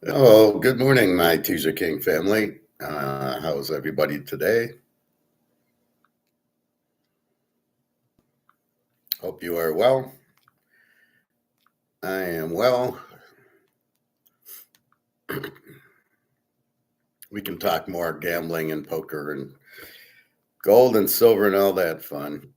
Oh, good morning, my Teaser King family. How's everybody today? Hope you are well. I am well. We can talk more gambling and poker and gold and silver and all that fun.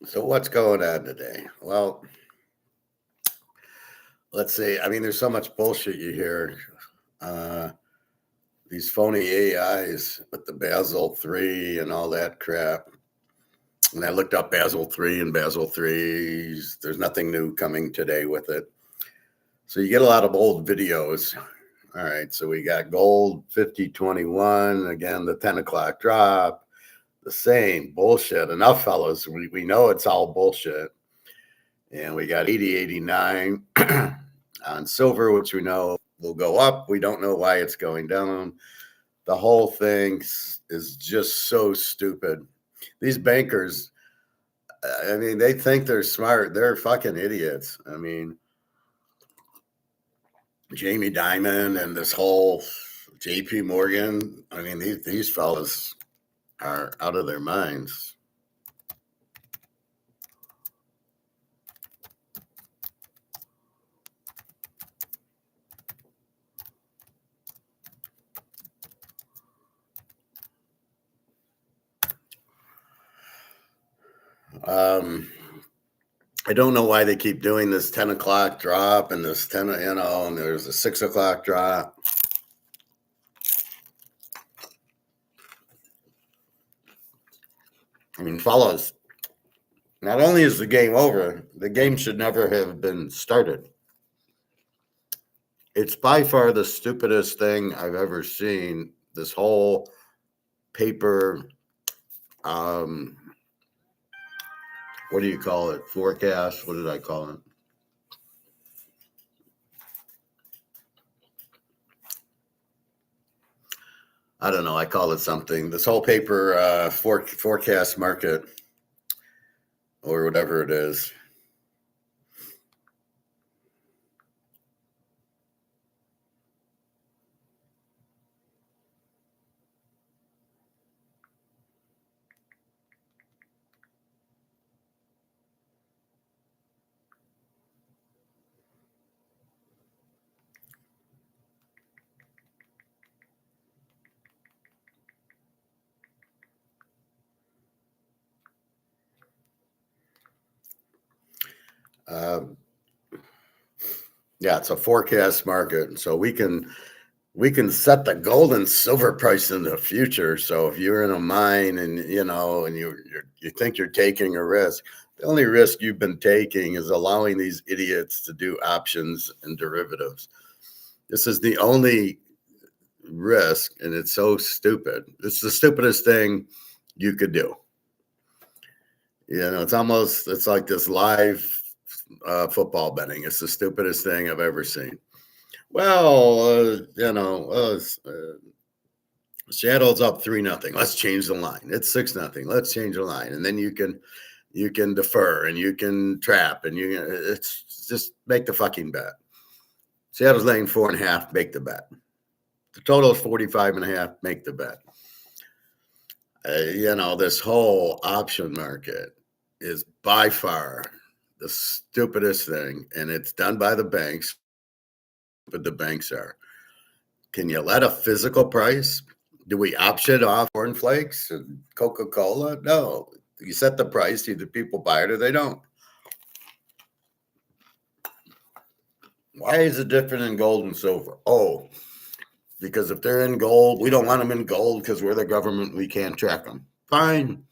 So, what's going on today? Well, let's see. I mean, there's so much bullshit you hear. Uh, these phony AIs with the Basel 3 and all that crap. And I looked up Basel 3 and Basel 3's. There's nothing new coming today with it. So you get a lot of old videos. All right. So we got gold 50.21. Again, the 10 o'clock drop. The same bullshit. Enough, fellas. We know it's all bullshit. And we got 80.89 on silver, which we know will go up. We don't know why it's going down. The whole thing is just so stupid. These bankers, I mean, they think they're smart. They're fucking idiots. I mean, Jamie Dimon and this whole JP Morgan. I mean, these fellas are out of their minds. Um, I don't know why they keep doing this 10 o'clock drop and this 10, and there's a 6 o'clock drop. I mean, fellas, not only is the game over, the game should never have been started. It's by far the stupidest thing I've ever seen. This whole paper, what do you call it? Forecast? What did I call it? I don't know. I call it something. This whole paper forecast market or whatever it is. Um, yeah, it's a forecast market, so we can set the gold and silver price in the future. So if you're in a mine and and you think you're taking a risk, the only risk you've been taking is allowing these idiots to do options and derivatives. This is the only risk, and it's so stupid. It's the stupidest thing you could do. It's like this live football betting. It's the stupidest thing I've ever seen. Well, Seattle's up 3-0. Let's change the line. It's 6-0. Let's change the line, and then you can defer and you can trap and it's just make the fucking bet. Seattle's laying 4.5. Make the bet. The total is 45.5. Make the bet. This whole option market is by far the stupidest thing, and it's done by the banks. But the banks are. Can you let a physical price? Do we option off cornflakes and Coca-Cola? No. You set the price, either people buy it or they don't. Why is it different in gold and silver? Oh, because if they're in gold, we don't want them in gold because we're the government. We can't track them. Fine.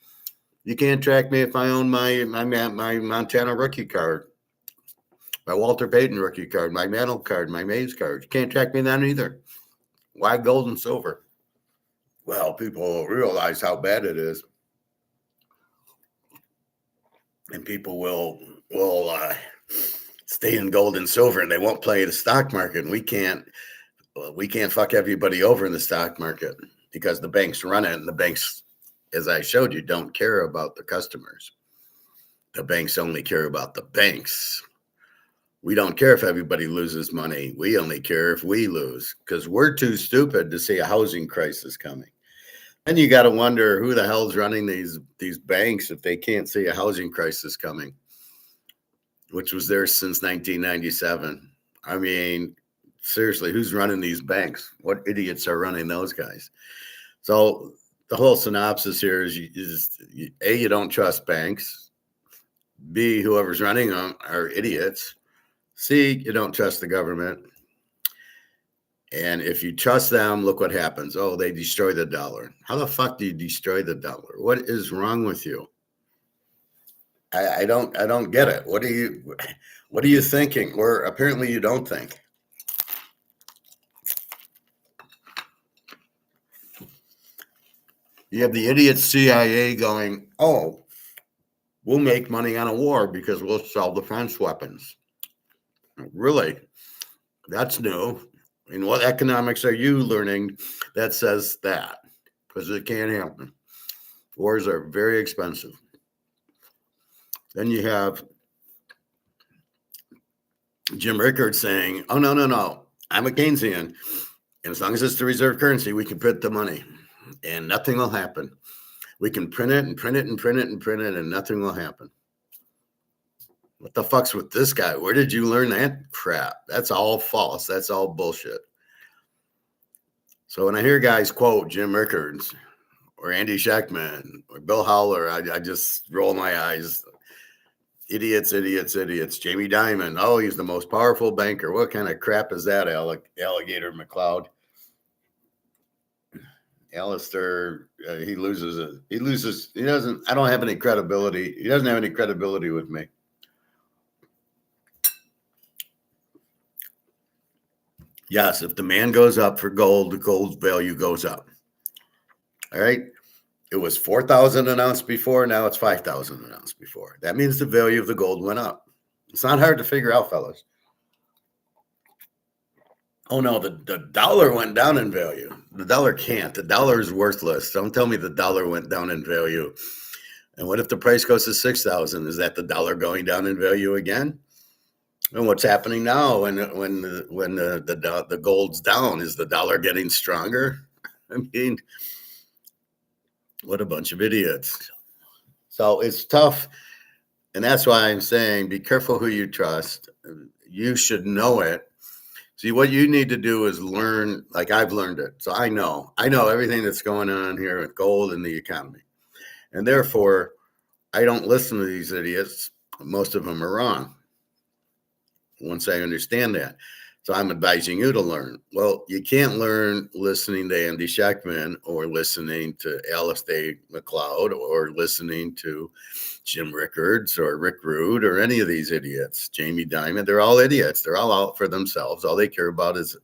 You can't track me if I own my Montana rookie card, my Walter Payton rookie card, my Mantle card, my Mays card. You can't track me then either. Why gold and silver? Well, people realize how bad it is. and people will stay in gold and silver, and they won't play the stock market. And we can't fuck everybody over in the stock market because the banks run it, and the banks, as I showed you, don't care about the customers. The banks only care about the banks. We don't care if everybody loses money. We only care if we lose because we're too stupid to see a housing crisis coming. And you got to wonder who the hell's running these banks if they can't see a housing crisis coming, which was there since 1997. I mean, seriously, who's running these banks? What idiots are running those guys? So the whole synopsis here is, A, you don't trust banks. B, whoever's running them are idiots. C, you don't trust the government. And if you trust them, look what happens. Oh, they destroy the dollar. How the fuck do you destroy the dollar? What is wrong with you? I don't get it. What are you thinking? Or apparently you don't think. You have the idiot CIA going, oh, we'll make money on a war because we'll sell defense weapons. Really? That's new. And what economics are you learning that says that? Because it can't happen. Wars are very expensive. Then you have Jim Rickard saying, oh, no. I'm a Keynesian. And as long as it's the reserve currency, we can print the money and nothing will happen. We can print it and print it and print it and print it and nothing will happen. What the fuck's with this guy? Where did you learn that crap? That's all false. That's all bullshit. So when I hear guys quote Jim Rickards or Andy Schechtman or Bill Howler, I just roll my eyes. Idiots. Jamie Dimon. Oh, he's the most powerful banker. What kind of crap is that, Alligator McLeod? Alistair, he loses. He doesn't. I don't have any credibility. He doesn't have any credibility with me. Yes, if demand goes up for gold, the gold value goes up. All right. It was 4,000 an ounce before. Now it's 5,000 an ounce before. That means the value of the gold went up. It's not hard to figure out, fellas. Oh, no, the dollar went down in value. The dollar can't. The dollar is worthless. Don't tell me the dollar went down in value. And what if the price goes to 6,000? Is that the dollar going down in value again? And what's happening now when the gold's down? Is the dollar getting stronger? I mean, what a bunch of idiots. So it's tough. And that's why I'm saying be careful who you trust. You should know it. See, what you need to do is learn, like I've learned it. So I know everything that's going on here with gold and the economy. And therefore, I don't listen to these idiots. Most of them are wrong. Once I understand that. So I'm advising you to learn. Well, you can't learn listening to Andy Schechtman or listening to Alistair McLeod or listening to Jim Rickards or Rick Rude or any of these idiots. Jamie Dimon, they're all idiots. They're all out for themselves. All they care about is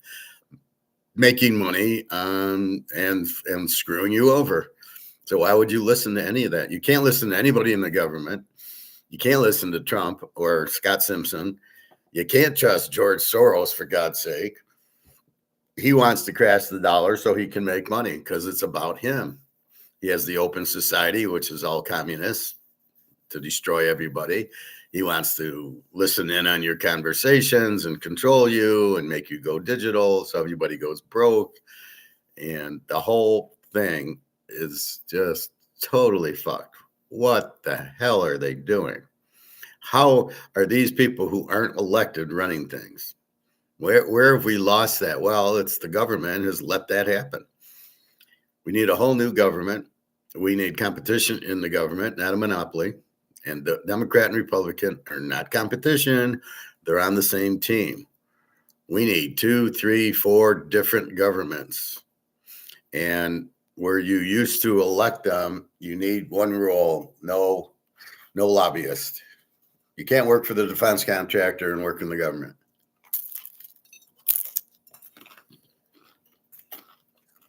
making money and screwing you over. So why would you listen to any of that? You can't listen to anybody in the government. You can't listen to Trump or Scott Simpson. You can't trust George Soros, for God's sake. He wants to crash the dollar so he can make money because it's about him. He has the open society, which is all communists, to destroy everybody. He wants to listen in on your conversations and control you and make you go digital so everybody goes broke. And the whole thing is just totally fucked. What the hell are they doing? How are these people who aren't elected running things? Where have we lost that? Well, it's the government has let that happen. We need a whole new government. We need competition in the government, not a monopoly. And the Democrat and Republican are not competition. They're on the same team. We need 2, 3, 4 different governments. And where you used to elect them, you need one rule, no lobbyist. You can't work for the defense contractor and work in the government.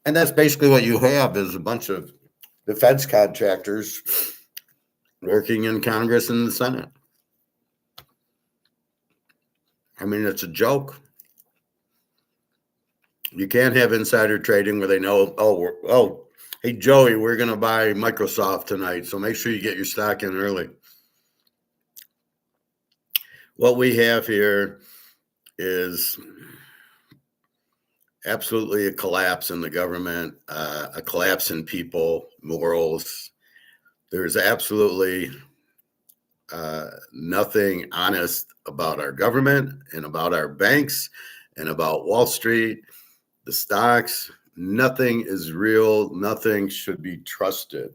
And that's basically what you have is a bunch of defense contractors working in Congress and the Senate. I mean, it's a joke. You can't have insider trading where they know, hey, Joey, we're going to buy Microsoft tonight, so make sure you get your stock in early. What we have here is absolutely a collapse in the government, a collapse in people, morals. There's absolutely nothing honest about our government and about our banks and about Wall Street, the stocks. Nothing is real. Nothing should be trusted.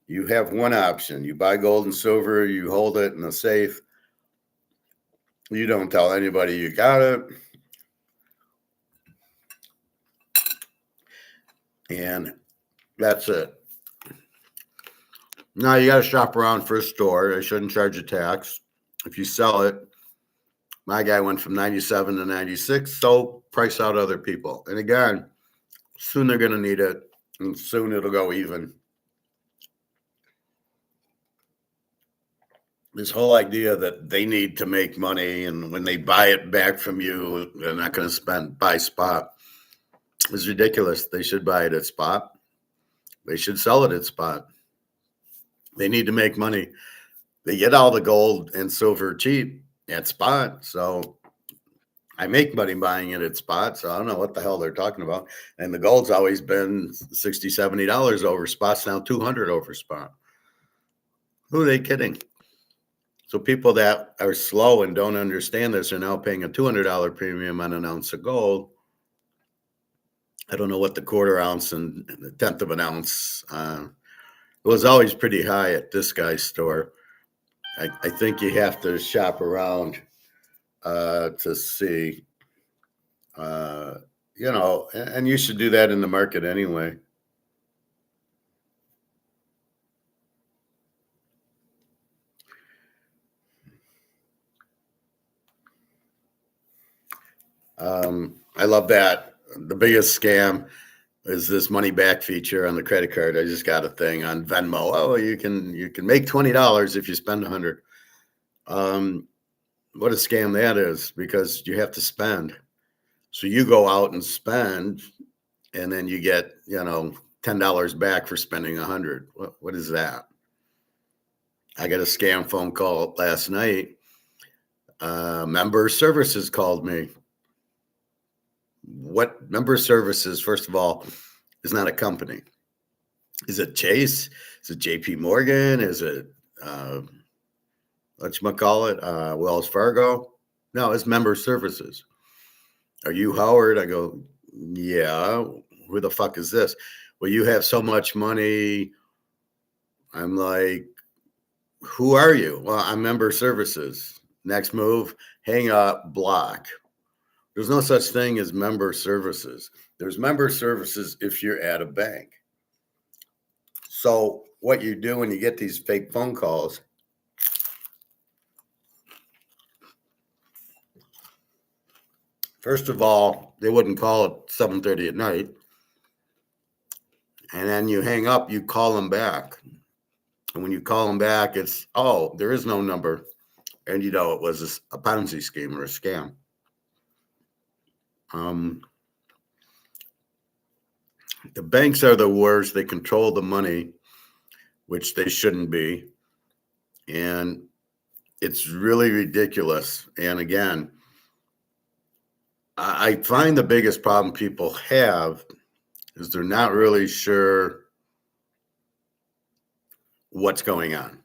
You have one option. You buy gold and silver, you hold it in a safe. You don't tell anybody you got it. And that's it. Now you got to shop around for a store. They shouldn't charge a tax. If you sell it, my guy went from 97 to 96, so price out other people. And again, soon they're going to need it, and soon it'll go even. This whole idea that they need to make money, and when they buy it back from you, they're not going to buy spot is ridiculous. They should buy it at spot. They should sell it at spot. They need to make money. They get all the gold and silver cheap at spot. So I make money buying it at spot. So I don't know what the hell they're talking about. And the gold's always been $60, $70 over spot's now $200 over spot. Who are they kidding? So people that are slow and don't understand this are now paying a $200 premium on an ounce of gold. I don't know what the quarter ounce and the tenth of an ounce. It was always pretty high at this guy's store. I think you have to shop around to see, and you should do that in the market anyway. I love that. The biggest scam is this money back feature on the credit card. I just got a thing on Venmo. Oh, you can make $20 if you spend $100. What a scam that is, because you have to spend. So you go out and spend, and then you get, $10 back for spending $100. What is that? I got a scam phone call last night. Member Services called me. What Member Services, first of all, is not a company. Is it Chase? Is it JP Morgan? Is it whatchamacallit, Wells Fargo? No, it's Member Services. Are you Howard? I go, yeah. Who the fuck is this? Well, you have so much money. I'm like, who are you? Well, I'm Member Services. Next move, hang up, block. There's no such thing as Member Services. There's Member Services if you're at a bank. So what you do when you get these fake phone calls, first of all, they wouldn't call at 7:30 at night. And then you hang up, you call them back. And when you call them back, it's, there is no number. And it was a Ponzi scheme or a scam. The banks are the worst. They control the money, which they shouldn't be. And it's really ridiculous. And again, I find the biggest problem people have is they're not really sure what's going on.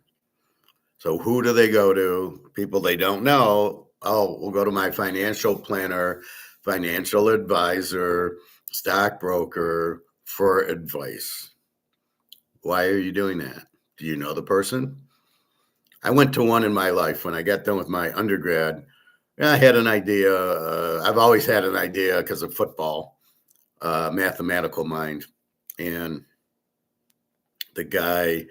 So who do they go to? People they don't know. Oh, we'll go to my financial planner, financial advisor, stockbroker for advice. Why are you doing that? Do you know the person? I went to one in my life when I got done with my undergrad. I had an idea. I've always had an idea because of football, mathematical mind. And the guy,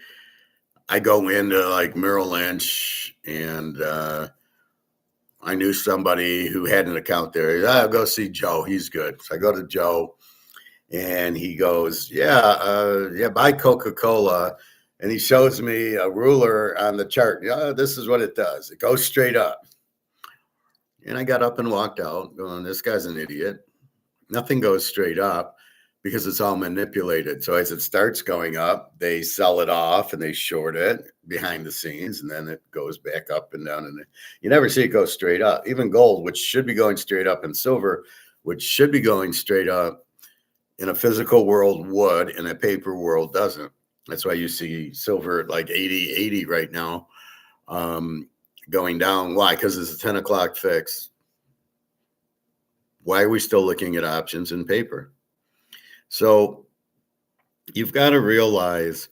I go into like Merrill Lynch, and I knew somebody who had an account there. I'll go see Joe. He's good. So I go to Joe, and he goes, buy Coca-Cola. And he shows me a ruler on the chart. Yeah, this is what it does. It goes straight up. And I got up and walked out going, this guy's an idiot. Nothing goes straight up because it's all manipulated. So as it starts going up, they sell it off and they short it behind the scenes, and then it goes back up and down. And you never see it go straight up. Even gold, which should be going straight up, and silver, which should be going straight up in a physical world would, in a paper world doesn't. That's why you see silver at like 80 right now, going down. Why? Because it's a 10 o'clock fix. Why are we still looking at options in paper? So you've got to realize,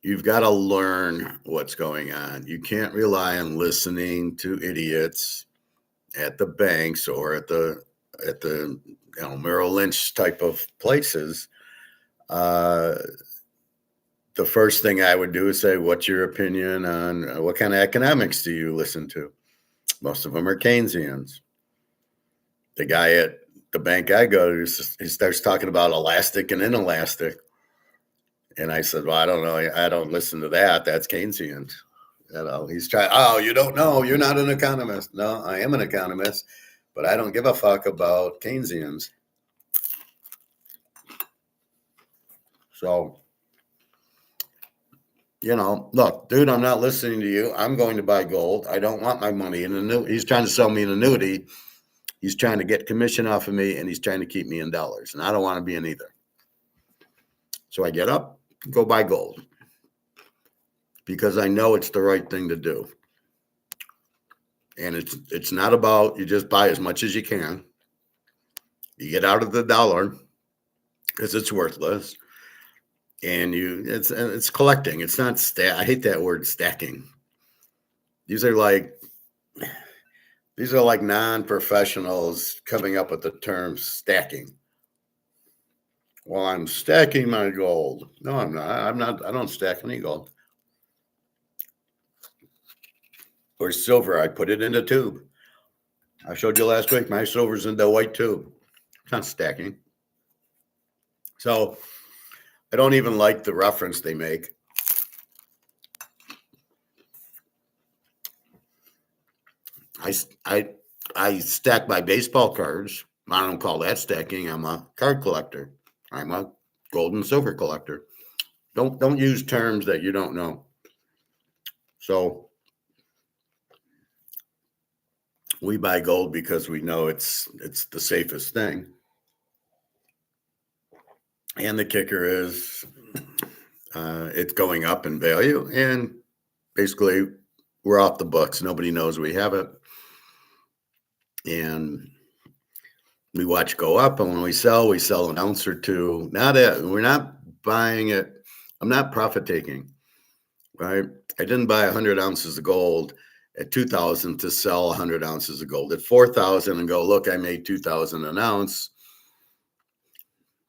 you've got to learn what's going on. You can't rely on listening to idiots at the banks or at the Merrill Lynch type of places. The first thing I would do is say, what's your opinion on what kind of economics do you listen to? Most of them are Keynesians. The guy at the bank I go to, he starts talking about elastic and inelastic. And I said, well, I don't know. I don't listen to that. That's Keynesian. He's trying, oh, you don't know. You're not an economist. No, I am an economist, but I don't give a fuck about Keynesians. So, look, dude, I'm not listening to you. I'm going to buy gold. I don't want my money in annuity. He's trying to sell me an annuity. He's trying to get commission off of me, and he's trying to keep me in dollars. And I don't want to be in either. So I get up, go buy gold, because I know it's the right thing to do. And it's not about you just buy as much as you can. You get out of the dollar because it's worthless. And it's collecting. It's not I hate that word, stacking. These are like non-professionals coming up with the term stacking. Well, I'm stacking my gold. No, I'm not. I don't stack any gold. Or silver. I put it in a tube. I showed you last week. My silver's in the white tube. It's not stacking. So I don't even like the reference they make. I stack my baseball cards. I don't call that stacking. I'm a card collector. I'm a gold and silver collector. Don't use terms that you don't know. So we buy gold because we know it's the safest thing. And the kicker is it's going up in value, and basically we're off the books. Nobody knows we have it. And we watch go up, and when we sell an ounce or two. We're not buying it. I'm not profit taking, right? I didn't buy 100 ounces of gold at 2,000 to sell 100 ounces of gold at 4,000 and go, look, I made 2,000 an ounce.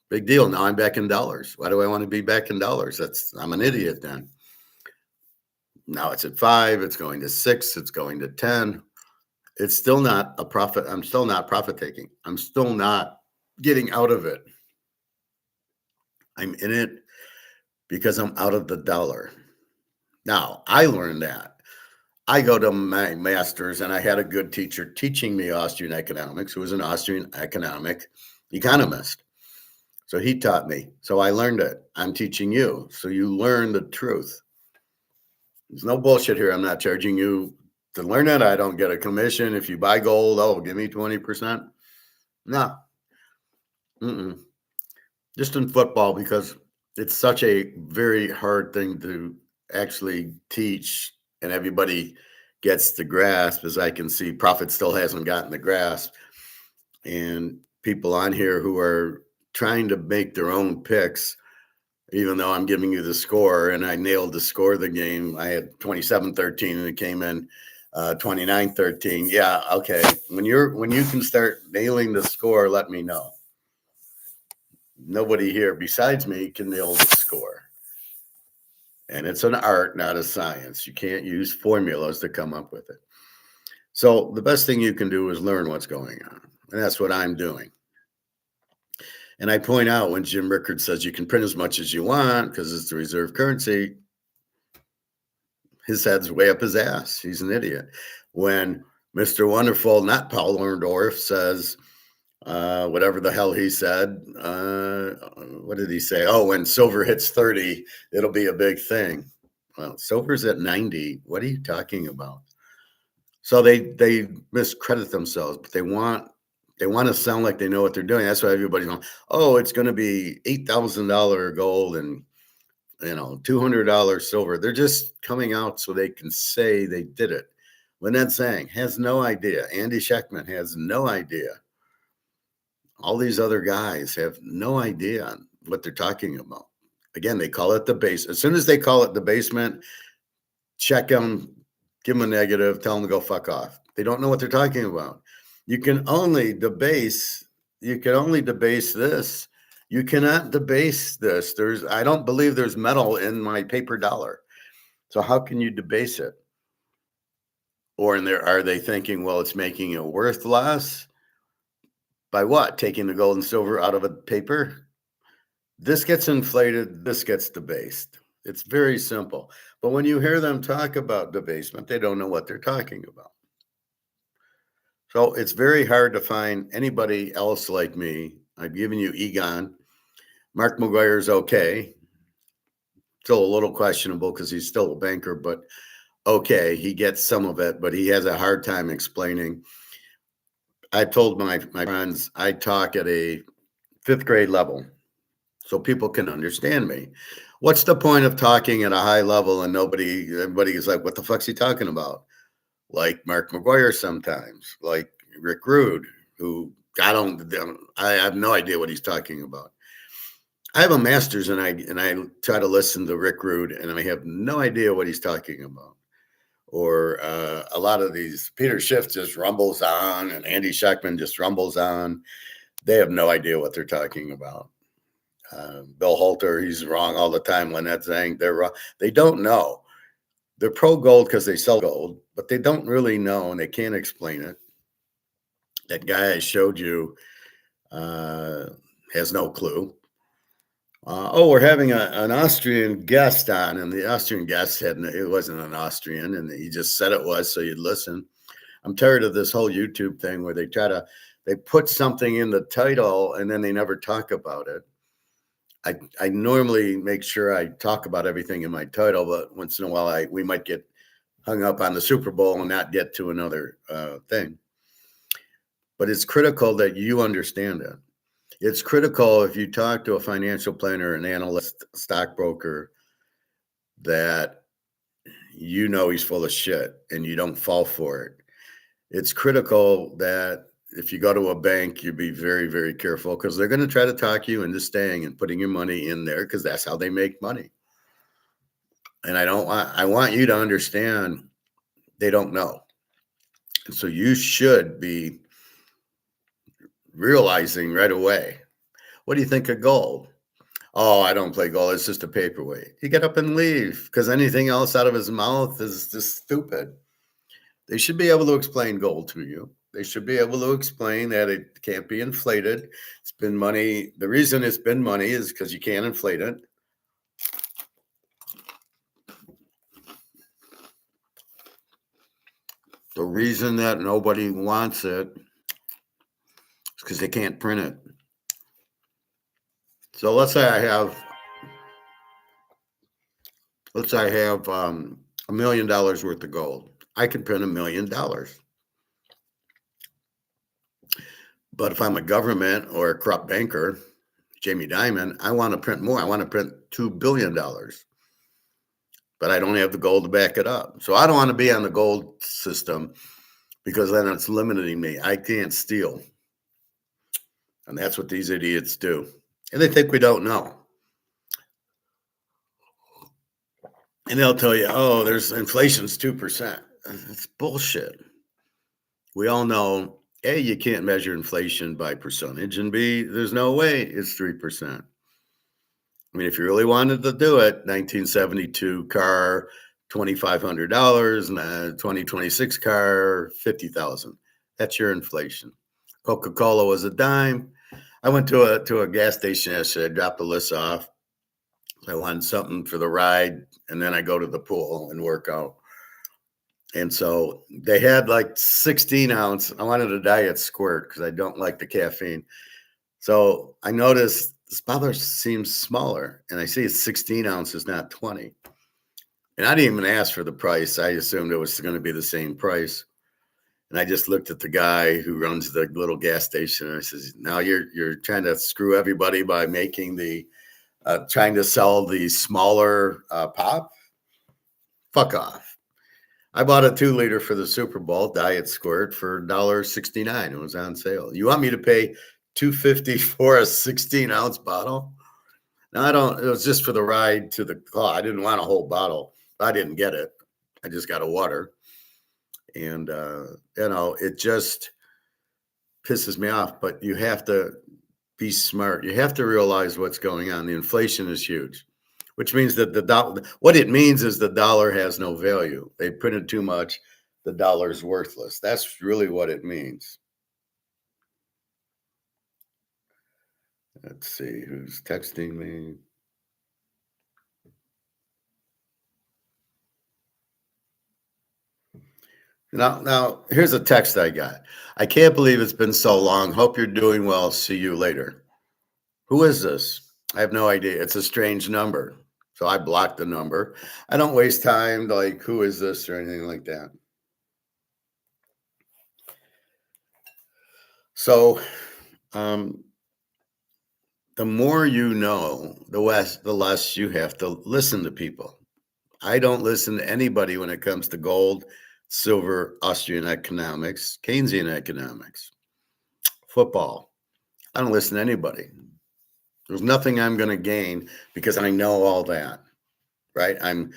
Big deal. Now I'm back in dollars. Why do I want to be back in dollars? I'm an idiot then. Now it's at 5, it's going to 6, it's going to 10. It's still not a profit. I'm still not profit taking. I'm still not getting out of it. I'm in it because I'm out of the dollar. Now, I learned that. I go to my master's, and I had a good teacher teaching me Austrian economics, who was an Austrian economist. So he taught me. So I learned it. I'm teaching you. So you learn the truth. There's no bullshit here. I'm not charging you to learn it. I don't get a commission. If you buy gold, give me 20%. No. Just in football, because it's such a very hard thing to actually teach, and everybody gets the grasp. As I can see, Prophet still hasn't gotten the grasp. And people on here who are trying to make their own picks, even though I'm giving you the score, and I nailed the score of the game. I had 27-13, and it came in 29-13. Yeah, okay. When you can start nailing the score, let me know. Nobody here besides me can nail the score. And it's an art, not a science. You can't use formulas to come up with it. So the best thing you can do is learn what's going on. And that's what I'm doing. And I point out when Jim Rickard says you can print as much as you want because it's the reserve currency, his head's way up his ass. He's an idiot. When Mr. Wonderful, not Paul Orndorff, says whatever the hell he said, what did he say? Oh, when silver hits 30, it'll be a big thing. Well, silver's at 90. What are you talking about? So they miscredit themselves, but they want to sound like they know what they're doing. That's why everybody's going, oh, it's going to be $8,000 gold and $200 silver. They're just coming out so they can say they did it. Lynette Zhang has no idea. Andy Schechtman has no idea. All these other guys have no idea what they're talking about. Again, they call it the base. As soon as they call it the basement, check them, give them a negative, tell them to go fuck off. They don't know what they're talking about. You can only debase this. You cannot debase this. I don't believe there's metal in my paper dollar. So how can you debase it? Or are they thinking, well, it's making it worth less? By what? Taking the gold and silver out of a paper? This gets inflated, this gets debased. It's very simple. But when you hear them talk about debasement, they don't know what they're talking about. So it's very hard to find anybody else like me. I've given you Egon. Mark McGuire's okay. Still a little questionable because he's still a banker, but okay, he gets some of it, but he has a hard time explaining. I told my friends I talk at a 5th grade level so people can understand me. What's the point of talking at a high level and everybody is like, what the fuck's he talking about? Like Mark McGuire sometimes, like Rick Rude, who I have no idea what he's talking about. I have a master's and I try to listen to Rick Rude and I have no idea what he's talking about. Or a lot of these, Peter Schiff just rumbles on and Andy Schechtman just rumbles on. They have no idea what they're talking about. Bill Holter, he's wrong all the time. Lynette Zhang, they're wrong. They don't know. They're pro gold because they sell gold, but they don't really know and they can't explain it. That guy I showed you has no clue. We're having an Austrian guest on, and the Austrian guest it wasn't an Austrian, and he just said it was, so you'd listen. I'm tired of this whole YouTube thing where they put something in the title and then they never talk about it. I normally make sure I talk about everything in my title, but once in a while we might get hung up on the Super Bowl and not get to another thing. But it's critical that you understand it. It's critical if you talk to a financial planner, an analyst, stockbroker, that he's full of shit and you don't fall for it. It's critical that if you go to a bank, you be very, very careful because they're going to try to talk you into staying and putting your money in there because that's how they make money. And I want you to understand they don't know. And so you should be realizing right away, what do you think of gold? Oh, I don't play gold. It's just a paperweight. You get up and leave because anything else out of his mouth is just stupid. They should be able to explain gold to you. They should be able to explain that it can't be inflated. It's been money. The reason it's been money is because you can't inflate it. The reason that nobody wants it is because they can't print it. So let's say I have $1 million worth of gold. I can print $1 million. But if I'm a government or a corrupt banker, Jamie Dimon, I want to print more. I want to print $2 billion. But I don't have the gold to back it up. So I don't want to be on the gold system because then it's limiting me. I can't steal. And that's what these idiots do. And they think we don't know. And they'll tell you, oh, there's inflation's 2%. It's bullshit. We all know, A, you can't measure inflation by percentage, and B, there's no way it's 3%. I mean, if you really wanted to do it, 1972 car, $2,500, and a 2026 car, $50,000. That's your inflation. Coca-Cola was a dime. I went to a gas station yesterday, dropped the list off. I wanted something for the ride, and then I go to the pool and work out. And so they had like 16 ounce. I wanted a diet squirt because I don't like the caffeine. So I noticed this bottle seems smaller, and I see it's 16 ounces, not 20. And I didn't even ask for the price. I assumed it was going to be the same price. And I just looked at the guy who runs the little gas station, and I says, "Now you're trying to screw everybody by making the trying to sell the smaller pop. Fuck off." I bought a 2 liter for the Super Bowl diet squirt for $1.69. It was on sale. You want me to pay $2.50 for a 16-ounce bottle? No, I don't. It was just for the ride to the car. I didn't want a whole bottle. I didn't get it. I just got a water. And, it just pisses me off. But you have to be smart. You have to realize what's going on. The inflation is huge, which means that the dollar, what it means is the dollar has no value. They printed too much. The dollar's worthless. That's really what it means. Let's see who's texting me. Now, here's a text I got. I can't believe it's been so long. Hope you're doing well. See you later. Who is this? I have no idea. It's a strange number. So I blocked the number. I don't waste time like, who is this or anything like that. So, um, the more you know, the less you have to listen to people. I don't listen to anybody when it comes to gold, silver, Austrian economics, Keynesian economics, football. I don't listen to anybody. There's nothing I'm going to gain because I know all that, right? I'm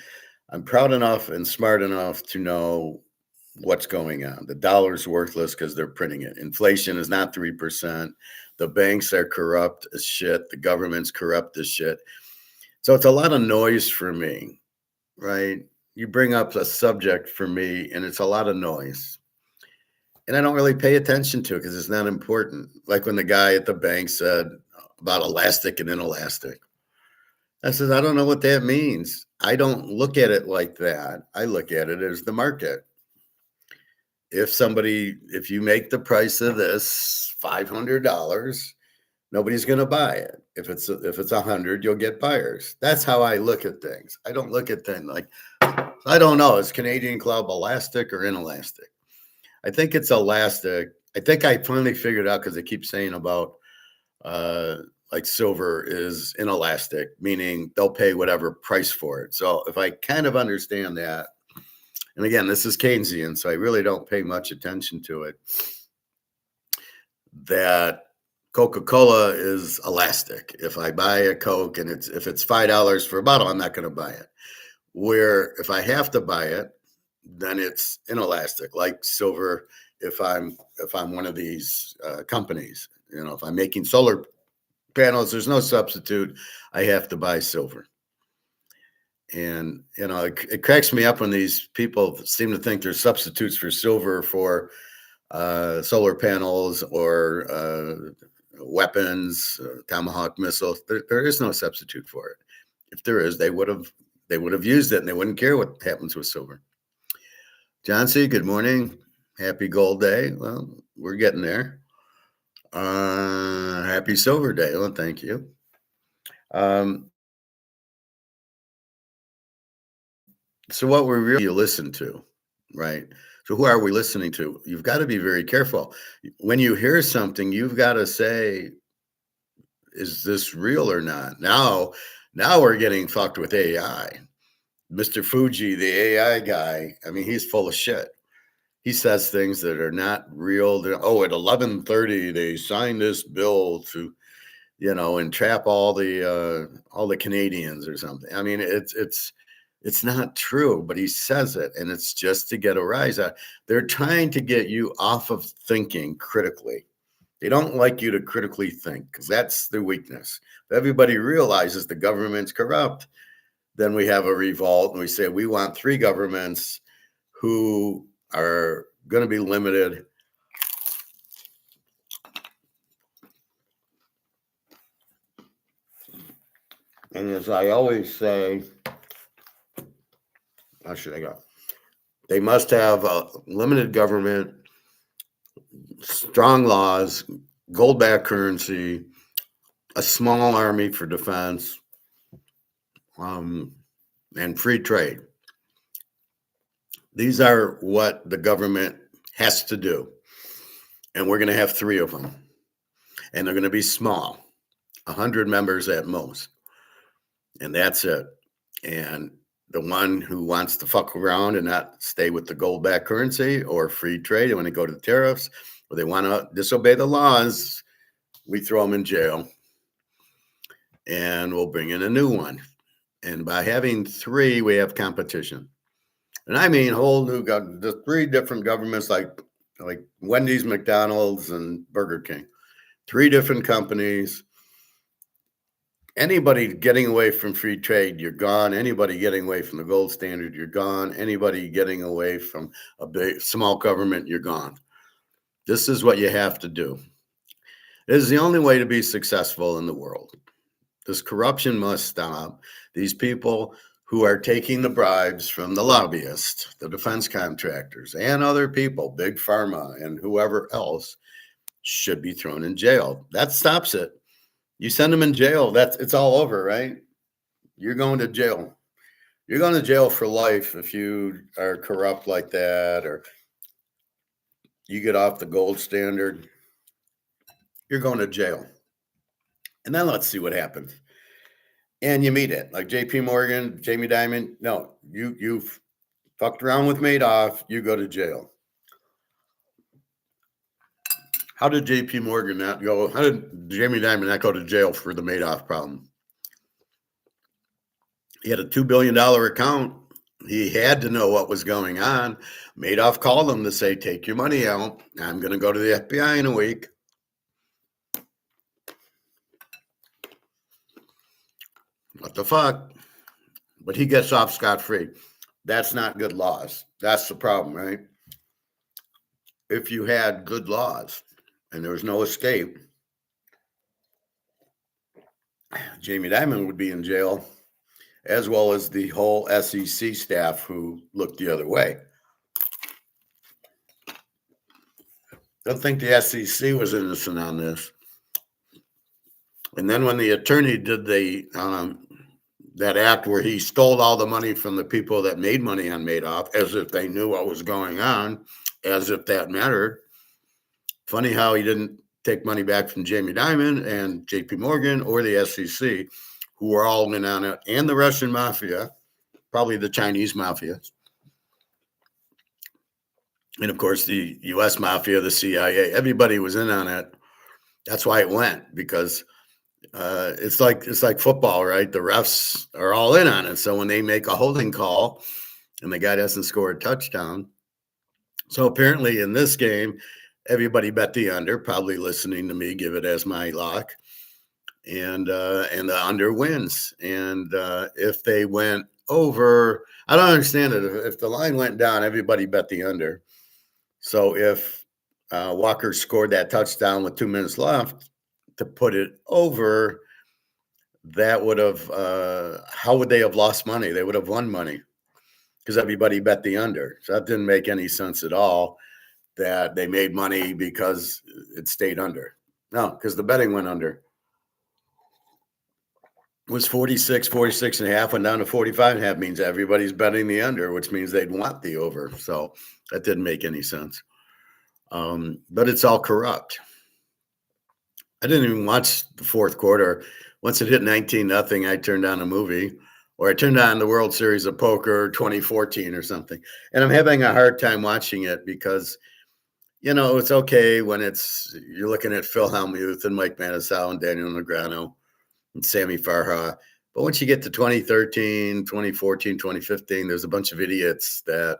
proud enough and smart enough to know what's going on. The dollar's worthless because they're printing it. Inflation is not 3%. The banks are corrupt as shit. The government's corrupt as shit. So it's a lot of noise for me, right? You bring up a subject for me, and it's a lot of noise. And I don't really pay attention to it because it's not important. Like when the guy at the bank said about elastic and inelastic. I said, I don't know what that means. I don't look at it like that. I look at it as the market. If you make the price of this $500, nobody's going to buy it. If it's 100, you'll get buyers. That's how I look at things. I don't look at things like, I don't know, is Canadian Club elastic or inelastic? I think it's elastic. I think I finally figured out because they keep saying about like silver is inelastic, meaning they'll pay whatever price for it. So if I kind of understand that, and again, this is Keynesian, so I really don't pay much attention to it, that Coca-Cola is elastic. If I buy a Coke and if it's $5 for a bottle, I'm not going to buy it. Where if I have to buy it, then it's inelastic, like silver. If I'm one of these companies, if I'm making solar panels, there's no substitute. I have to buy silver. And it cracks me up when these people seem to think there's substitutes for silver for solar panels or weapons, Tomahawk missiles. There is no substitute for it. If there is, they would have used it, and they wouldn't care what happens with silver. John C., good morning. Happy Gold Day. Well, we're getting there. Happy Silver Day. Well, thank you. So what we really listen to, right? So who are we listening to? You've got to be very careful. When you hear something, you've got to say, is this real or not? Now we're getting fucked with AI. Mr. Fuji, the AI guy, I mean, he's full of shit. He says things that are not real. At 11:30, they signed this bill to, entrap all the Canadians or something. I mean, it's not true, but he says it, and it's just to get a rise out. They're trying to get you off of thinking critically. They don't like you to critically think because that's their weakness. If everybody realizes the government's corrupt, then we have a revolt and we say we want 3 governments who are going to be limited. And as I always say, how should I go? They must have a limited government, strong laws, gold-backed currency, a small army for defense, and free trade. These are what the government has to do. And we're going to have 3 of them. And they're going to be small, 100 members at most. And that's it. And the one who wants to fuck around and not stay with the gold-backed currency or free trade, and when they go to tariffs, or they want to disobey the laws, we throw them in jail. And we'll bring in a new one. And by having 3, we have competition. And I mean whole new the 3 different governments like Wendy's, McDonald's, and Burger King. 3 different companies. Anybody getting away from free trade, you're gone. Anybody getting away from the gold standard, you're gone. Anybody getting away from a big small government, you're gone. This is what you have to do. It is the only way to be successful in the world. This corruption must stop. These people who are taking the bribes from the lobbyists, the defense contractors, and other people, big pharma and whoever else, should be thrown in jail. That stops it. You send them in jail, it's all over, right? You're going to jail. You're going to jail for life if you are corrupt like that, or you get off the gold standard. You're going to jail. And then let's see what happens. And you meet it, like J.P. Morgan, Jamie Dimon. No, you've fucked around with Madoff, you go to jail. How did J.P. Morgan not go? How did Jamie Dimon not go to jail for the Madoff problem? He had a $2 billion account. He had to know what was going on. Madoff called him to say, take your money out. I'm going to go to the FBI in a week. What the fuck? But he gets off scot-free. That's not good laws. That's the problem, right? If you had good laws and there was no escape, Jamie Dimon would be in jail, as well as the whole SEC staff who looked the other way. Don't think the SEC was innocent on this. And then when the attorney did that act where he stole all the money from the people that made money on Madoff, as if they knew what was going on, as if that mattered. Funny how he didn't take money back from Jamie Dimon and J.P. Morgan or the SEC, who were all in on it, and the Russian mafia, probably the Chinese mafia. And of course, the U.S. mafia, the CIA, everybody was in on it. That's why it went, because it's like football, right? The refs are all in on it. So when they make a holding call and the guy doesn't score a touchdown. So apparently in this game, everybody bet the under, probably listening to me give it as my lock. And the under wins. And if they went over, I don't understand it. If the line went down, everybody bet the under. So if Walker scored that touchdown with 2 minutes left to put it over, that would have, how would they have lost money? They would have won money because everybody bet the under. So that didn't make any sense at all that they made money because it stayed under. No, because the betting went under. It was 46 and a half, went down to 45 and a half, means everybody's betting the under, which means they'd want the over. So that didn't make any sense. But it's all corrupt. I didn't even watch the fourth quarter. Once it hit 19-0, I turned on a movie, or I turned on the World Series of Poker 2014 or something. And I'm having a hard time watching it because, it's okay when you're looking at Phil Hellmuth and Mike Matusow and Daniel Negreanu and Sammy Farha. But once you get to 2013, 2014, 2015, there's a bunch of idiots that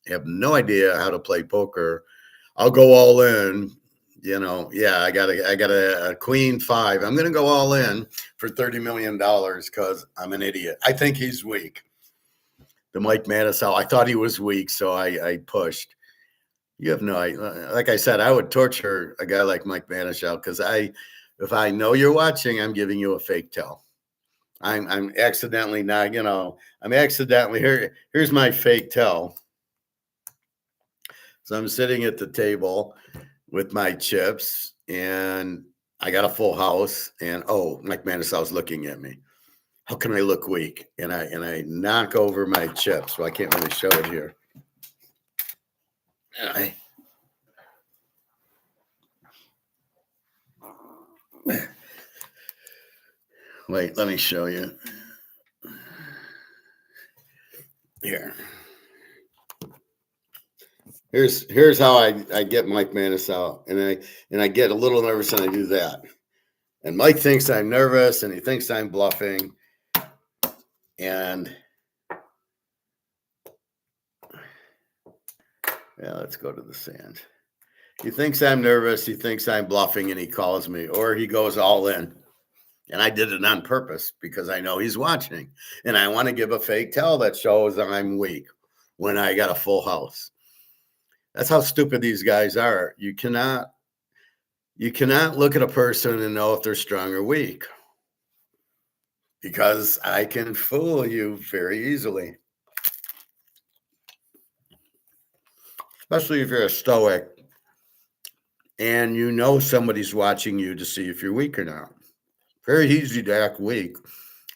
have no idea how to play poker. I'll go all in. I got a queen 5. I'm going to go all in for $30 million because I'm an idiot. I think he's weak. The Mike Matusow, I thought he was weak, so I pushed. You have no idea. Like I said, I would torture a guy like Mike Matusow because if I know you're watching, I'm giving you a fake tell. I'm accidentally not, I'm accidentally here's my fake tell. So I'm sitting at the table with my chips, and I got a full house. And oh, Mike Manisow's looking at me. How can I look weak? And I knock over my chips. Well, I can't really show it here. And wait, let me show you. Here. Here's how I get Mike Manis out, and I get a little nervous and I do that. And Mike thinks I'm nervous and he thinks I'm bluffing. And yeah, let's go to the sand. He thinks I'm nervous, he thinks I'm bluffing, and he calls me, or he goes all in. And I did it on purpose because I know he's watching. And I want to give a fake tell that shows I'm weak when I got a full house. That's how stupid these guys are. You cannot look at a person and know if they're strong or weak, because I can fool you very easily. Especially if you're a stoic and you know somebody's watching you to see if you're weak or not. Very easy to act weak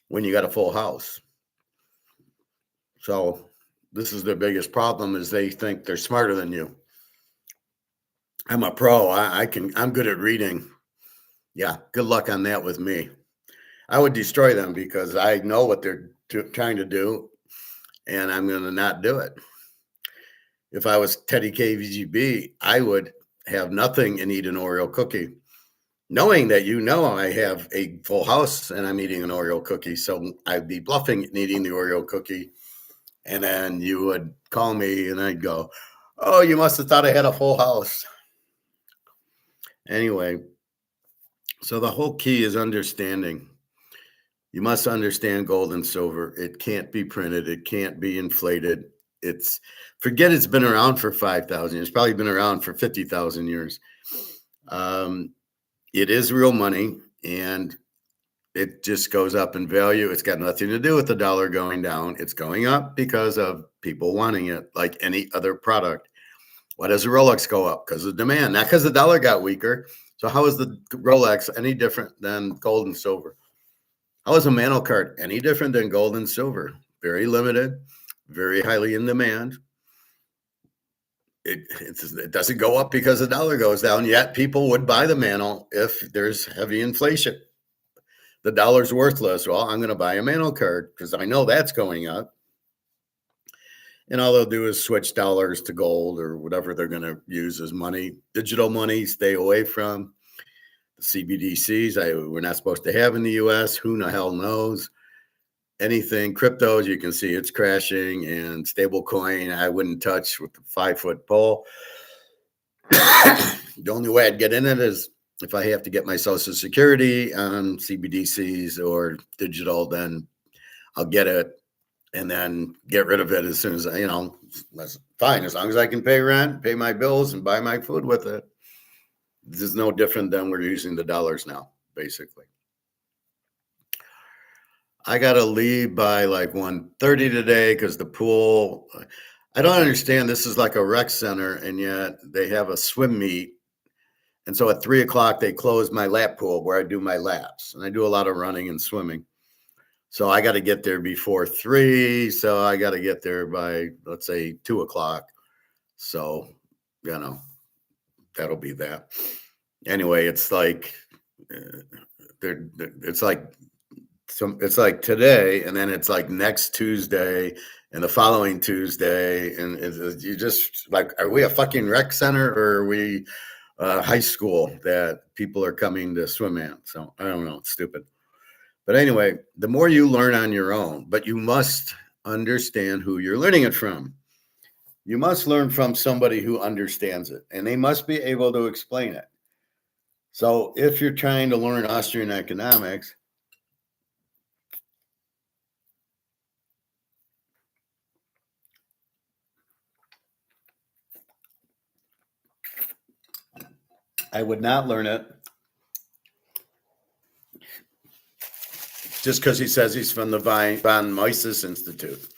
when you got a full house. So this is their biggest problem, is they think they're smarter than you. I'm a pro. I'm good at reading. Yeah, good luck on that with me. I would destroy them because I know what they're trying to do, and I'm going to not do it. If I was Teddy KVGB, I would have nothing and eat an Oreo cookie, knowing that I have a full house and I'm eating an Oreo cookie. So I'd be bluffing and eating the Oreo cookie. And then you would call me and I'd go, oh, you must have thought I had a full house. Anyway, so the whole key is understanding. You must understand gold and silver. It can't be printed. It can't be inflated. Forget it's been around for 5,000 years. It's probably been around for 50,000 years. It is real money, and it just goes up in value. It's got nothing to do with the dollar going down. It's going up because of people wanting it, like any other product. Why does the Rolex go up? Because of demand, not because the dollar got weaker. So how is the Rolex any different than gold and silver? How is a mantle card any different than gold and silver? Very limited, very highly in demand. It doesn't go up because the dollar goes down, yet people would buy the mantle if there's heavy inflation. The dollar's worthless. Well, I'm going to buy a mantle card because I know that's going up. And all they'll do is switch dollars to gold or whatever they're going to use as money. Digital money, stay away from. The CBDCs, we're not supposed to have in the U.S. Who the hell knows? Anything cryptos, you can see it's crashing, and stable coin I wouldn't touch with the 5-foot pole. The only way I'd get in it is if I have to get my Social Security on CBDCs or digital, then I'll get it and then get rid of it as soon as that's fine. As long as I can pay rent, pay my bills, and buy my food with it. This is no different than we're using the dollars now, basically. I got to leave by like 1:30 today because the pool, I don't understand. This is like a rec center, and yet they have a swim meet. And so at 3:00, they close my lap pool where I do my laps. And I do a lot of running and swimming. So I got to get there before 3. So I got to get there by, let's say, 2:00. So, that'll be that. Anyway, it's like, it's like today, and then it's like next Tuesday and the following Tuesday. And you just like, are we a fucking rec center, or are we high school that people are coming to swim at? So I don't know. It's stupid. But anyway, the more you learn on your own, but you must understand who you're learning it from. You must learn from somebody who understands it, and they must be able to explain it. So if you're trying to learn Austrian economics, I would not learn it just because he says he's from the von Mises Institute.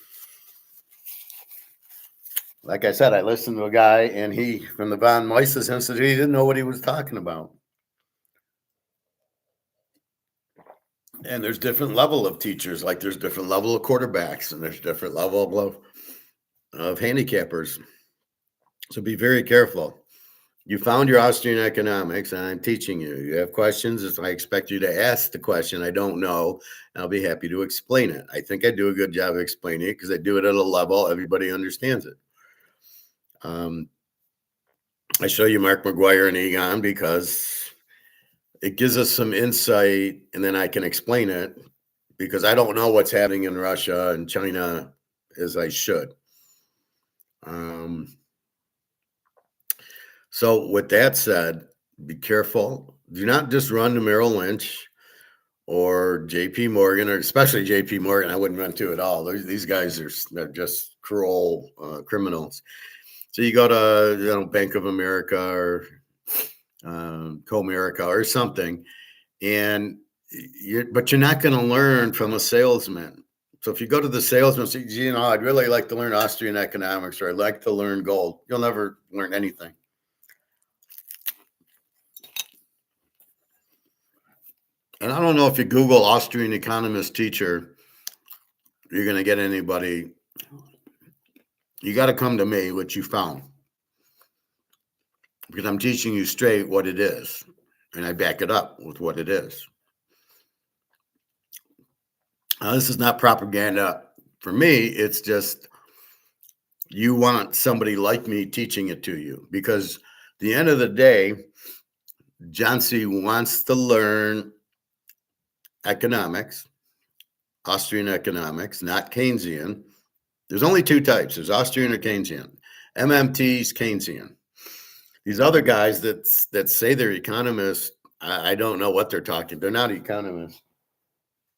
Like I said, I listened to a guy, and he from the von Mises Institute. He didn't know what he was talking about. And there's different level of teachers, like there's different level of quarterbacks, and there's different level of handicappers. So be very careful. You found your Austrian economics, and I'm teaching you. You have questions. I expect you to ask the question. I don't know. I'll be happy to explain it. I think I do a good job of explaining it because I do it at a level everybody understands it. I show you Mark McGuire and Egon because it gives us some insight, and then I can explain it because I don't know what's happening in Russia and China as I should. So with that said, be careful. Do not just run to Merrill Lynch or JP Morgan, or especially JP Morgan. I wouldn't run to at all. These guys they're just cruel criminals. So you go to Bank of America or Comerica or something, but you're not going to learn from a salesman. So if you go to the salesman, say, I'd really like to learn Austrian economics, or I'd like to learn gold, you'll never learn anything. And I don't know if you Google Austrian economist teacher, you're going to get anybody. You got to come to me, what you found, because I'm teaching you straight what it is, and I back it up with what it is. This is not propaganda for me. It's just you want somebody like me teaching it to you, because at the end of the day, John C. wants to learn economics, Austrian economics, not Keynesian. There's only two types. There's Austrian or Keynesian. MMT's Keynesian. These other guys that say they're economists, I don't know what they're talking. They're not economists.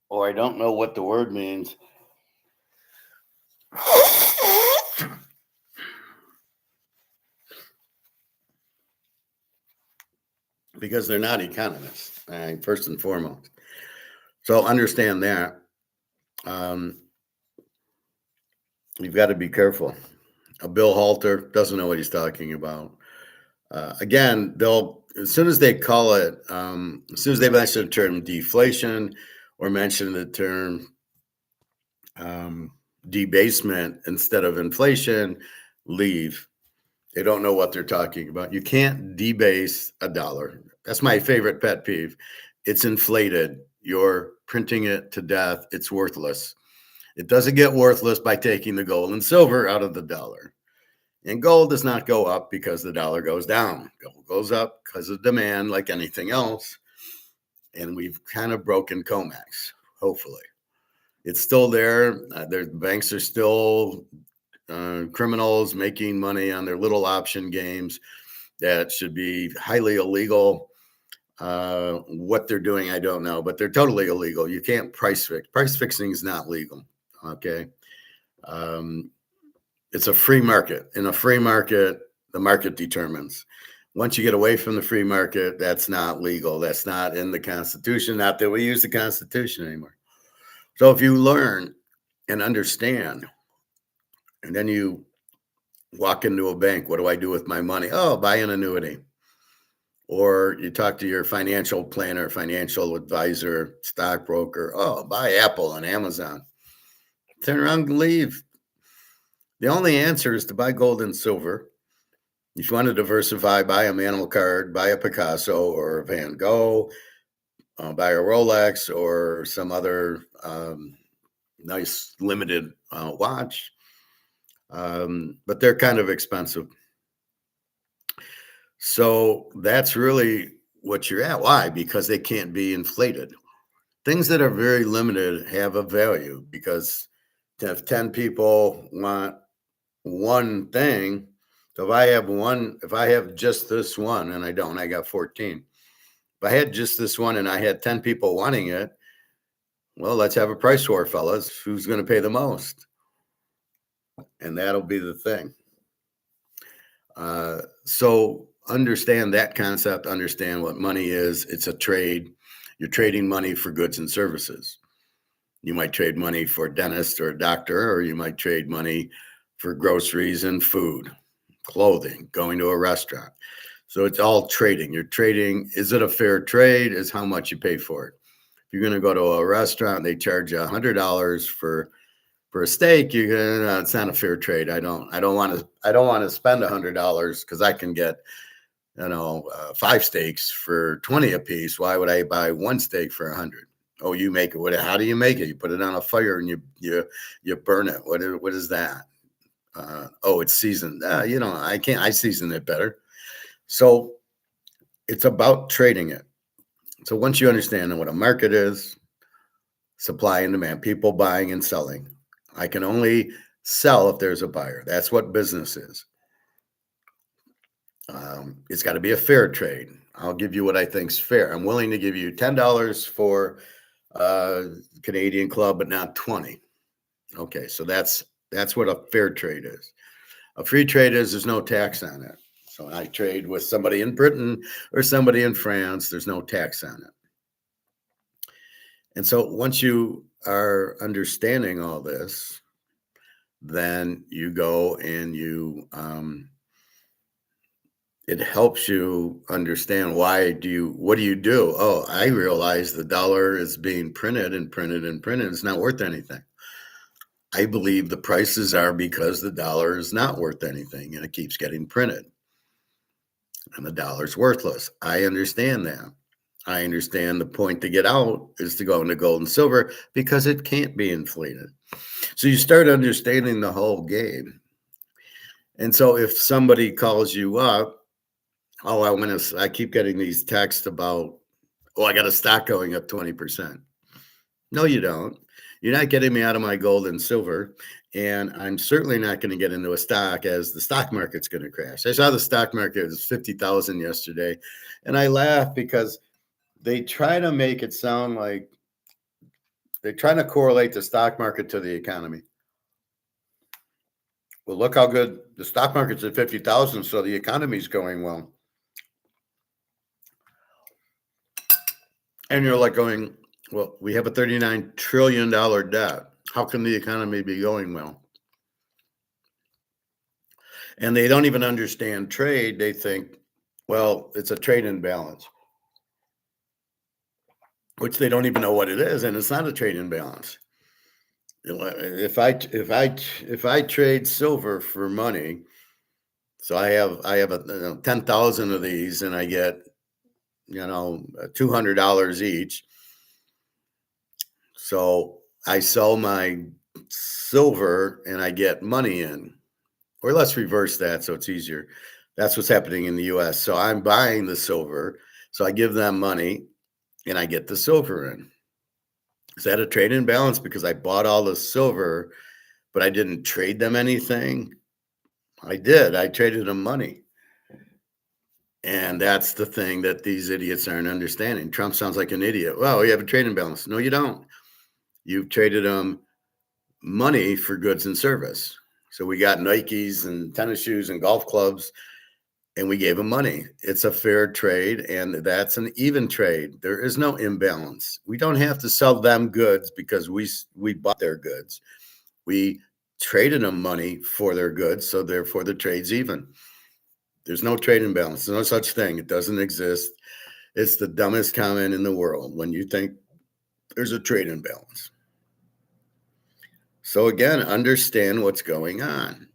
Or I don't know what the word means. Because they're not economists, first and foremost. So understand that. You've got to be careful. Bill Halter doesn't know what he's talking about. Again, as soon as they call it, as soon as they mention the term deflation or mention the term debasement instead of inflation, leave. They don't know what they're talking about. You can't debase a dollar. That's my favorite pet peeve. It's inflated. You're printing it to death. It's worthless. It doesn't get worthless by taking the gold and silver out of the dollar. And gold does not go up because the dollar goes down. Gold goes up because of demand, like anything else. And we've kind of broken COMEX, hopefully. It's still there. The banks are still criminals making money on their little option games that should be highly illegal. What they're doing, I don't know, but they're totally illegal. You can't price fix. Price fixing is not legal. Okay. It's a free market. In a free market, the market determines. Once you get away from the free market, that's not legal. That's not in the Constitution. Not that we use the Constitution anymore. So if you learn and understand, and then you walk into a bank, what do I do with my money? Oh, buy an annuity. Or you talk to your financial planner, financial advisor, stockbroker. Oh, buy Apple and Amazon. Turn around and leave. The only answer is to buy gold and silver. If you want to diversify, buy a Manuel card, buy a Picasso or a Van Gogh, buy a Rolex or some other nice limited watch. But they're kind of expensive. So that's really what you're at. Why? Because they can't be inflated. Things that are very limited have a value, because if 10 people want one thing, so if I have just this one, and I don't, I got 14. If I had just this one and I had 10 people wanting it, well, let's have a price war, fellas. Who's going to pay the most? And that'll be the thing. So understand that concept, understand what money is. It's a trade. You're trading money for goods and services. You might trade money for a dentist or a doctor, or you might trade money for groceries and food, clothing, going to a restaurant. So it's all trading. You're trading. Is it a fair trade? Is how much you pay for it. If you're going to go to a restaurant, they charge you $100 for a steak. You're gonna. It's not a fair trade. I don't want to spend $100 because I can get 5 steaks for 20 a piece. Why would I buy one steak for 100? Oh, you make it. How do you make it? You put it on a fire and you burn it. What is that? Oh, it's seasoned. I can't. I season it better. So it's about trading it. So once you understand what a market is, supply and demand, people buying and selling, I can only sell if there's a buyer. That's what business is. It's got to be a fair trade. I'll give you what I think's fair. I'm willing to give you $10 for Canadian club, but not 20. Okay, so that's what a fair trade is. A free trade is there's no tax on it. So I trade with somebody in Britain or somebody in France, there's no tax on it. And so once you are understanding all this, then you go and it helps you understand what do you do? Oh, I realize the dollar is being printed and printed and printed. It's not worth anything. I believe the prices are because the dollar is not worth anything and it keeps getting printed. And the dollar's worthless. I understand that. I understand the point to get out is to go into gold and silver because it can't be inflated. So you start understanding the whole game. And so if somebody calls you up, I keep getting these texts about, I got a stock going up 20%. No, you don't. You're not getting me out of my gold and silver. And I'm certainly not going to get into a stock as the stock market's going to crash. I saw the stock market was 50,000 yesterday. And I laugh because they try to make it sound like they're trying to correlate the stock market to the economy. Well, look how good the stock market's at 50,000. So the economy's going well. And you're like going, well, we have a $39 trillion debt. How can the economy be going well? And they don't even understand trade. They think, well, it's a trade imbalance, which they don't even know what it is. And it's not a trade imbalance. If I trade silver for money, so I have 10,000 of these and I get, $200 each. So I sell my silver and I get money in, or let's reverse that so it's easier. That's what's happening in the US. So I'm buying the silver. So I give them money and I get the silver in. Is that a trade imbalance? Because I bought all the silver, but I didn't trade them anything. I did. I traded them money. And that's the thing that these idiots aren't understanding. Trump sounds like an idiot. Well, you have a trade imbalance. No, you don't. You've traded them money for goods and service. So we got Nikes and tennis shoes and golf clubs, and we gave them money. It's a fair trade, and that's an even trade. There is no imbalance. We don't have to sell them goods because we bought their goods. We traded them money for their goods, so therefore the trade's even. There's no trade imbalance. There's no such thing. It doesn't exist. It's the dumbest comment in the world when you think there's a trade imbalance. So again, understand what's going on.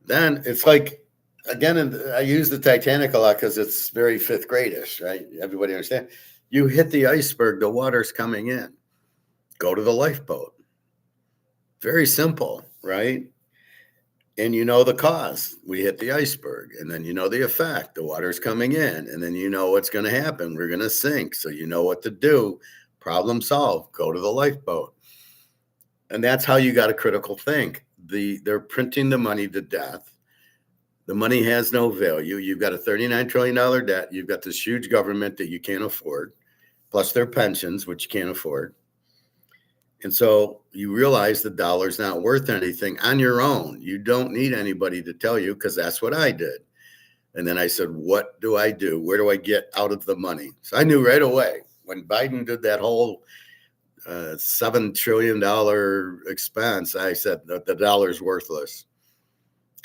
Then it's like, again, I use the Titanic a lot because it's very fifth gradish, right? Everybody understand. You hit the iceberg, the water's coming in. Go to the lifeboat. Very simple, right? And you know the cause. We hit the iceberg, and then you know the effect. The water's coming in, and then you know what's going to happen. We're going to sink, so you know what to do. Problem solved. Go to the lifeboat. And that's how you got to critical think. They're printing the money to death. The money has no value. You've got a $39 trillion debt. You've got this huge government that you can't afford, plus their pensions, which you can't afford. And so you realize the dollar's not worth anything on your own. You don't need anybody to tell you, because that's what I did. And then I said, what do I do? Where do I get out of the money? So I knew right away when Biden did that whole $7 trillion expense. I said the dollar's worthless.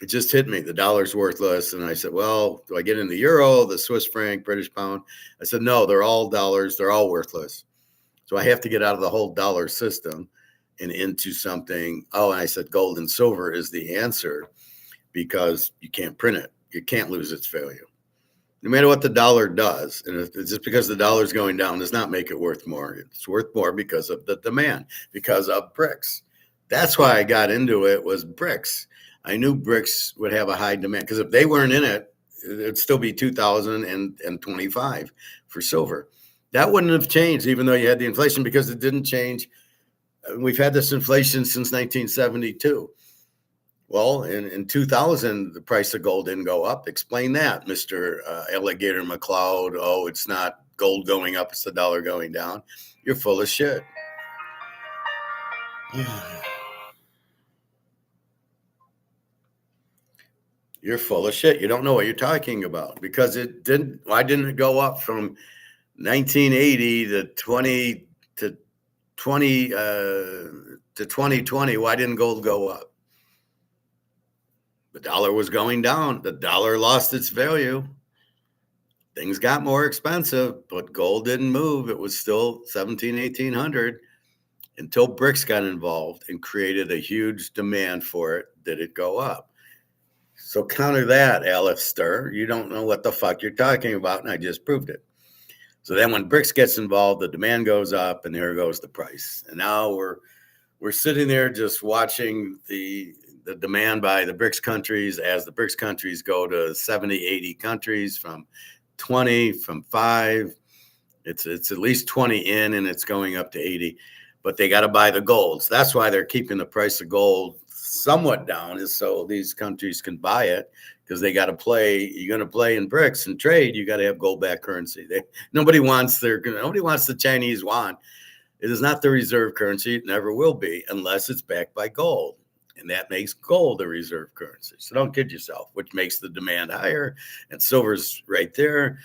It just hit me. The dollar's worthless. And I said, well, do I get in the euro, the Swiss franc, British pound? I said, no, they're all dollars. They're all worthless. So I have to get out of the whole dollar system and into something. Oh, and I said, gold and silver is the answer because you can't print it. You can't lose its value. No matter what the dollar does, and it's just because the dollar's going down does not make it worth more. It's worth more because of the demand, because of BRICS. That's why I got into it, was BRICS. I knew BRICS would have a high demand because if they weren't in it, it'd still be 2025 for silver. That wouldn't have changed, even though you had the inflation, because it didn't change. We've had this inflation since 1972. Well, in 2000, the price of gold didn't go up. Explain that, Mr. Alligator McCloud. Oh, it's not gold going up, it's the dollar going down. You're full of shit. You're full of shit. You don't know what you're talking about because it didn't. Why didn't it go up from 1980 to 2020? Why didn't gold go up? The dollar was going down. The dollar lost its value. Things got more expensive, but gold didn't move. It was still 1800 until BRICS got involved and created a huge demand for it. Did it go up? So counter that, Alistair. You don't know what the fuck you're talking about, and I just proved it. So then when BRICS gets involved, the demand goes up, and there goes the price. And now we're sitting there just watching the demand by the BRICS countries as the BRICS countries go to 70, 80 countries from 20, from 5. It's at least 20 in, and it's going up to 80. But they got to buy the gold. So that's why they're keeping the price of gold somewhat down, is so these countries can buy it, because they got to play. You're going to play in BRICS and trade. You got to have gold-backed currency. Nobody wants the Chinese yuan. It is not the reserve currency. It never will be unless it's backed by gold. And that makes gold a reserve currency. So don't kid yourself, which makes the demand higher. And silver's right there.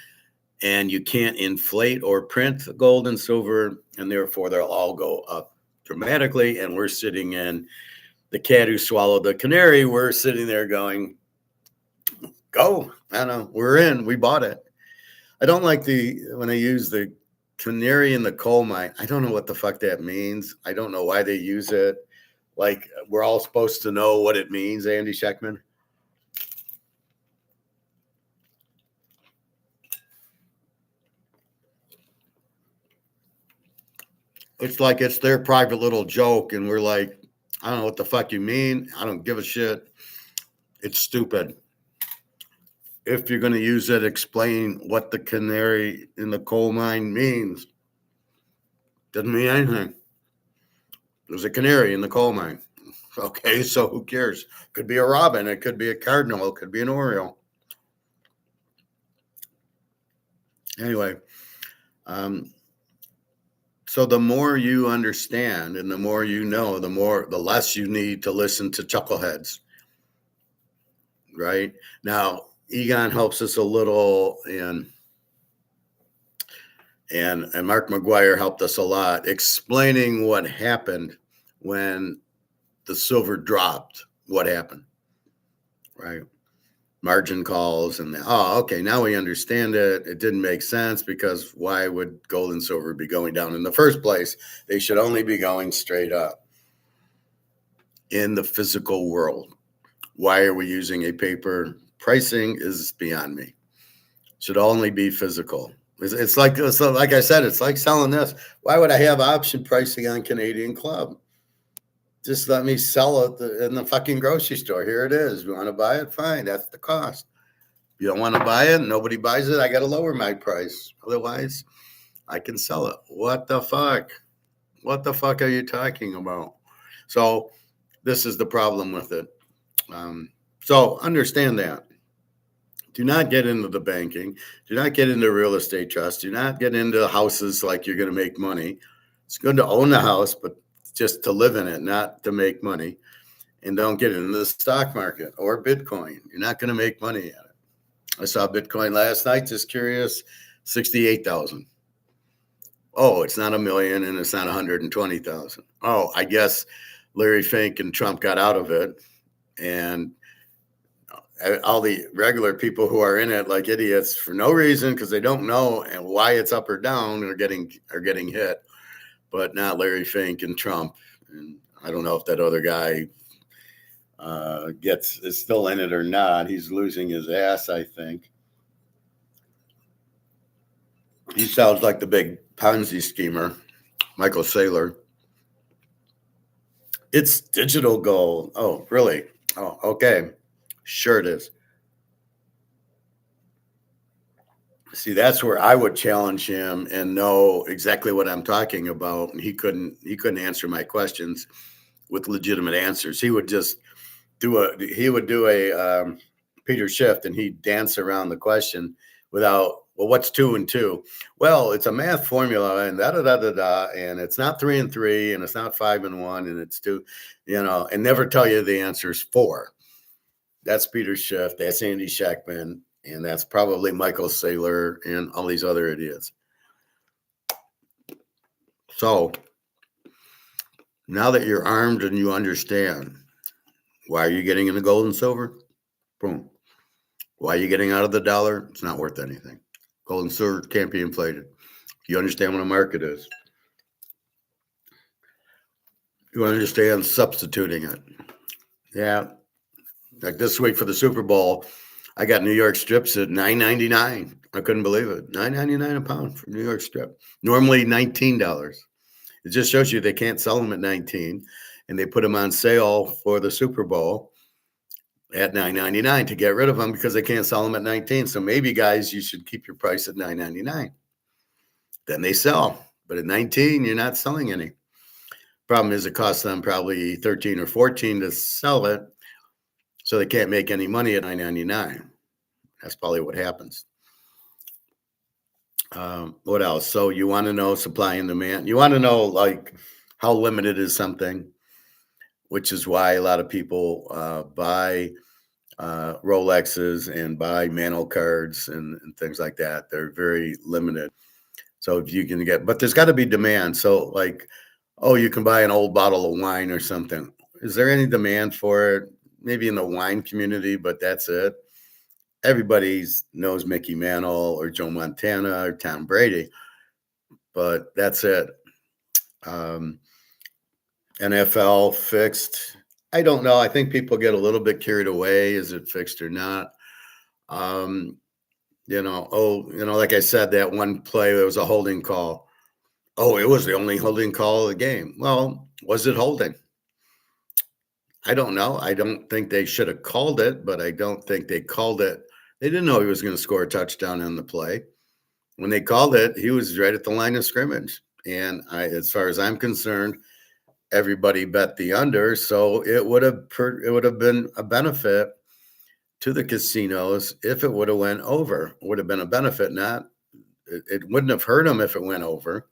And you can't inflate or print gold and silver. And therefore, they'll all go up dramatically. And we're sitting in the cat who swallowed the canary. We're sitting there going, go. I don't know. We're in. We bought it. I don't like when they use the canary in the coal mine. I don't know what the fuck that means. I don't know why they use it. Like, we're all supposed to know what it means, Andy Scheckman. It's like it's their private little joke, and we're like, I don't know what the fuck you mean. I don't give a shit. It's stupid. If you're going to use it, explain what the canary in the coal mine means. Doesn't mean anything. There's a canary in the coal mine. Okay, so who cares? Could be a robin. It could be a cardinal. It could be an oriole. Anyway, so the more you understand and the more you know, the less you need to listen to chuckleheads. Right? Now, Egon helps us a little, and Mark McGuire helped us a lot, explaining what happened when the silver dropped. What happened? Right? Margin calls and okay, now we understand it. It didn't make sense, because why would gold and silver be going down in the first place? They should only be going straight up in the physical world. Why are we using a paper? Pricing is beyond me. Should only be physical. It's like I said, it's like selling this. Why would I have option pricing on Canadian Club? Just let me sell it in the fucking grocery store. Here it is. You want to buy it? Fine. That's the cost. If you don't want to buy it, nobody buys it, I got to lower my price. Otherwise, I can sell it. What the fuck? What the fuck are you talking about? So this is the problem with it. So understand that. Do not get into the banking. Do not get into real estate trust. Do not get into houses like you're going to make money. It's good to own the house, but just to live in it, not to make money. And don't get into the stock market or Bitcoin. You're not going to make money at it. I saw Bitcoin last night, just curious, 68,000. Oh, it's not a million and it's not 120,000. Oh, I guess Larry Fink and Trump got out of it, and all the regular people who are in it like idiots for no reason because they don't know and why it's up or down are getting hit, but not Larry Fink and Trump. And I don't know if that other guy is still in it or not. He's losing his ass, I think. He sounds like the big Ponzi schemer, Michael Saylor. It's digital gold. Oh, really? Oh, okay. Sure it is. See, that's where I would challenge him and know exactly what I'm talking about. And he couldn't answer my questions with legitimate answers. He would do a Peter Schiff, and he'd dance around the question without, well, what's 2 and 2? Well, it's a math formula and da da da da da, and it's not 3 and 3, and it's not 5 and 1, and it's 2, and never tell you the answer is 4. That's Peter Schiff. That's Andy Shackman, and that's probably Michael Saylor and all these other idiots. So now that you're armed and you understand, why are you getting into gold and silver? Boom. Why are you getting out of the dollar? It's not worth anything. Gold and silver can't be inflated. You understand what a market is. You understand substituting it. Yeah. Like this week for the Super Bowl, I got New York strips at $9.99. I couldn't believe it. $9.99 a pound for New York strip. Normally $19. It just shows you they can't sell them at 19, and they put them on sale for the Super Bowl at $9.99 to get rid of them because they can't sell them at 19. So maybe, guys, you should keep your price at $9.99. Then they sell, but at 19, you're not selling any. Problem is, it costs them probably 13 or 14 to sell it, so they can't make any money at $9.99. That's probably what happens. What else? So you want to know supply and demand. You want to know like how limited is something, which is why a lot of people buy Rolexes and buy Mano cards and things like that. They're very limited. So if you can but there's got to be demand. So like, oh, you can buy an old bottle of wine or something. Is there any demand for it? Maybe in the wine community, but that's it. Everybody knows Mickey Mantle or Joe Montana or Tom Brady, but that's it. NFL fixed. I don't know. I think people get a little bit carried away. Is it fixed or not? Like I said, that one play, there was a holding call. Oh, it was the only holding call of the game. Well, was it holding? I don't know. I don't think they should have called it, but I don't think they called it. They didn't know he was going to score a touchdown on the play. When they called it, he was right at the line of scrimmage. And as far as I'm concerned, everybody bet the under, so it would have been a benefit to the casinos if it would have went over. It would have been a benefit, not it wouldn't have hurt them if it went over,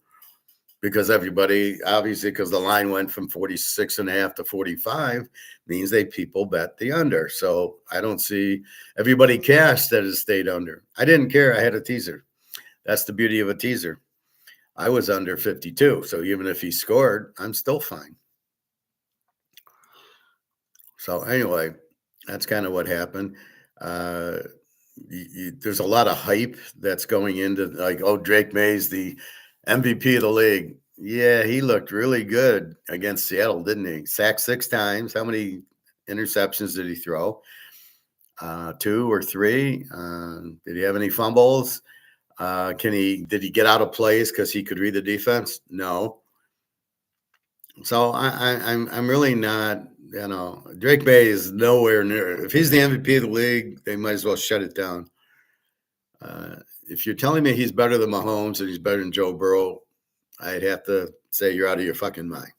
because everybody, obviously, because the line went from 46.5 to 45, means people bet the under. So I don't see everybody cashed that it stayed under. I didn't care. I had a teaser. That's the beauty of a teaser. I was under 52. So even if he scored, I'm still fine. So anyway, that's kind of what happened. There's a lot of hype that's going into like, oh, Drake May's the MVP of the league. Yeah, he looked really good against Seattle, didn't he? Sacked 6 times. How many interceptions did he throw? 2 or 3. Did he have any fumbles? Did he get out of plays because he could read the defense? No. So I'm really not. Drake May is nowhere near. If he's the MVP of the league, they might as well shut it down. If you're telling me he's better than Mahomes and he's better than Joe Burrow, I'd have to say you're out of your fucking mind.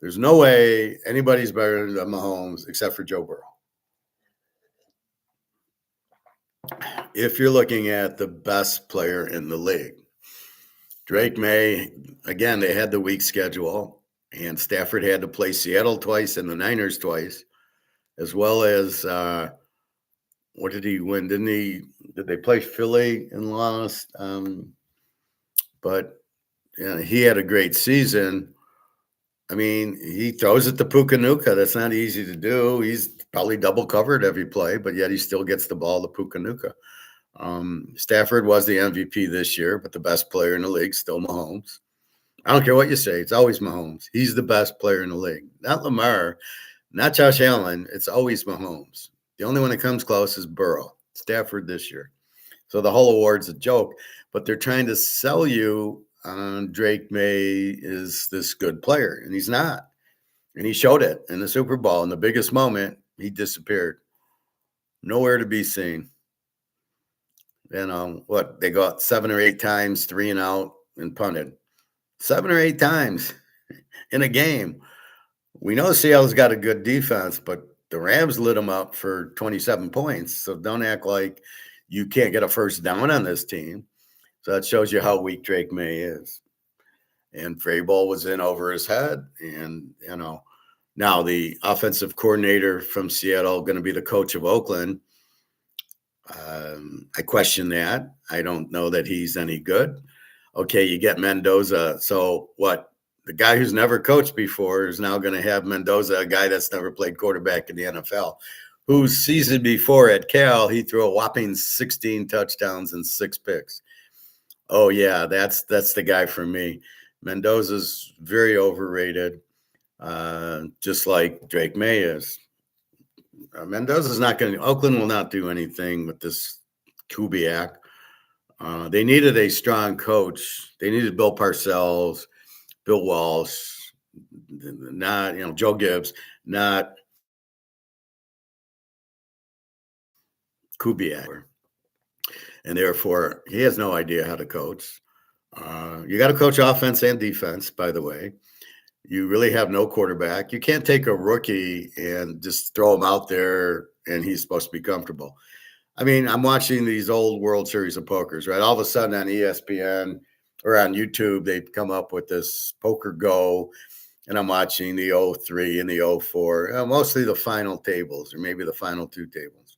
There's no way anybody's better than Mahomes except for Joe Burrow. If you're looking at the best player in the league, Drake May, again, they had the weak schedule, and Stafford had to play Seattle twice and the Niners twice, as well as what did he win? Did they play Philly and lost? But he had a great season. I mean, he throws it to Pukanuka. That's not easy to do. He's probably double covered every play, but yet he still gets the ball to Pukanuka. Stafford was the MVP this year, but the best player in the league still Mahomes. I don't care what you say; it's always Mahomes. He's the best player in the league, not Lamar, not Josh Allen. It's always Mahomes. The only one that comes close is Burrow. Stafford this year. So the whole award's a joke, but they're trying to sell you on Drake May is this good player, and he's not. And he showed it in the Super Bowl. In the biggest moment, he disappeared. Nowhere to be seen. What? They got 7 or 8 times, 3 and out, and punted. 7 or 8 times in a game. We know Seattle's got a good defense, but the Rams lit them up for 27 points. So don't act like you can't get a first down on this team. So that shows you how weak Drake May is. And Vrabel was in over his head. And, now the offensive coordinator from Seattle going to be the coach of Oakland. I question that. I don't know that he's any good. Okay, you get Mendoza. So what? The guy who's never coached before is now going to have Mendoza, a guy that's never played quarterback in the NFL, whose season before at Cal, he threw a whopping 16 touchdowns and 6 picks. Oh yeah, that's the guy for me. Mendoza's very overrated, just like Drake May is. Mendoza's not going to. Oakland will not do anything with this Kubiak. They needed a strong coach. They needed Bill Parcells, Bill Walsh, not Joe Gibbs, not Kubiak. And therefore, he has no idea how to coach. You got to coach offense and defense, by the way. You really have no quarterback. You can't take a rookie and just throw him out there and he's supposed to be comfortable. I mean, I'm watching these old World Series of Pokers, right? All of a sudden on ESPN or on YouTube, they've come up with this Poker Go, and I'm watching the 03 and the 04, mostly the final tables or maybe the final 2 tables.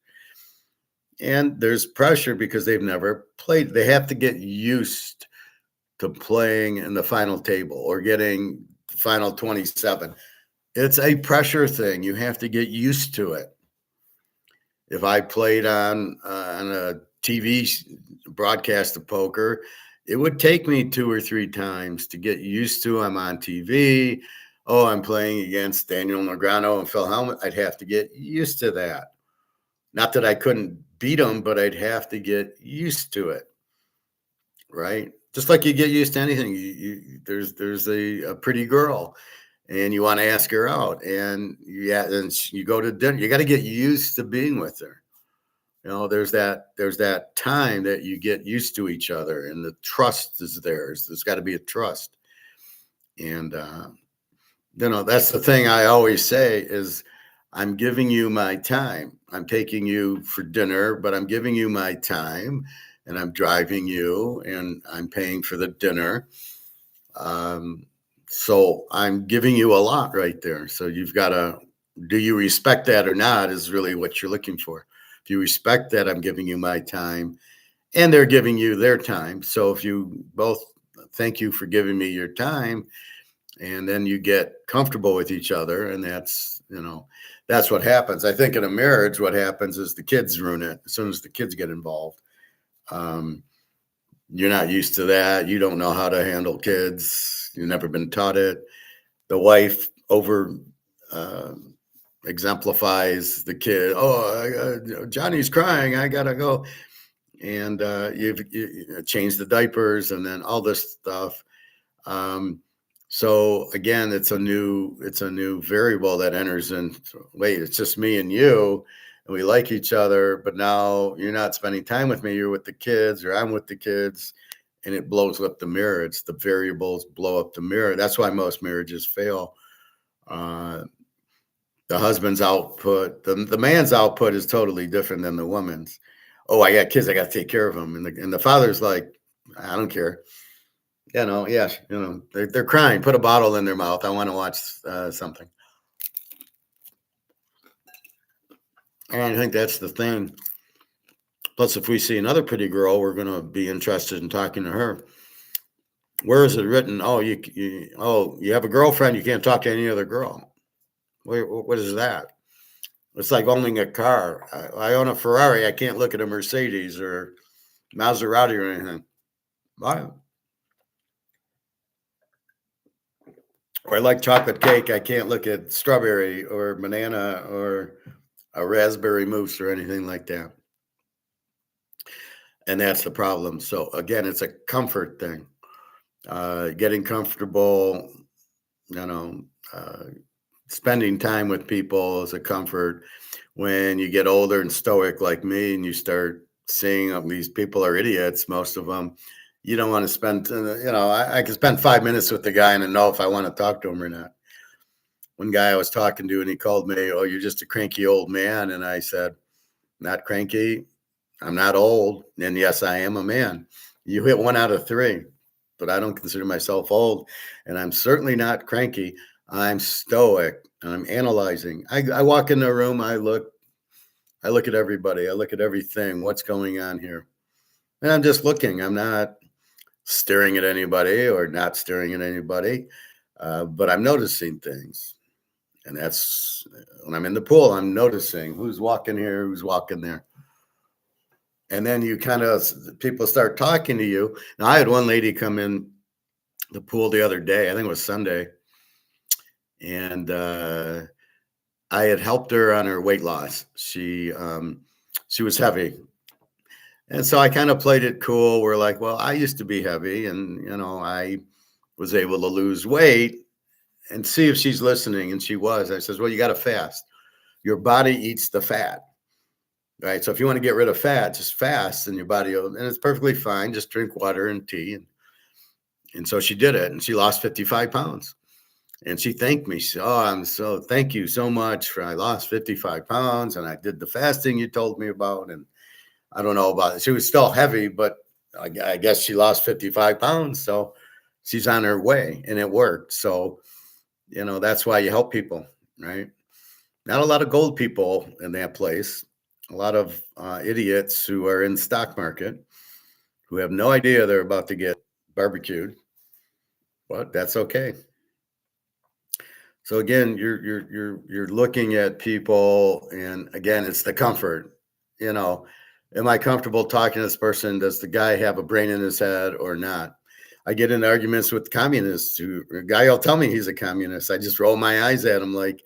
And there's pressure because they've never played. They have to get used to playing in the final table or getting final 27. It's a pressure thing. You have to get used to it. If I played on a TV broadcast of poker, it would take me 2 or 3 times to get used to. I'm on TV. Oh, I'm playing against Daniel Negreanu and Phil Hellmuth. I'd have to get used to that. Not that I couldn't beat them, but I'd have to get used to it. Right? Just like you get used to anything. There's a pretty girl, and you want to ask her out, and you go to dinner. You got to get used to being with her. There's that time that you get used to each other, and the trust is there. There's got to be a trust, and that's the thing I always say is, I'm giving you my time. I'm taking you for dinner, but I'm giving you my time, and I'm driving you, and I'm paying for the dinner. So I'm giving you a lot right there. So you've got to, do you respect that or not is really what you're looking for. If you respect that, I'm giving you my time and they're giving you their time. So if you both thank you for giving me your time, and then you get comfortable with each other, and that's what happens. I think in a marriage, what happens is the kids ruin it as soon as the kids get involved. You're not used to that. You don't know how to handle kids. You've never been taught it. The wife over exemplifies the kid. Oh, Johnny's crying. I gotta go. And you change the diapers, and then all this stuff. So again, it's a new variable that enters in. Wait, it's just me and you, and we like each other, but now you're not spending time with me. You're with the kids, or I'm with the kids, and it blows up the marriage. The variables blow up the marriage. That's why most marriages fail. The husband's output, the man's output is totally different than the woman's. Oh, I got kids, I got to take care of them, and the father's like, I don't care. They're crying. Put a bottle in their mouth. I want to watch something. And I think that's the thing. Plus, if we see another pretty girl, we're going to be interested in talking to her. Where is it written? Oh, you have a girlfriend. You can't talk to any other girl. What is that? It's like owning a car. I own a Ferrari. I can't look at a Mercedes or Maserati or anything. Why? Or I like chocolate cake. I can't look at strawberry or banana or a raspberry mousse or anything like that. And that's the problem. So again, it's a comfort thing. Getting comfortable, you know, uh, spending time with people is a comfort. When you get older and stoic like me, and you start seeing these people are idiots, most of them, you don't want to spend. I can spend 5 minutes with the guy and I know if I want to talk to him or not. One guy I was talking to, and he called me, "Oh, you're just a cranky old man," and I said, "Not cranky. I'm not old, and yes, I am a man. You hit one out of three, but I don't consider myself old, and I'm certainly not cranky. I'm stoic, and I'm analyzing. I walk in the room, I look at everybody, I look at everything. What's going on here? And I'm just looking. I'm not staring at anybody or not staring at anybody, but I'm noticing things, and that's when I'm in the pool. I'm noticing who's walking here, who's walking there." And then you kind of people start talking to you. Now, I had one lady come in the pool the other day. I think it was Sunday, and I had helped her on her weight loss. She was heavy, and so I kind of played it cool. We're like, well, I used to be heavy, and I was able to lose weight, and see if she's listening. And she was. I says, well, you got to fast. Your body eats the fat. Right. So if you want to get rid of fat, just fast and your body will, and it's perfectly fine. Just drink water and tea. And so she did it and she lost 55 pounds. And she thanked me. She said, "Oh, thank you so much for I lost 55 pounds and I did the fasting you told me about." And I don't know about it. She was still heavy, but I guess she lost 55 pounds. So she's on her way and it worked. So, that's why you help people, right? Not a lot of gold people in that place. A lot of idiots who are in the stock market who have no idea they're about to get barbecued, but that's okay. So again, you're looking at people, and again, it's the comfort. You know, am I comfortable talking to this person? Does the guy have a brain in his head or not? I get in arguments with communists. A guy will tell me he's a communist. I just roll my eyes at him like,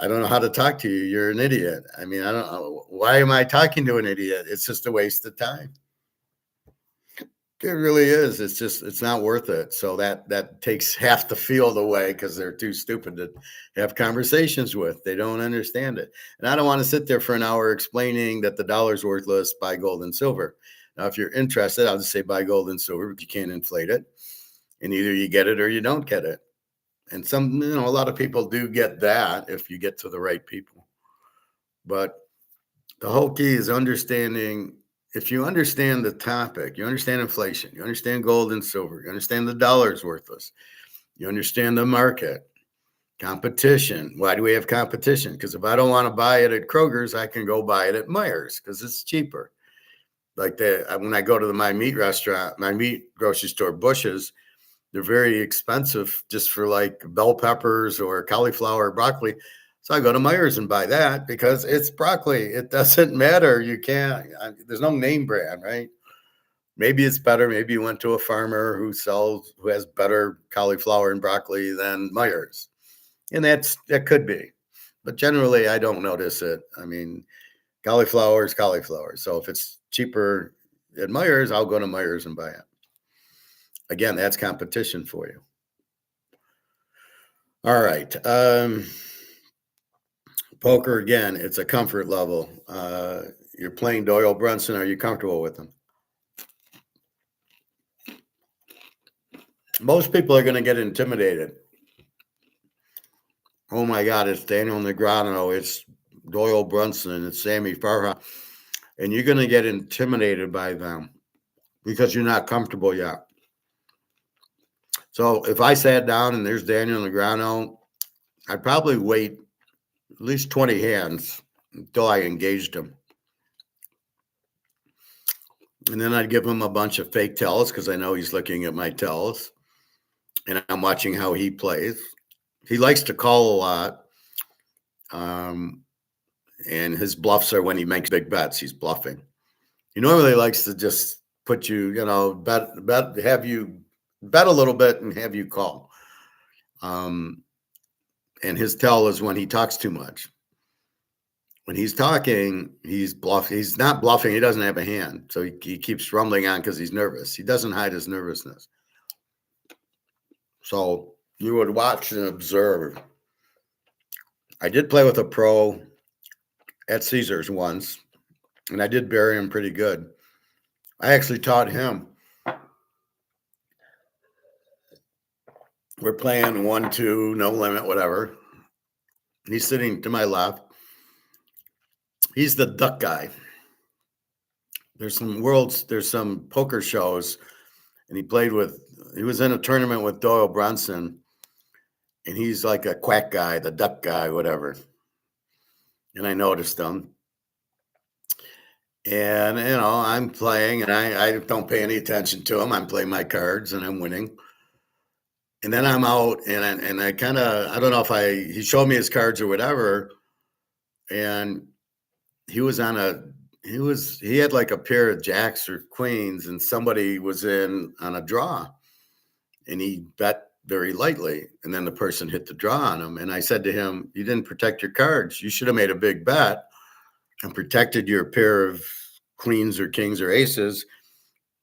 I don't know how to talk to you. You're an idiot. I mean, I don't know. Why am I talking to an idiot? It's just a waste of time. It really is. It's not worth it. So that takes half the field away because they're too stupid to have conversations with. They don't understand it. And I don't want to sit there for an hour explaining that the dollar's worthless, buy gold and silver. Now, if you're interested, I'll just say buy gold and silver, but you can't inflate it. And either you get it or you don't get it. And a lot of people do get that if you get to the right people. But the whole key is understanding. If you understand the topic, you understand inflation, you understand gold and silver, you understand the dollar's worthless, you understand the market, competition. Why do we have competition? Because if I don't want to buy it at Kroger's, I can go buy it at Meijer's because it's cheaper. Like when I go to my meat restaurant, my meat grocery store, Bush's, they're very expensive just for like bell peppers or cauliflower or broccoli. So I go to Meijer's and buy that because it's broccoli. It doesn't matter. There's no name brand, right? Maybe it's better. Maybe you went to a farmer who has better cauliflower and broccoli than Meijer's. And that could be. But generally, I don't notice it. I mean, cauliflower is cauliflower. So if it's cheaper at Meijer's, I'll go to Meijer's and buy it. Again, that's competition for you. All right. Poker, again, it's a comfort level. You're playing Doyle Brunson. Are you comfortable with him? Most people are going to get intimidated. Oh my God, it's Daniel Negreanu, it's Doyle Brunson, it's Sammy Farha. And you're going to get intimidated by them because you're not comfortable yet. So if I sat down and there's Daniel Negreanu, I'd probably wait at least 20 hands until I engaged him. And then I'd give him a bunch of fake tells because I know he's looking at my tells and I'm watching how he plays. He likes to call a lot. Um, and his bluffs are when he makes big bets, he's bluffing. He normally likes to just put you, have you bet a little bit and have you call. And his tell is when he talks too much. When he's talking, he's bluffing. He's not bluffing. He doesn't have a hand. So he keeps rumbling on because he's nervous. He doesn't hide his nervousness. So you would watch and observe. I did play with a pro at Caesars once, and I did bury him pretty good. I actually taught him. We're playing 1-2, no limit, whatever. He's sitting to my left. He's the duck guy. There's some poker shows, and he was in a tournament with Doyle Brunson, and he's like a quack guy, the duck guy, whatever. And I noticed him. And, I'm playing, and I don't pay any attention to him. I'm playing my cards, and I'm winning. And then I'm out, and I kind of, I don't know if he showed me his cards or whatever, and he had like a pair of jacks or queens, and somebody was in on a draw, and he bet very lightly, and then the person hit the draw on him. And I said to him, "You didn't protect your cards. You should have made a big bet and protected your pair of queens or kings or aces,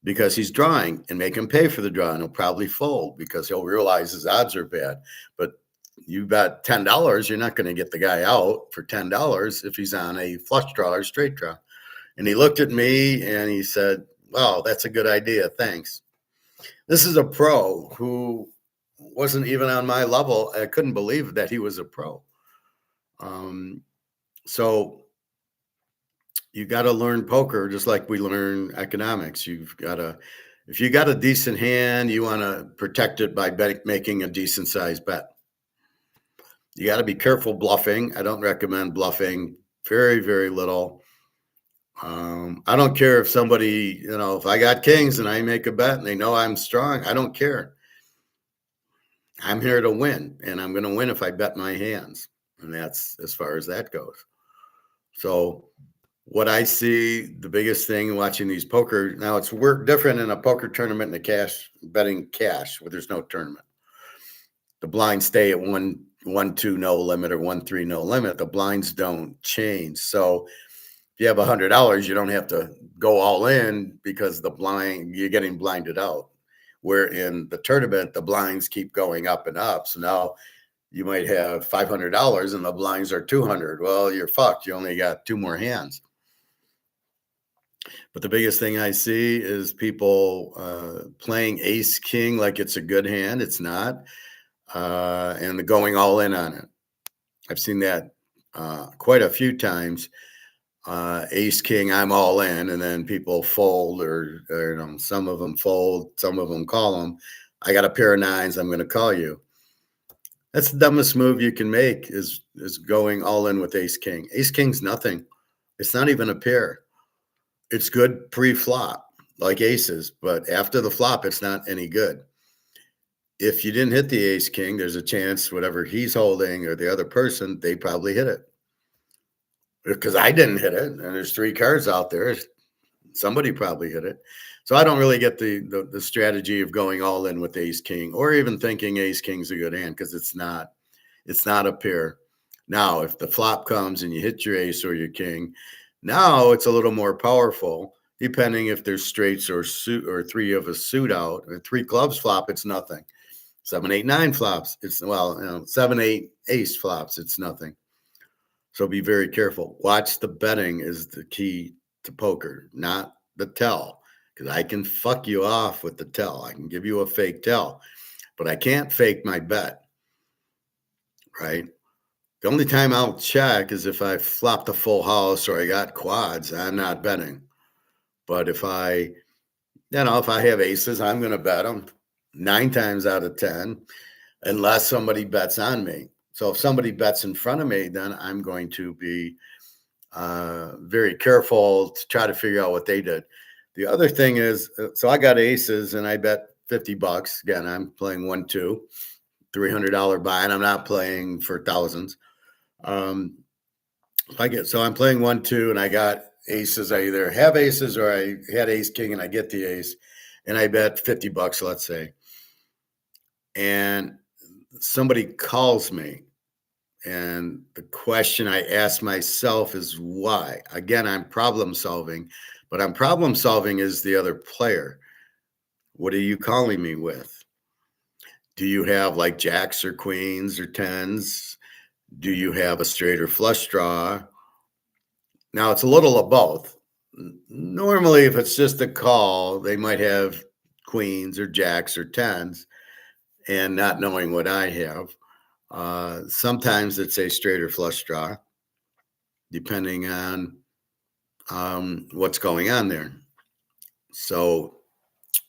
because he's drawing, and make him pay for the draw, and he'll probably fold because he'll realize his odds are bad. But you bet $10, you're not going to get the guy out for $10 if he's on a flush draw or straight draw." And he looked at me and he said, "Wow, that's a good idea. Thanks." This is a pro who wasn't even on my level. I couldn't believe that he was a pro. So you got to learn poker just like we learn economics. If you got a decent hand, you want to protect it by making a decent sized bet. You got to be careful bluffing. I don't recommend bluffing very, very little. I don't care if somebody, if I got kings and I make a bet and they know I'm strong, I don't care. I'm here to win, and I'm going to win if I bet my hands. And that's as far as that goes. So what I see, the biggest thing watching these poker, now it's different in a poker tournament and betting cash where there's no tournament. The blinds stay at 1-2 no limit or 1-3 no limit. The blinds don't change. So if you have $100, you don't have to go all in because you're getting blinded out. Where in the tournament, the blinds keep going up and up. So now you might have $500 and the blinds are 200. Well, you're fucked. You only got two more hands. But the biggest thing I see is people playing ace king like it's a good hand. It's not. And going all in on it. I've seen that quite a few times. Ace king, I'm all in, and then people fold, or some of them fold, some of them call them. I got a pair of nines, I'm going to call you. That's the dumbest move you can make is going all in with ace king. Ace king's nothing. It's not even a pair. It's good pre-flop, like aces, but after the flop, it's not any good. If you didn't hit the ace king, there's a chance whatever he's holding or the other person, they probably hit it. Because I didn't hit it, and there's three cards out there. Somebody probably hit it. So I don't really get the strategy of going all in with ace king, or even thinking ace king's a good hand, because it's not a pair. Now, if the flop comes and you hit your ace or your king, now it's a little more powerful, depending if there's straights or suit or three of a suit out. Or three clubs flop, it's nothing. 7, 8, 9 flops, 7, 8 ace flops, it's nothing. So be very careful. Watch the betting is the key to poker, not the tell, because I can fuck you off with the tell. I can give you a fake tell, but I can't fake my bet, right? The only time I'll check is if I flopped a full house or I got quads. I'm not betting. But if I have aces, I'm going to bet them 9 times out of 10, unless somebody bets on me. So if somebody bets in front of me, then I'm going to be very careful to try to figure out what they did. The other thing is, so I got aces and I bet $50. Again, I'm playing 1-2, $300 buy, and I'm not playing for thousands. So I'm playing 1-2 and I got aces. I either have aces or I had ace king and I get the ace and I bet $50, let's say. And somebody calls me. And the question I ask myself is why? Again, I'm problem solving, but I'm problem solving as the other player. What are you calling me with? Do you have like jacks or queens or tens? Do you have a straight or flush draw? Now, it's a little of both. Normally, if it's just a call, they might have queens or jacks or tens and not knowing what I have. Sometimes it's a straight or flush draw, depending on what's going on there. So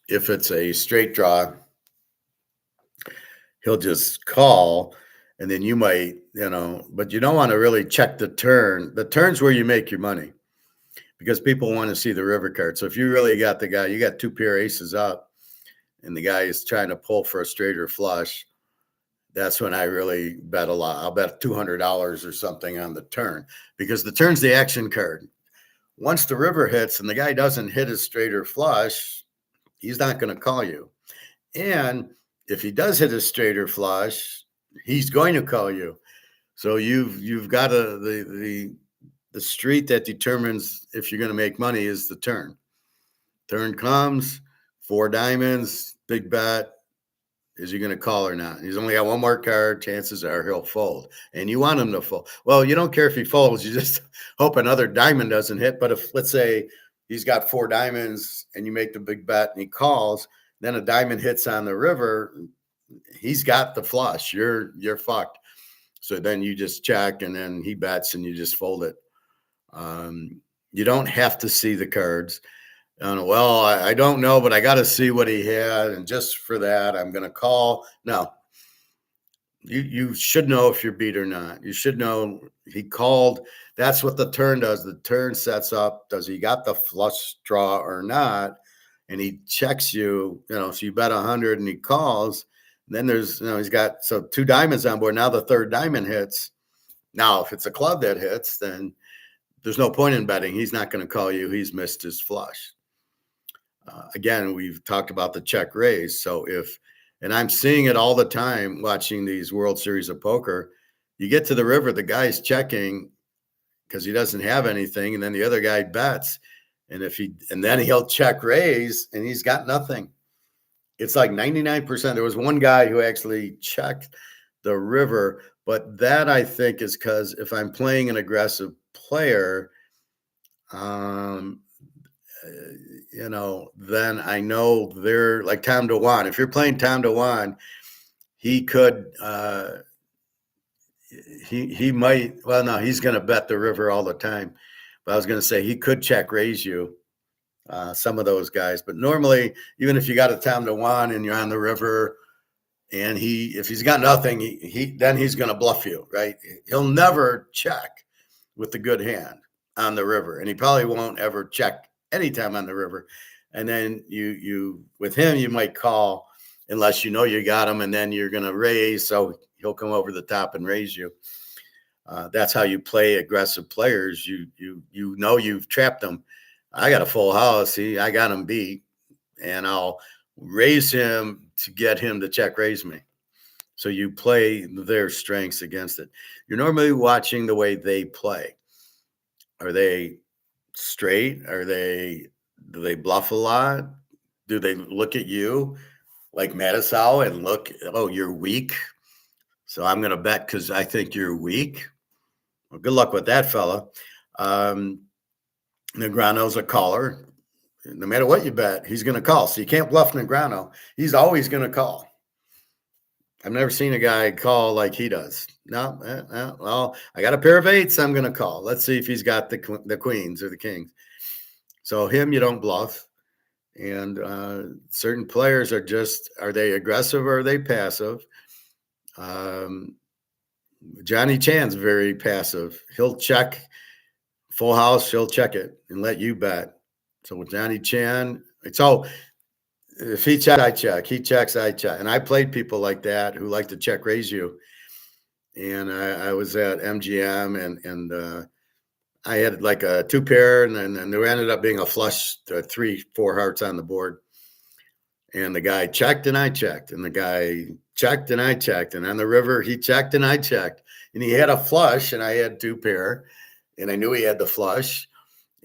if it's a straight draw, he'll just call and then you might, but you don't want to really check the turn. The turn's where you make your money because people want to see the river card. So if you really got the guy, you got two pair aces up and the guy is trying to pull for a straight or flush, that's when I really bet a lot. I'll bet $200 or something on the turn because the turn's the action card. Once the river hits and the guy doesn't hit his straight or flush, he's not going to call you. And if he does hit a straight or flush, he's going to call you. So you've got the street that determines if you're going to make money is the turn. Turn comes, 4 diamonds, big bet. Is he going to call or not? He's only got one more card. Chances are he'll fold. And you want him to fold. Well, you don't care if he folds. You just hope another diamond doesn't hit. But if, let's say, he's got 4 diamonds and you make the big bet and he calls, then a diamond hits on the river, he's got the flush. You're fucked. So then you just check and then he bets and you just fold it. You don't have to see the cards. Well, I don't know, but I got to see what he had. And just for that, I'm going to call. No, you should know if you're beat or not. You should know he called. That's what the turn does. The turn sets up, does he got the flush draw or not? And he checks you, so you bet 100 and he calls. And then there's, he's got, 2 diamonds on board. Now the third diamond hits. Now, if it's a club that hits, then there's no point in betting. He's not going to call you. He's missed his flush. Again, we've talked about the check raise. So and I'm seeing it all the time watching these World Series of Poker, you get to the river, the guy's checking because he doesn't have anything. And then the other guy bets. And then he'll check raise and he's got nothing. It's like 99%. There was one guy who actually checked the river, but that I think is because if I'm playing an aggressive player, then I know they're like Tom DeWan. If you're playing Tom DeWan, he could, he might, well, no, he's going to bet the river all the time. But I was going to say he could check raise you, some of those guys. But normally, even if you got a Tom DeWan and you're on the river and if he's got nothing, then he's going to bluff you, right? He'll never check with the good hand on the river. And he probably won't ever check anytime on the river. And then you with him, you might call unless you know you got him, and then you're going to raise. So he'll come over the top and raise you. That's how you play aggressive players. You know you've trapped them. I got a full house. I got him beat, and I'll raise him to get him to check raise me. So you play their strengths against it. You're normally watching the way they play. Are they straight? Do they bluff a lot? Do they look at you like Mattisau and look, oh, you're weak, so I'm going to bet because I think you're weak? Well, good luck with that fella. Negreanu's a caller. No matter what you bet, he's going to call. So you can't bluff Negreanu. He's always going to call. I've never seen a guy call like he does. No, well, I got a pair of 8s. I'm going to call. Let's see if he's got the queens or the kings. So him, you don't bluff. And certain players are they aggressive or are they passive? Johnny Chan's very passive. He'll check full house. He'll check it and let you bet. So with Johnny Chan, so if he checks, I check. He checks, I check. And I played people like that who like to check raise you. And I was at MGM, and I had like a two pair, and then there ended up being a flush, 3-4 hearts on the board. And the guy checked and I checked, and the guy checked and I checked. And on the river, he checked and I checked. And he had a flush, and I had two pair, and I knew he had the flush.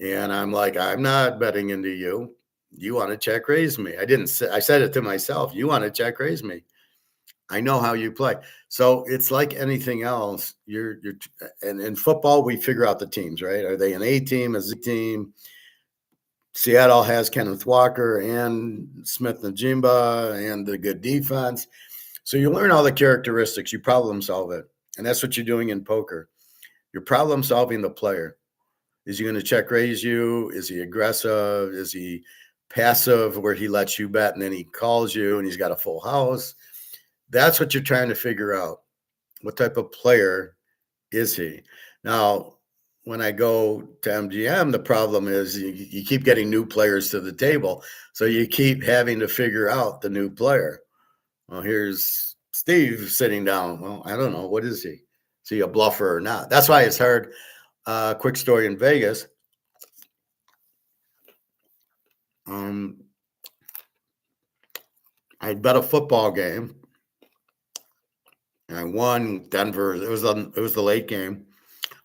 And I'm like, I'm not betting into you. You want to check raise me. I said it to myself. You want to check raise me. I know how you play. So it's like anything else. And in football, we figure out the teams, right? Are they an A team, a Z team? Seattle has Kenneth Walker and Smith Najimba and the good defense. So you learn all the characteristics, you problem solve it. And that's what you're doing in poker. You're problem solving the player. Is he going to check raise you? Is he aggressive? Is he passive where he lets you bet and then he calls you and he's got a full house? That's what you're trying to figure out. What type of player is he? Now, when I go to MGM, the problem is you keep getting new players to the table. So you keep having to figure out the new player. Well, here's Steve sitting down. Well, I don't know. What is he? Is he a bluffer or not? That's why it's hard. Quick story in Vegas. I bet a football game. And I won Denver. It was the late game.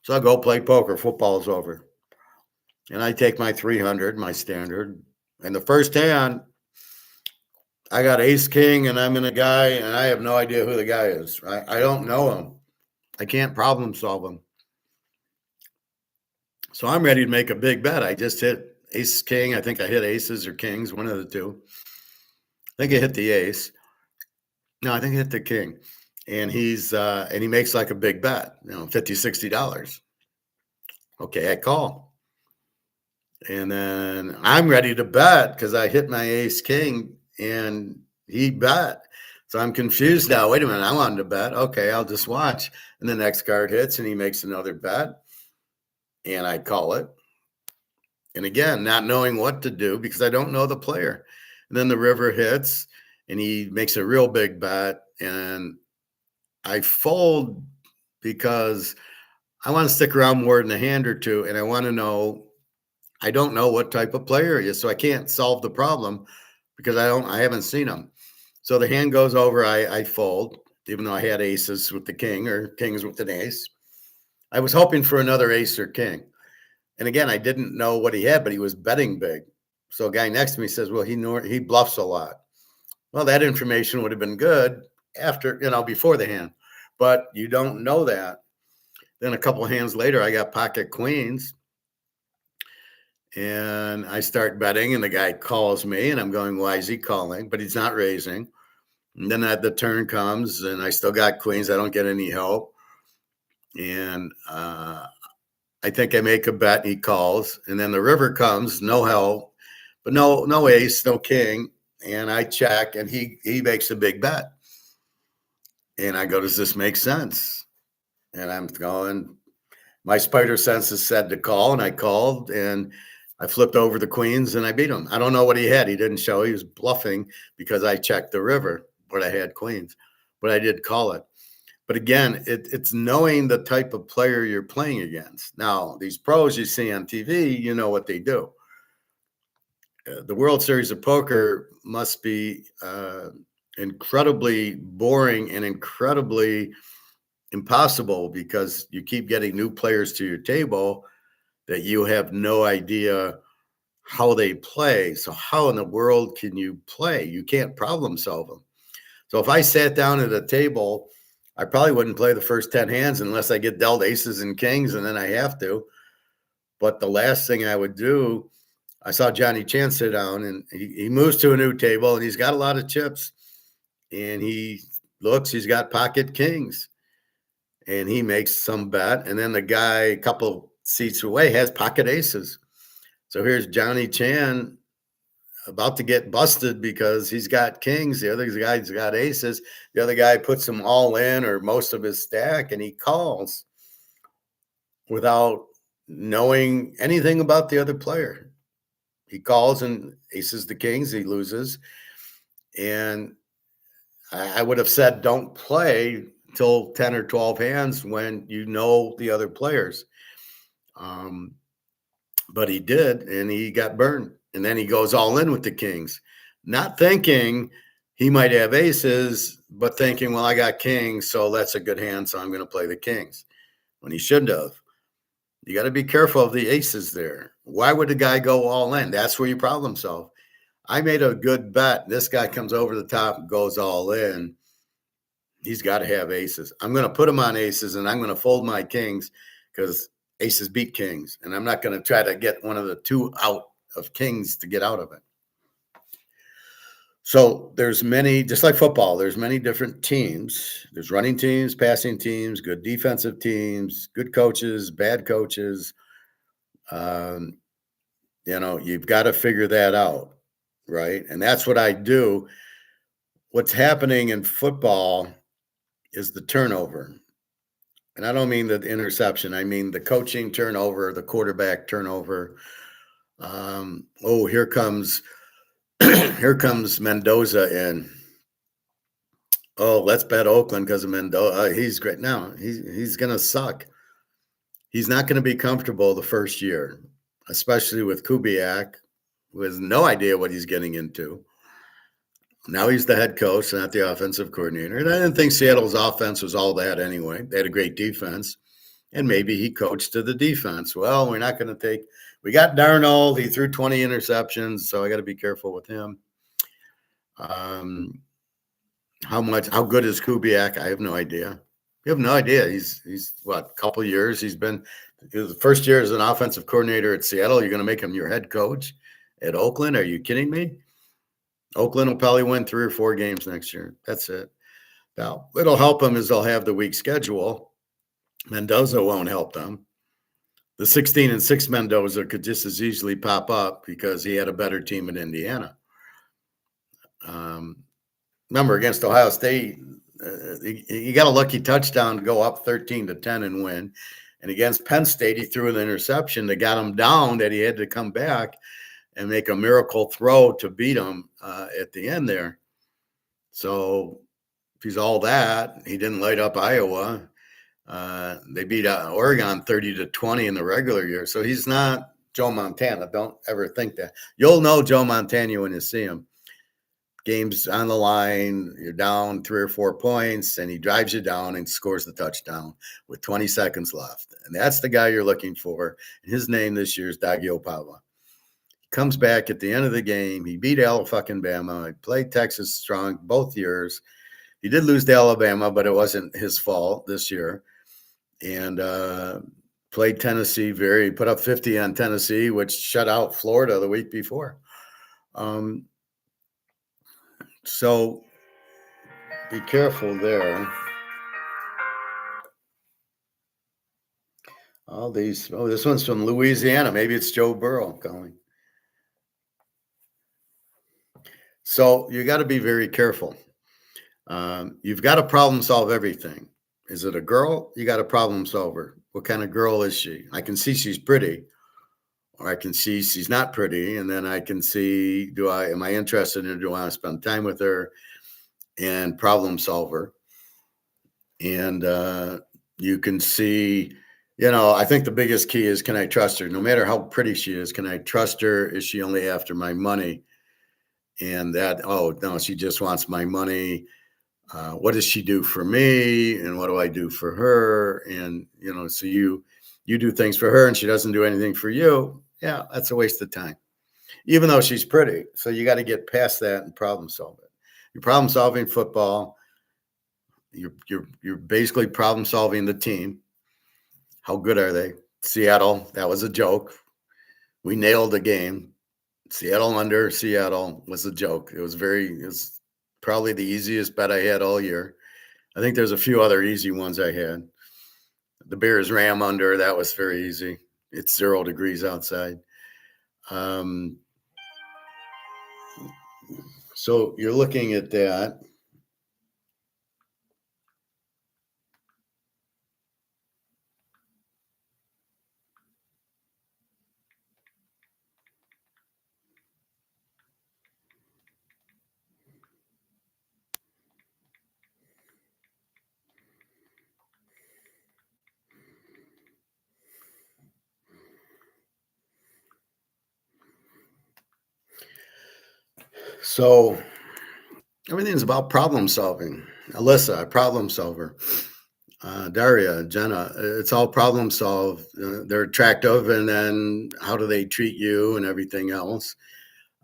So I go play poker. Football's over. And I take my 300, my standard. And the first hand, I got ace king, and I'm in a guy, and I have no idea who the guy is. Right? I don't know him. I can't problem solve him. So I'm ready to make a big bet. I just hit ace king. I think I hit aces or kings, one of the two. I think I hit the ace. No, I think I hit the king. And he makes like a big bet, $50, $60. Okay, I call. And then I'm ready to bet because I hit my ace king and he bet. So I'm confused now. Wait a minute, I wanted to bet. Okay, I'll just watch. And the next card hits and he makes another bet. And I call it. And again, not knowing what to do because I don't know the player. And then the river hits and he makes a real big bet. And I fold because I want to stick around more than a hand or two. And I want to know, I don't know what type of player he is. So I can't solve the problem because I haven't seen him. So the hand goes over, I fold, even though I had aces with the king or kings with an ace. I was hoping for another ace or king. And again, I didn't know what he had, but he was betting big. So a guy next to me says, well, he bluffs a lot. Well, that information would have been good before the hand, but you don't know that. Then a couple of hands later, I got pocket queens and I start betting and the guy calls me and I'm going, why is he calling? But he's not raising. And then the turn comes and I still got queens. I don't get any help. And I think I make a bet. He calls, and then the river comes, no help, but no ace, no king, and I check, and he makes a big bet, and I go, does this make sense? And I'm going, my spider senses said to call, and I called, and I flipped over the queens, and I beat him. I don't know what he had. He didn't show. He was bluffing because I checked the river, but I had queens, but I did call it. But again, it's knowing the type of player you're playing against. Now, these pros you see on TV, you know what they do. The World Series of Poker must be incredibly boring and incredibly impossible because you keep getting new players to your table that you have no idea how they play. So how in the world can you play? You can't problem solve them. So if I sat down at a table, I probably wouldn't play the first 10 hands unless I get dealt aces and kings, and then I have to. But the last thing I would do, I saw Johnny Chan sit down, and he moves to a new table, and he's got a lot of chips. And he looks, he's got pocket kings. And he makes some bet. And then the guy a couple seats away has pocket aces. So here's Johnny Chan about to get busted because he's got kings. The other guy's got aces. The other guy puts them all in or most of his stack, and he calls without knowing anything about the other player. He calls and aces the kings. He loses. And I would have said don't play till 10 or 12 hands when you know the other players. Um, but he did, and he got burned. And then he goes all in with the kings, not thinking he might have aces, but thinking, well, I got kings, so that's a good hand, so I'm going to play the kings, when he shouldn't have. You got to be careful of the aces there. Why would the guy go all in? That's where you problem solve. I made a good bet. This guy comes over the top and goes all in. He's got to have aces. I'm going to put him on aces, and I'm going to fold my kings because aces beat kings. And I'm not going to try to get one of the two out of kings to get out of it. So there's many, just like football, there's many different teams. There's running teams, passing teams, good defensive teams, good coaches, bad coaches. You've got to figure that out, right? And that's what I do. What's happening in football is the turnover. And I don't mean the interception. I mean the coaching turnover, the quarterback turnover. Here comes here comes Mendoza in. Oh, let's bet Oakland because of Mendoza. He's great. No, he's going to suck. He's not going to be comfortable the first year, especially with Kubiak, who has no idea what he's getting into. Now he's the head coach, not the offensive coordinator. And I didn't think Seattle's offense was all that anyway. They had a great defense. And maybe he coached to the defense. Well, we're not going to take – we got Darnold. He threw 20 interceptions, so I got to be careful with him. How good is Kubiak? I have no idea. You have no idea. He's what, a couple of years. The first year as an offensive coordinator at Seattle. You're going to make him your head coach at Oakland? Are you kidding me? Oakland will probably win 3 or 4 games next year. That's it. Now, what'll help them is they'll have the weak schedule. Mendoza won't help them. The 16-6 Mendoza could just as easily pop up because he had a better team in Indiana. Remember, against Ohio State, he got a lucky touchdown to go up 13-10 and win. And against Penn State, he threw an interception that got him down that he had to come back and make a miracle throw to beat him at the end there. So if he's all that, he didn't light up Iowa. They beat Oregon 30-20 in the regular year. So he's not Joe Montana. Don't ever think that. You'll know Joe Montana when you see him. Game's on the line. You're down 3 or 4 points, and he drives you down and scores the touchdown with 20 seconds left. And that's the guy you're looking for. His name this year is Dagiopava. Comes back at the end of the game. He beat Alabama. He played Texas strong both years. He did lose to Alabama, but it wasn't his fault this year. And played Tennessee put up 50 on Tennessee, which shut out Florida the week before. So be careful there. This one's from Louisiana. Maybe it's Joe Burrow calling. So you got to be very careful. You've got to problem solve everything. Is it a girl? You got to problem solve her. What kind of girl is she? I can see she's pretty, or I can see she's not pretty, and then I can see, am I interested in her? Do I want to spend time with her? And problem solve her. And you can see, I think the biggest key is, can I trust her? No matter how pretty she is, can I trust her? Is she only after my money? And that, oh, no, she just wants my money. What does she do for me? And what do I do for her? And, so you do things for her and she doesn't do anything for you. Yeah, that's a waste of time, even though she's pretty. So you got to get past that and problem solve it. You're problem solving football. You're basically problem solving the team. How good are they? Seattle, that was a joke. We nailed the game. Seattle under Seattle was a joke. It was probably the easiest bet I had all year. I think there's a few other easy ones I had. The Bears Ram under, that was very easy. It's 0 degrees outside. So you're looking at that. So everything's about problem solving. Alyssa, a problem solver. Daria, Jenna, it's all problem solve. They're attractive, and then how do they treat you and everything else?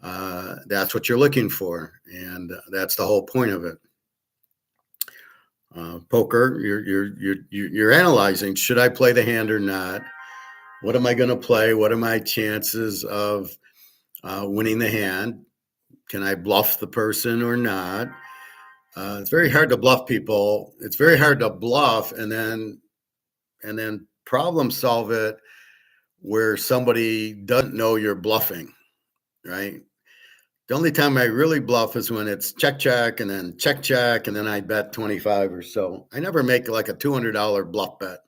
That's what you're looking for, and that's the whole point of it. Poker, you're analyzing. Should I play the hand or not? What am I going to play? What are my chances of winning the hand? Can I bluff the person or not? It's very hard to bluff people. It's very hard to bluff and then problem solve it where somebody doesn't know you're bluffing, right? The only time I really bluff is when it's check, check, and then check, check, and then I bet 25 or so. I never make like a $200 bluff bet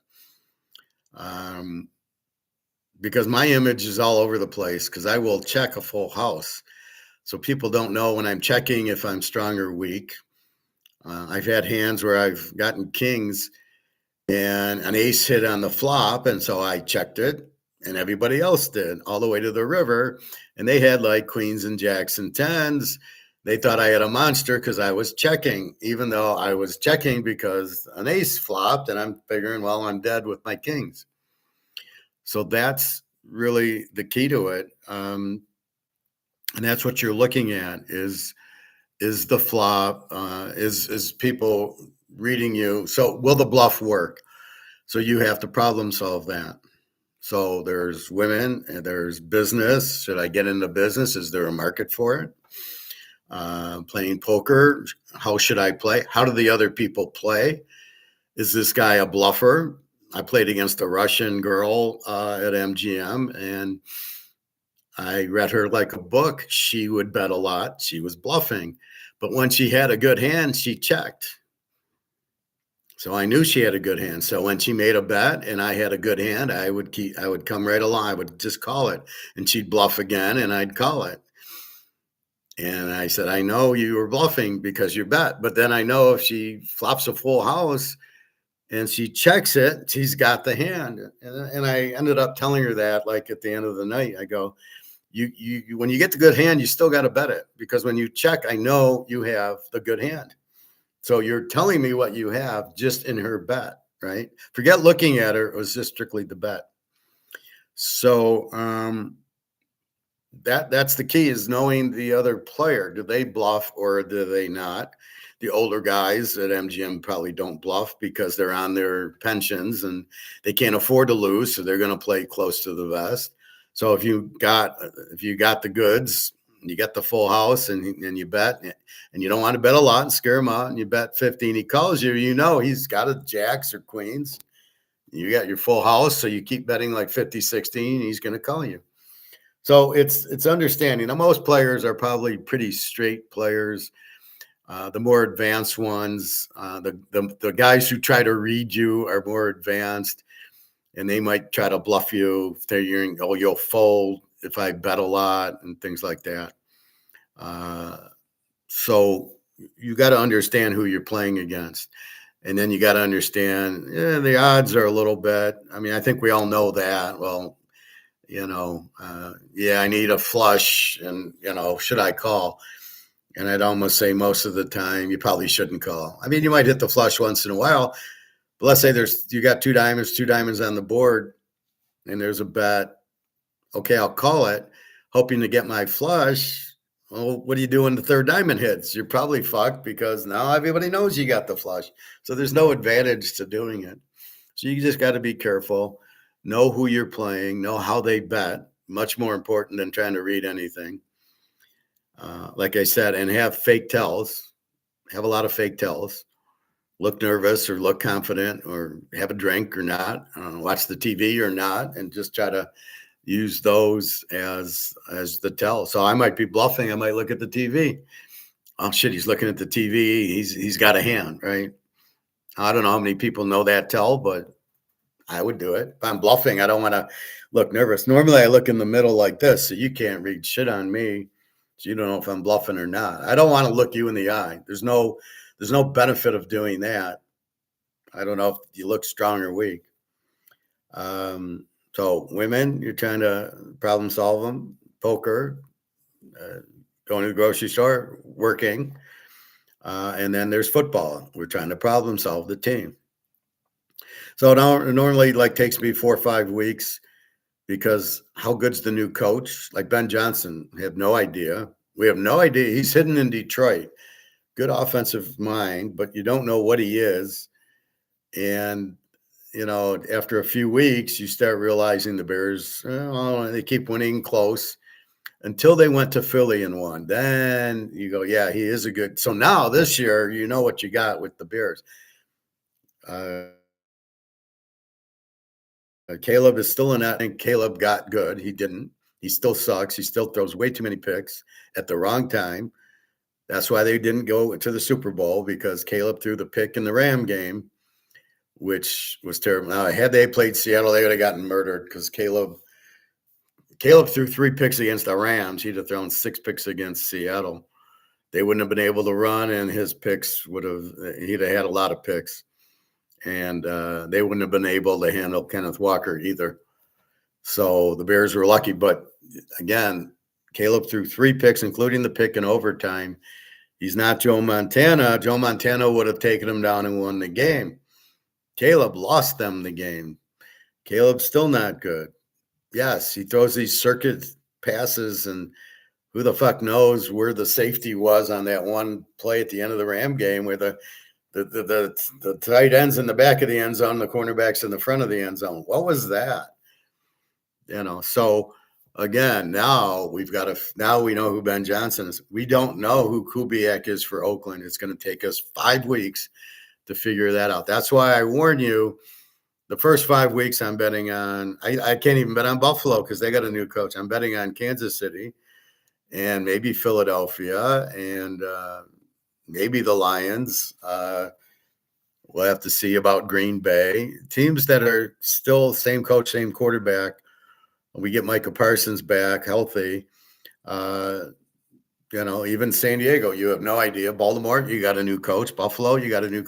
because my image is all over the place because I will check a full house. So people don't know when I'm checking if I'm strong or weak. I've had hands where I've gotten kings and an ace hit on the flop. And so I checked it and everybody else did all the way to the river. And they had like queens and jacks and tens. They thought I had a monster because I was checking, even though I was checking because an ace flopped and I'm figuring, well, I'm dead with my kings. So that's really the key to it. And that's what you're looking at is the flop, is people reading you. So will the bluff work? So you have to problem solve that. So there's women and there's business. Should I get into business? Is there a market for it? Playing poker, how should I play? How do the other people play? Is this guy a bluffer? I played against a Russian girl at MGM and I read her like a book. She would bet a lot. She was bluffing. But when she had a good hand, she checked. So I knew she had a good hand. So when she made a bet and I had a good hand, I would come right along. I would just call it. And she'd bluff again and I'd call it. And I said, I know you were bluffing because you bet. But then I know if she flops a full house and she checks it, she's got the hand. And I ended up telling her that like at the end of the night. I go, you when you get the good hand, you still got to bet it because when you check, I know you have the good hand. So you're telling me what you have just in her bet, right? Forget looking at her. It was just strictly the bet. So that's the key is knowing the other player. Do they bluff or do they not? The older guys at MGM probably don't bluff because they're on their pensions and they can't afford to lose. So they're going to play close to the vest. So if you got the goods, you get the full house and you bet and you don't want to bet a lot and scare him out and you bet 15, he calls you, he's got a jacks or queens. You got your full house. So you keep betting like 50, 16, he's going to call you. So it's understanding. Now, most players are probably pretty straight players. The more advanced ones, the guys who try to read you are more advanced, and they might try to bluff you. If they're hearing, oh, you'll fold if I bet a lot and things like that. So you got to understand who you're playing against. And then you got to understand the odds are a little bit. I mean, I think we all know that. Well, I need a flush and, should I call? And I'd almost say most of the time you probably shouldn't call. I mean, you might hit the flush once in a while, but let's say you got two diamonds on the board and there's a bet. Okay, I'll call it, hoping to get my flush. Well, what do you do when the third diamond hits? You're probably fucked because now everybody knows you got the flush. So there's no advantage to doing it. So you just got to be careful, know who you're playing, know how they bet. Much more important than trying to read anything. Like I said, and have fake tells, have a lot of fake tells. Look nervous or look confident or have a drink or not, watch the TV or not, and just try to use those as the tell. So I might be bluffing. I might look at the TV. Oh shit, he's looking at the TV. He's got a hand, right? I don't know how many people know that tell, but I would do it. If I'm bluffing, I don't want to look nervous. Normally I look in the middle like this, so you can't read shit on me. So you don't know if I'm bluffing or not. I don't want to look you in the eye. There's no benefit of doing that. I don't know if you look strong or weak. So women, you're trying to problem solve them. Poker, going to the grocery store, working. And then there's football. We're trying to problem solve the team. So it normally like takes me 4 or 5 weeks because how good's the new coach? Like Ben Johnson, we have no idea. We have no idea. He's hidden in Detroit. Good offensive mind, but you don't know what he is. And after a few weeks, you start realizing the Bears, they keep winning close until they went to Philly and won. Then you go, yeah, he is a good. So now this year, you know what you got with the Bears. Caleb is still in that. I think Caleb got good. He didn't. He still sucks. He still throws way too many picks at the wrong time. That's why they didn't go to the Super Bowl, because Caleb threw the pick in the Ram game, which was terrible. Now, had they played Seattle, they would have gotten murdered, because Caleb threw 3 picks against the Rams. He'd have thrown 6 picks against Seattle. They wouldn't have been able to run, and his picks he'd have had a lot of picks. And they wouldn't have been able to handle Kenneth Walker either. So the Bears were lucky. But again, Caleb threw 3 picks, including the pick in overtime. He's not Joe Montana. Joe Montana would have taken him down and won the game. Caleb lost them the game. Caleb's still not good. Yes, he throws these circuit passes, and who the fuck knows where the safety was on that one play at the end of the Ram game where the tight ends in the back of the end zone, the cornerbacks in the front of the end zone. What was that? So again, now we know who Ben Johnson is. We don't know who Kubiak is for Oakland. It's going to take us 5 weeks to figure that out. That's why I warn you, the first 5 weeks I'm betting on, I can't even bet on Buffalo because they got a new coach. I'm betting on Kansas City and maybe Philadelphia and maybe the Lions. We'll have to see about Green Bay. Teams that are still same coach, same quarterback. We get Micah Parsons back healthy. Even San Diego, you have no idea. Baltimore, you got a new coach. Buffalo, you got a new.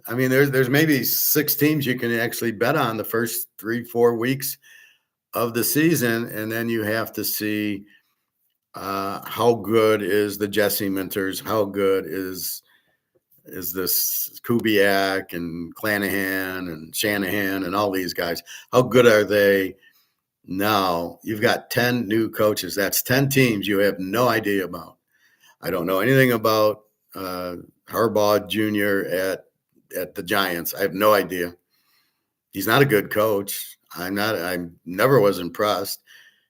I mean, there's maybe 6 teams you can actually bet on the first 3-4 weeks of the season, and then you have to see how good is the Jesse Minters, how good is this Kubiak and Clanahan and Shanahan and all these guys. How good are they? Now you've got 10 new coaches. That's 10 teams you have no idea about. I don't know anything about Harbaugh Jr. at the Giants. I have no idea. He's not a good coach. I never was impressed.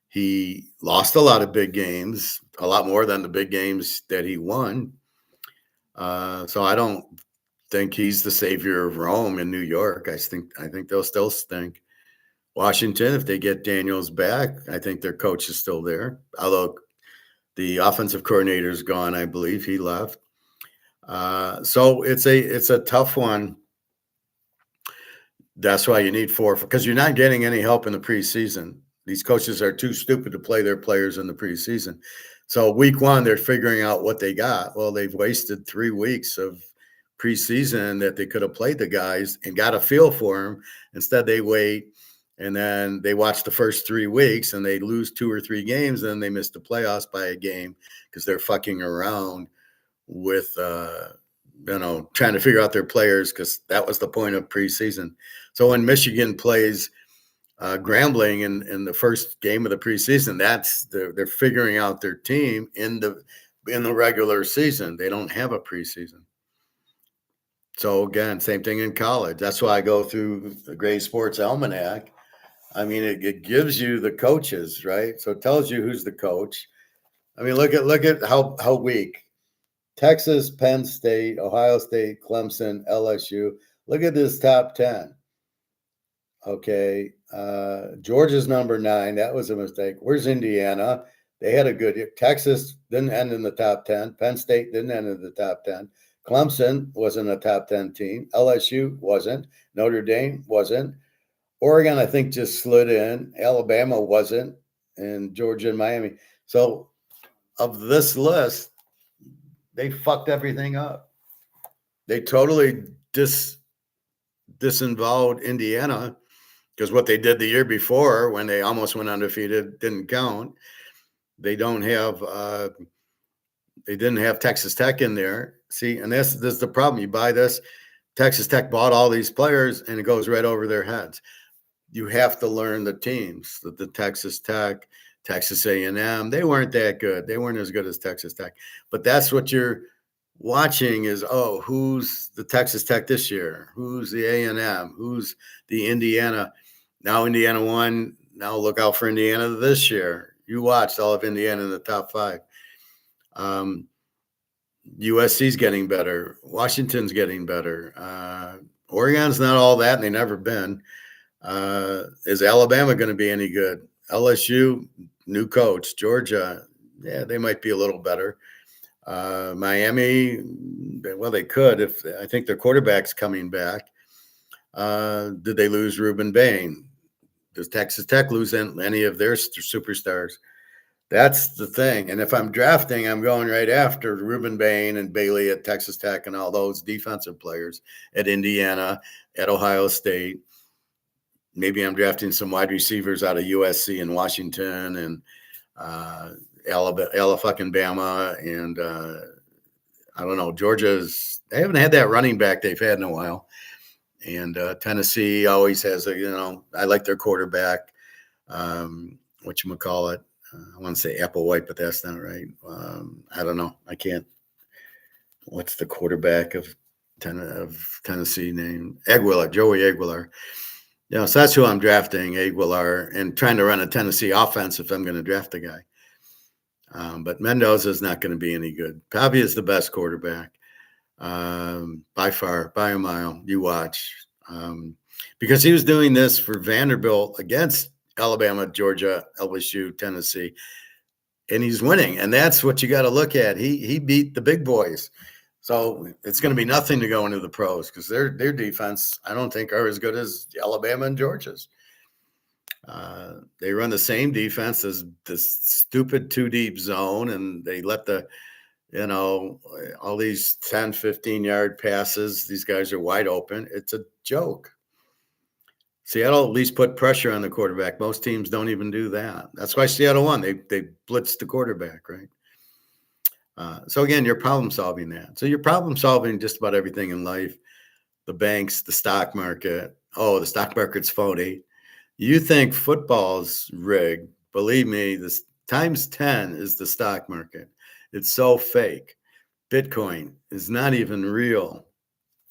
He lost a lot of big games, a lot more than the big games that he won. So I don't think he's the savior of Rome in New York. I think they'll still stink. Washington, if they get Daniels back, I think their coach is still there. Although the offensive coordinator is gone, I believe he left. So it's a tough one. That's why you need 4, because you're not getting any help in the preseason. These coaches are too stupid to play their players in the preseason. So week 1, they're figuring out what they got. Well, they've wasted 3 weeks of preseason that they could have played the guys and got a feel for them. Instead, they wait, and then they watch the first 3 weeks, and they lose 2 or 3 games, and then they miss the playoffs by a game because they're fucking around with trying to figure out their players, because that was the point of preseason. So when Michigan plays Grambling in the first game of the preseason, they're figuring out their team in the regular season. They don't have a preseason. So again, same thing in college. That's why I go through the Gray Sports Almanac. I mean, it gives you the coaches, right? So it tells you who's the coach. I mean, look at how weak Texas, Penn State, Ohio State, Clemson, LSU. Look at this top 10. Okay. Georgia's number 9. That was a mistake. Where's Indiana? They had a good year. Texas didn't end in the top 10. Penn State didn't end in the top 10. Clemson wasn't a top 10 team. LSU wasn't. Notre Dame wasn't. Oregon, I think, just slid in. Alabama wasn't. And Georgia and Miami. So of this list, they fucked everything up. They totally disinvolved Indiana, because what they did the year before when they almost went undefeated didn't count. They don't have They didn't have Texas Tech in there. See, and this is the problem. You buy this, Texas Tech bought all these players, and it goes right over their heads. You have to learn the teams. The Texas Tech, Texas A&M, they weren't that good. They weren't as good as Texas Tech. But that's what you're watching is, oh, who's the Texas Tech this year? Who's the A&M? Who's the Indiana? Now Indiana won. Now look out for Indiana this year. You watched all of Indiana in the top 5. USC's getting better. Washington's getting better. Oregon's not all that, and they never been. Is Alabama going to be any good? LSU, new coach. Georgia, yeah, they might be a little better. Miami, well, they could if I think their quarterback's coming back. Did they lose Reuben Bain? Does Texas Tech lose any of their superstars? That's the thing. And if I'm drafting, I'm going right after Reuben Bain and Bailey at Texas Tech and all those defensive players at Indiana, at Ohio State. Maybe I'm drafting some wide receivers out of USC and Washington and Alabama and I don't know. They haven't had that running back they've had in a while. And Tennessee always has I like their quarterback. Whatchamacallit. I want to say Applewhite, but that's not right. I don't know. I can't. What's the quarterback of Tennessee name? Aguilar, Joey Aguilar. So that's who I'm drafting, Aguilar, and trying to run a Tennessee offense if I'm going to draft the guy. But Mendoza is not going to be any good. Pavia is the best quarterback by far, by a mile. You watch. Because he was doing this for Vanderbilt against Alabama, Georgia, LSU, Tennessee, and he's winning. And that's what you got to look at. He beat the big boys. So it's going to be nothing to go into the pros because their defense, I don't think, are as good as Alabama and Georgia's. They run the same defense as the stupid 2-deep zone, and they let all these 10, 15-yard passes. These guys are wide open. It's a joke. Seattle at least put pressure on the quarterback. Most teams don't even do that. That's why Seattle won. They blitzed the quarterback, right? So again, you're problem solving that. So you're problem solving just about everything in life. The banks, the stock market. Oh, the stock market's phony. You think football's rigged. Believe me, this times 10 is the stock market. It's so fake. Bitcoin is not even real.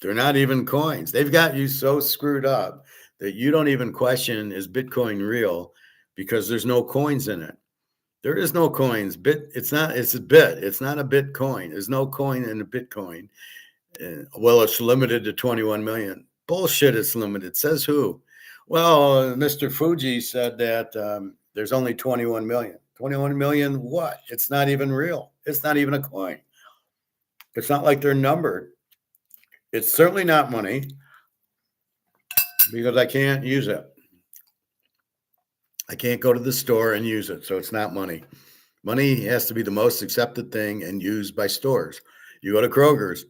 They're not even coins. They've got you so screwed up that you don't even question, is Bitcoin real? Because there's no coins in it. There is no coins. It's a bit. It's not a Bitcoin. There's no coin in a Bitcoin. Well, it's limited to 21 million. Bullshit, it's limited. Says who? Well, Mr. Fuji said that there's only 21 million. 21 million what? It's not even real. It's not even a coin. It's not like they're numbered. It's certainly not money because I can't use it. I can't go to the store and use it, so it's not money. Money has to be the most accepted thing and used by stores. You go to Kroger's.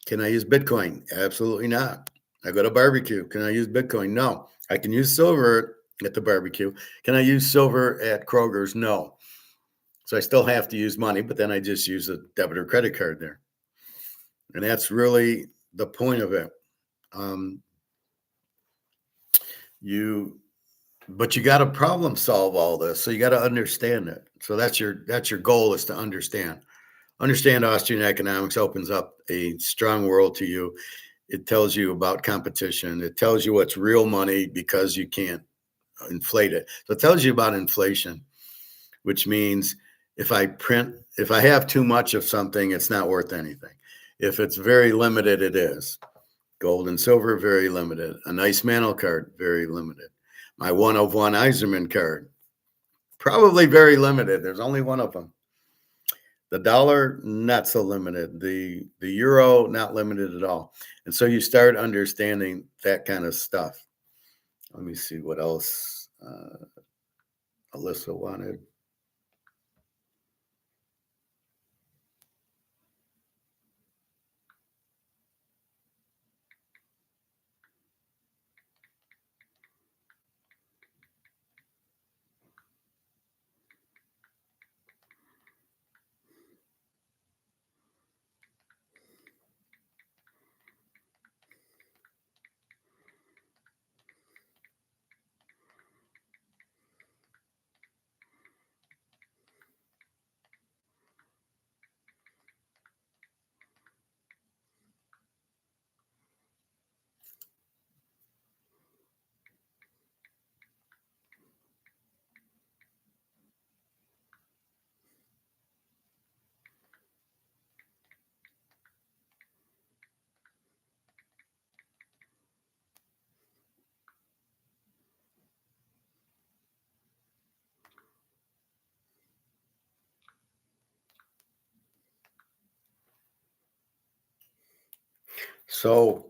Can I use Bitcoin? Absolutely not. I go to barbecue. Can I use Bitcoin? No. I can use silver at the barbecue. Can I use silver at Kroger's? No. So I still have to use money, but then I just use a debit or credit card there. And that's really the point of it. But you got to problem solve all this. So you got to understand it. So that's your goal, is to understand. Understand Austrian economics opens up a strong world to you. It tells you about competition. It tells you what's real money because you can't inflate it. So it tells you about inflation, which means if I have too much of something, it's not worth anything. If it's very limited, it is. Gold and silver, very limited. A nice Mantle card, very limited. My 1 of 1 Eiserman card, probably very limited. There's only one of them. The dollar, not so limited. The euro, not limited at all. And so you start understanding that kind of stuff. Let me see what else Alyssa wanted. So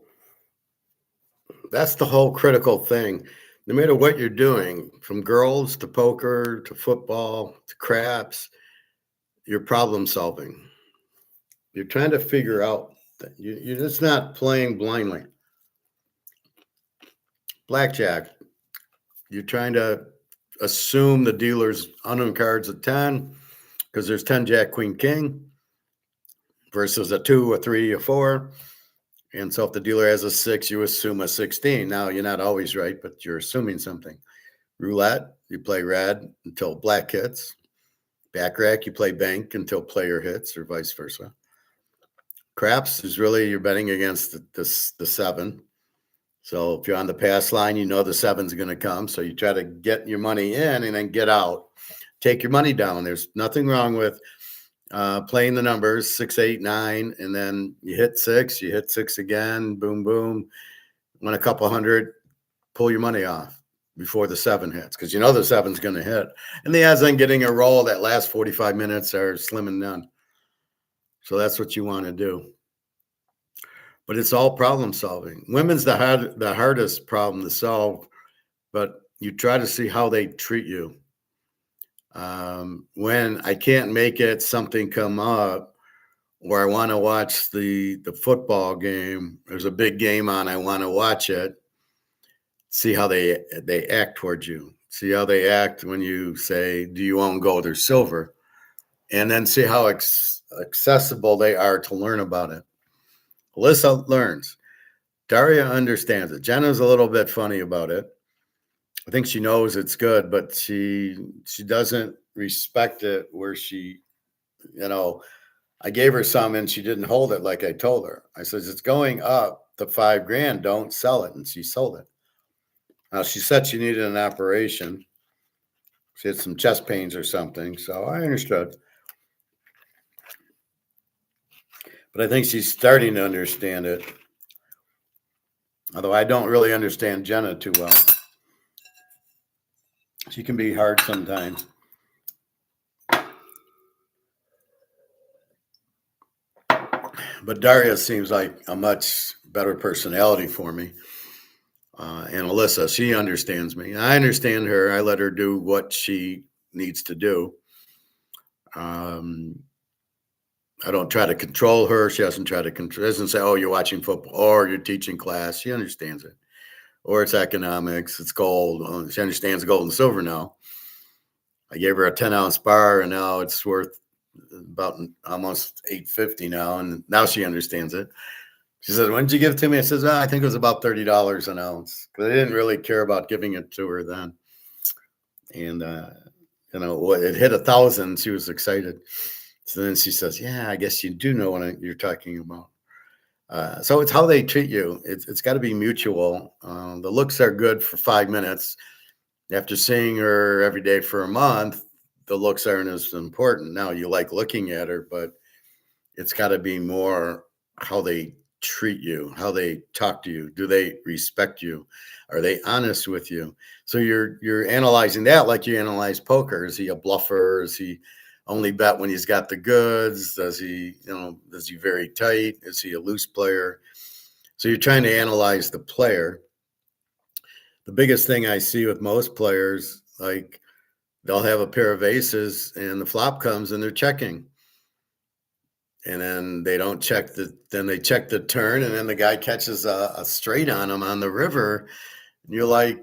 that's the whole critical thing. No matter what you're doing, from girls to poker to football to craps, you're problem solving. You're trying to figure out that you're just not playing blindly. Blackjack, you're trying to assume the dealer's unknown cards at 10 because there's 10 jack, queen, king versus a 2, a 3, a 4. And so if the dealer has a 6, you assume a 16. Now, you're not always right, but you're assuming something. Roulette, you play red until black hits. Backrack, you play bank until player hits, or vice versa. Craps is really you're betting against the 7. So if you're on the pass line, you know the 7's going to come. So you try to get your money in and then get out. Take your money down. There's nothing wrong with playing the numbers 6, 8, 9, and then you hit 6, you hit 6 again, boom, boom, win a couple hundred, pull your money off before the 7 hits because you know the 7's going to hit. And the odds on getting a roll that last 45 minutes are slim and none. So that's what you want to do. But it's all problem solving. Women's the hardest problem to solve, but you try to see how they treat you. When I can't make it, something come up, or I want to watch the football game. There's a big game on. I want to watch it. See how they act towards you. See how they act when you say, "Do you own gold or silver?" And then see how accessible they are to learn about it. Alyssa learns. Daria understands it. Jenna's a little bit funny about it. I think she knows it's good, but she doesn't respect it where she, I gave her some and she didn't hold it like I told her. I said, it's going up to $5,000. Don't sell it. And she sold it. Now she said she needed an operation. She had some chest pains or something. So I understood. But I think she's starting to understand it. Although I don't really understand Jenna too well. She can be hard sometimes. But Daria seems like a much better personality for me. And Alyssa, she understands me. I understand her. I let her do what she needs to do. I don't try to control her. She doesn't try to control. Doesn't say, "Oh, you're watching football," or "You're teaching class." She understands it. Or it's economics. It's gold. She understands gold and silver now. I gave her a 10-ounce bar, and now it's worth about almost $8.50 now, and now she understands it. She says, "When did you give it to me?" I says, "I think it was about $30 an ounce," because I didn't really care about giving it to her then. And it hit 1,000. She was excited. So then she says, "Yeah, I guess you do know what you're talking about." So it's how they treat you. It's got to be mutual. The looks are good for 5 minutes. After seeing her every day for a month, the looks aren't as important. Now you like looking at her, but it's got to be more how they treat you, how they talk to you. Do they respect you? Are they honest with you? So you're analyzing that like you analyze poker. Is he a bluffer? Is he only bet when he's got the goods? Is he very tight? Is he a loose player? So you're trying to analyze the player. The biggest thing I see with most players, like they'll have a pair of aces and the flop comes and they're checking. And then they don't check then they check the turn and then the guy catches a straight on them on the river. And you're like,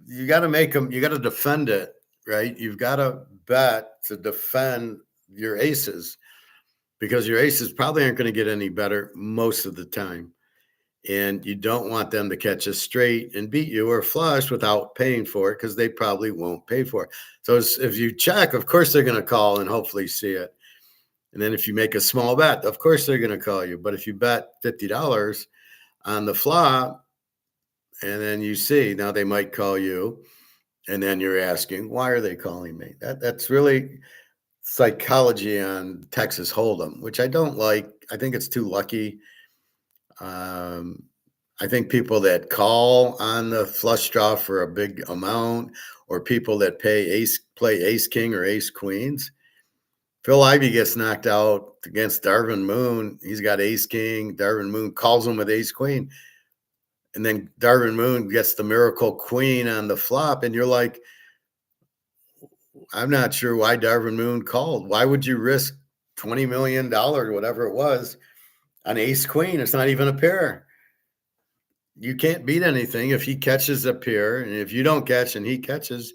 you got to make them, you got to defend it, right? You've got to bet to defend your aces because your aces probably aren't going to get any better most of the time. And you don't want them to catch a straight and beat you or flush without paying for it because they probably won't pay for it. So if you check, of course they're going to call and hopefully see it. And then if you make a small bet, of course they're going to call you. But if you bet $50 on the flop and then you see, now they might call you. And then you're asking, why are they calling me? That's really psychology on Texas Hold'em, which I don't like. I think it's too lucky. I think people that call on the flush draw for a big amount or people that play ace king or ace queens, Phil Ivey gets knocked out against Darvin Moon. He's got ace king. Darvin Moon calls him with ace queen. And then Darvin Moon gets the miracle queen on the flop. And you're like, I'm not sure why Darvin Moon called. Why would you risk $20 million, whatever it was, on ace queen? It's not even a pair. You can't beat anything if he catches a pair. And if you don't catch and he catches,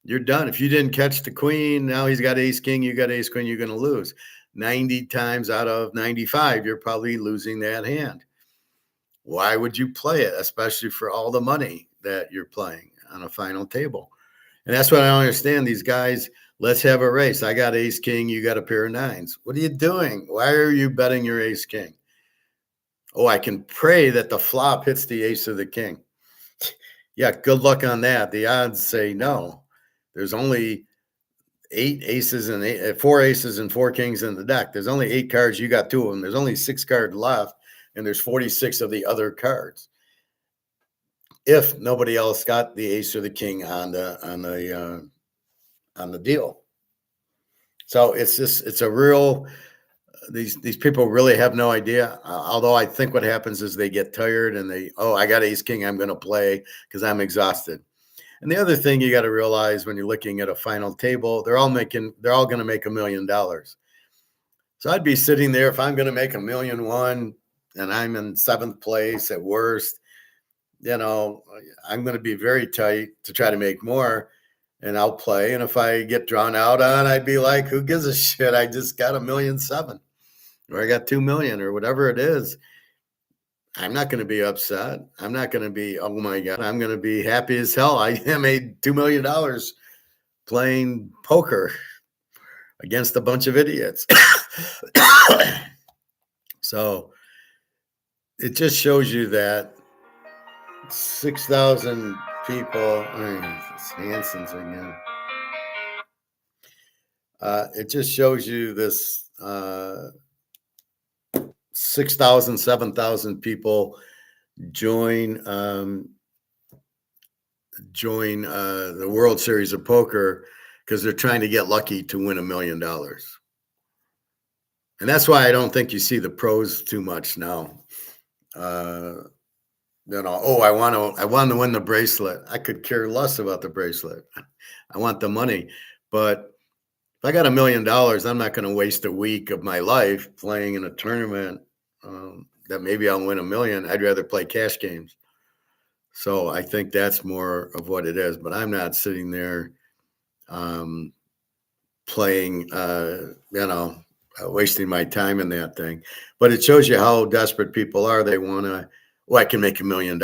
you're done. If you didn't catch the queen, now he's got ace king, you got ace queen, you're going to lose. 90 times out of 95, you're probably losing that hand. Why would you play it, especially for all the money that you're playing on a final table? And that's what I don't understand. These guys, let's have a race. I got ace king, you got a pair of nines. What are you doing? Why are you betting your ace king? Oh, I can pray that the flop hits the ace of the king. Yeah, good luck on that. The odds say no. There's only 8 aces and 4 aces and 4 kings in the deck. There's only 8 cards. You got 2 of them. There's only 6 cards left, and there's 46 of the other cards. If nobody else got the ace or the king on the deal, so it's a real. These people really have no idea. Although I think what happens is they get tired and I got ace king, I'm going to play because I'm exhausted. And the other thing you got to realize when you're looking at a final table, they're all going to make $1 million. So I'd be sitting there if I'm going to make $1,000,001 and I'm in 7th place at worst. I'm going to be very tight to try to make more. And I'll play. And if I get drawn out on, I'd be like, who gives a shit? I just got $1,000,007. Or I got 2 million or whatever it is. I'm not going to be upset. I'm not going to be, oh my God, I'm going to be happy as hell. I made $2 million playing poker against a bunch of idiots. So it just shows you that 6,000 people, it's Hanson's again. It just shows you this 6,000, 7,000 people join the World Series of Poker because they're trying to get lucky to win $1 million. And that's why I don't think you see the pros too much now. I want to win the bracelet. I could care less about the bracelet. I want the money. But if I got $1 million, I'm not going to waste a week of my life playing in a tournament that maybe I'll win $1 million. I'd rather play cash games. So I think that's more of what it is. But I'm not sitting there playing, wasting my time in that thing. But it shows you how desperate people are. They want to, I can make $1 million.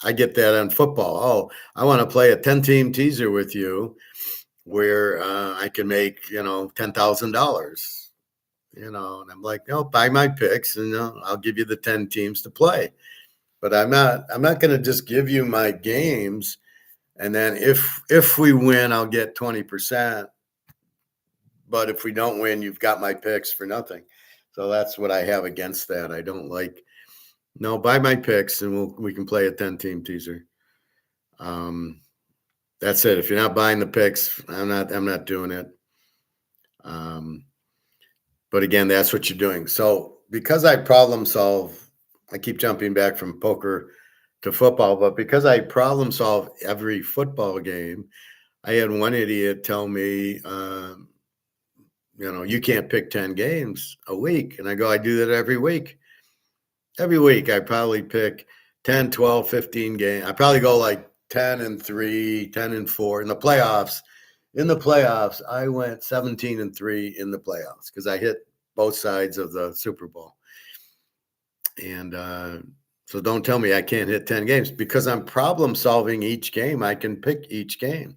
I get that on football. Oh, I want to play a 10-team teaser with you where I can make, $10,000. And I'm like, no, buy my picks and I'll give you the 10 teams to play. But I'm not going to just give you my games. And then if we win, I'll get 20%. But if we don't win, you've got my picks for nothing. So that's what I have against that. I don't like, no, buy my picks and we can play a 10-team teaser. That's it. If you're not buying the picks, I'm not doing it. But again, that's what you're doing. So because I problem solve, I keep jumping back from poker to football, but because I problem solve every football game, I had one idiot tell me, you can't pick 10 games a week. And I go, I do that every week. Every week, I probably pick 10, 12, 15 games. I probably go like 10-3, 10-4 in the playoffs. In the playoffs, I went 17-3 in the playoffs because I hit both sides of the Super Bowl. And so don't tell me I can't hit 10 games because I'm problem solving each game. I can pick each game.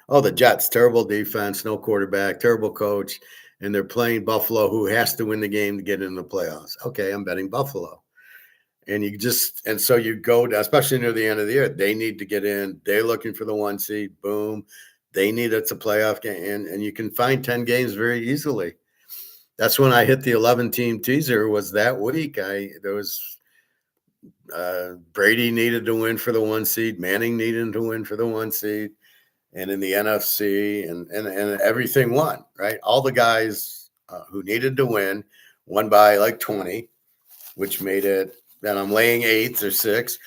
Oh, the Jets, terrible defense, no quarterback, terrible coach, and they're playing Buffalo, who has to win the game to get in the playoffs. Okay, I'm betting Buffalo. And so you go down, especially near the end of the year, they need to get in. They're looking for the 1 seed. Boom. They need it's a playoff game. And you can find 10 games very easily. That's when I hit the 11-team teaser was that week. Brady needed to win for the 1 seed. Manning needed to win for the 1 seed. and in the NFC, and everything won, right? All the guys who needed to won by like 20, which made it, and I'm laying 8 or 6.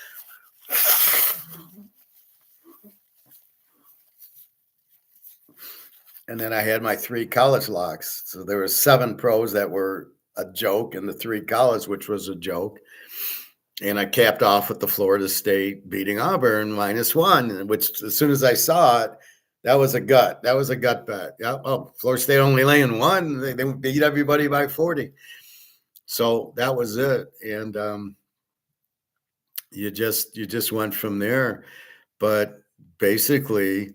And then I had my 3 college locks. So there were 7 pros that were a joke, and the 3 college, which was a joke. And I capped off with the Florida State beating Auburn -1, which as soon as I saw it, that was a gut. That was a gut bet. Yeah. Oh, Florida State only laying 1. They beat everybody by 40. So that was it. And you just went from there. But basically,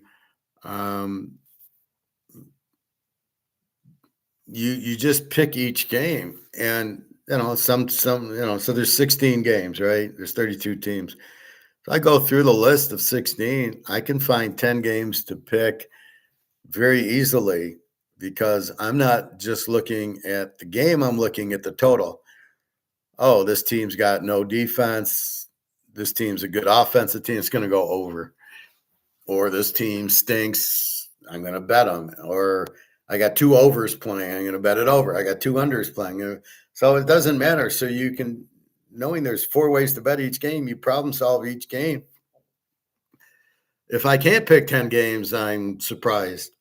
you just pick each game, and some so there's 16 games, right? There's 32 teams. So I go through the list of 16. I can find 10 games to pick very easily because I'm not just looking at the game, I'm looking at the total. Oh, this team's got no defense. This team's a good offensive team. It's going to go over. Or this team stinks. I'm going to bet them. Or I got 2 overs playing. I'm going to bet it over. I got 2 unders playing. So it doesn't matter. So you can, knowing there's 4 ways to bet each game, you problem solve each game. If I can't pick 10 games, I'm surprised.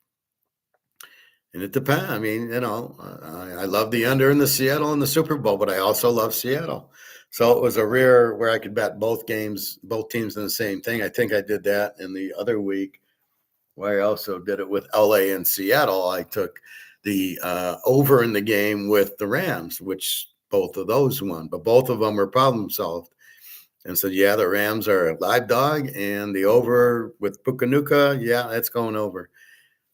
And it depends. I mean, I love the under in the Seattle and the Super Bowl, but I also love Seattle. So it was a rare where I could bet both teams in the same thing. I think I did that in the other week where I also did it with LA and Seattle. I took the over in the game with the Rams, which both of those won, but both of them were problem solved. And said, yeah, the Rams are a live dog, and the over with Pukanuka, yeah, that's going over.